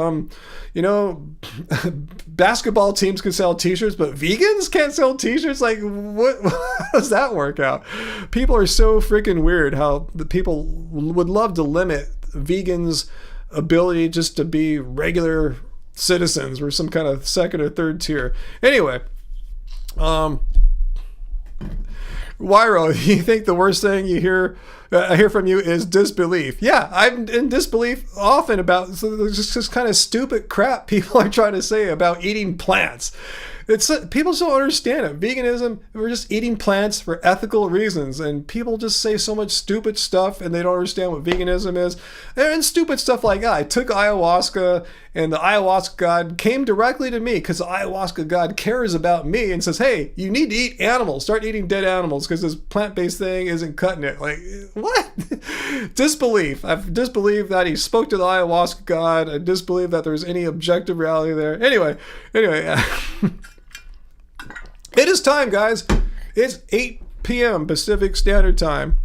Basketball teams can sell T-shirts, but vegans can't sell T-shirts. Like, what? How does that work out? People are so freaking weird. How the people would love to limit vegans' ability just to be regular citizens or some kind of second or third tier. Anyway, Wyro, you think the worst thing I hear from you is disbelief? Yeah, I'm in disbelief often about this kind of stupid crap people are trying to say about eating plants. People just don't understand it. Veganism, we're just eating plants for ethical reasons, and people just say so much stupid stuff, and they don't understand what veganism is. And stupid stuff like, I took ayahuasca, and the ayahuasca god came directly to me because the ayahuasca god cares about me and says, hey, you need to eat animals. Start eating dead animals because this plant-based thing isn't cutting it. Like, what? Disbelief. I've disbelieved that he spoke to the ayahuasca god. I disbelieve that there's any objective reality there. Anyway. It is time, guys. It's 8 p.m. Pacific Standard Time.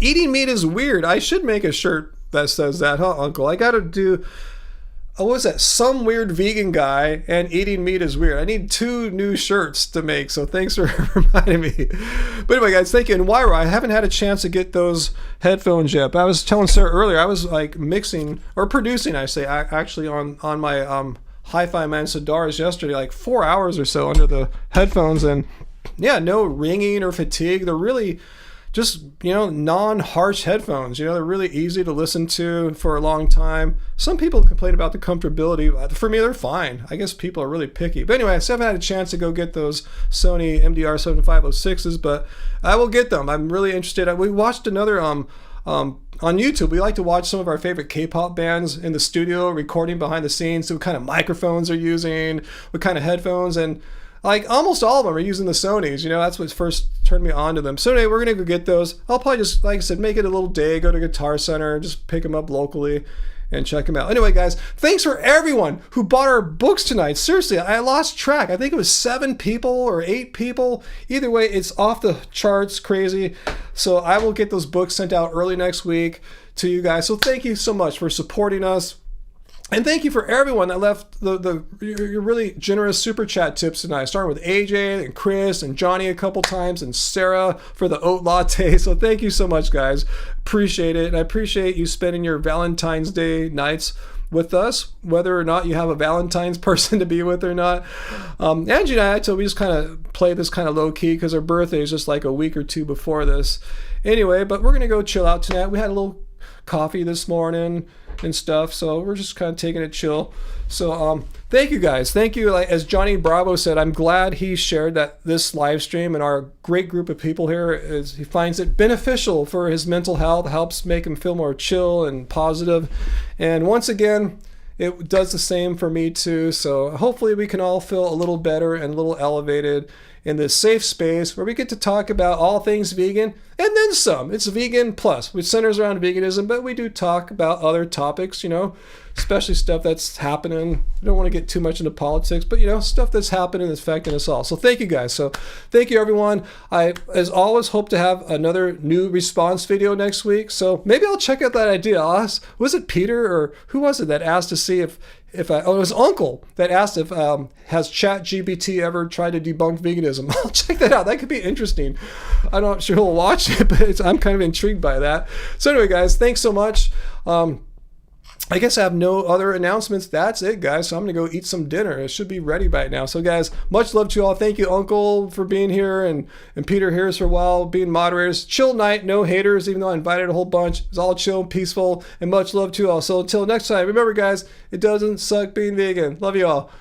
Eating meat is weird. I should make a shirt that says that, huh, Uncle? I got to do, what was that? Some weird vegan guy and eating meat is weird. I need 2 new shirts to make, so thanks for reminding me. But anyway, guys, thank you. And Wyra, I haven't had a chance to get those headphones yet. But I was telling Sarah earlier, I was like mixing, or producing, I say, actually on my Hi-Fi Man Sidars yesterday, like 4 hours or so under the headphones, and yeah, no ringing or fatigue. They're really just, non-harsh headphones. They're really easy to listen to for a long time. Some people complain about the comfortability. For me, they're fine. I guess people are really picky. But anyway, I still haven't had a chance to go get those Sony MDR7506s, but I will get them. I'm really interested. We watched another on YouTube, we like to watch some of our favorite K-pop bands in the studio recording behind the scenes. So what kind of microphones they're using, what kind of headphones, and like almost all of them are using the Sonys. That's what first turned me on to them. So anyway, we're gonna go get those. I'll probably just, like I said, make it a little day, go to Guitar Center, just pick them up locally and check them out. Anyway, guys, thanks for everyone who bought our books tonight. Seriously, I lost track. I think it was 7 people or 8 people. Either way, it's off the charts crazy. So I will get those books sent out early next week to you guys. So thank you so much for supporting us. And thank you for everyone that left your really generous super chat tips tonight. Starting with AJ and Chris and Johnny a couple times and Sarah for the oat latte. So thank you so much, guys. Appreciate it. And I appreciate you spending your Valentine's Day nights with us, whether or not you have a Valentine's person to be with or not. Angie and I, so we just kind of play this kind of low key because her birthday is just like a week or 2 before this. Anyway, but we're going to go chill out tonight. We had a little coffee this morning and stuff, so we're just kind of taking it chill. So thank you, guys. Thank you. Like, as Johnny Bravo said, I'm glad he shared this live stream, and our great group of people here he finds it beneficial for his mental health, helps make him feel more chill and positive. And once again, it does the same for me too. So hopefully we can all feel a little better and a little elevated in this safe space where we get to talk about all things vegan and then some. It's Vegan Plus, which centers around veganism, but we do talk about other topics, especially stuff that's happening. I don't want to get too much into politics, but stuff that's happening that's affecting us all. So thank you guys. So thank you everyone. I, as always, hope to have another new response video next week. So maybe I'll check out that idea. I'll ask, was it Peter or who was it that asked to see if it was Uncle that asked if has ChatGPT ever tried to debunk veganism. I'll check that out. That could be interesting. I'm not sure he'll watch it, but I'm kind of intrigued by that. So anyway, guys, thanks so much. I guess I have no other announcements. That's it, guys. So I'm going to go eat some dinner. It should be ready by now. So, guys, much love to you all. Thank you, Uncle, for being here, and Peter here for a while, being moderators. Chill night, no haters, even though I invited a whole bunch. It's all chill and peaceful, and much love to you all. So until next time, remember, guys, it doesn't suck being vegan. Love you all.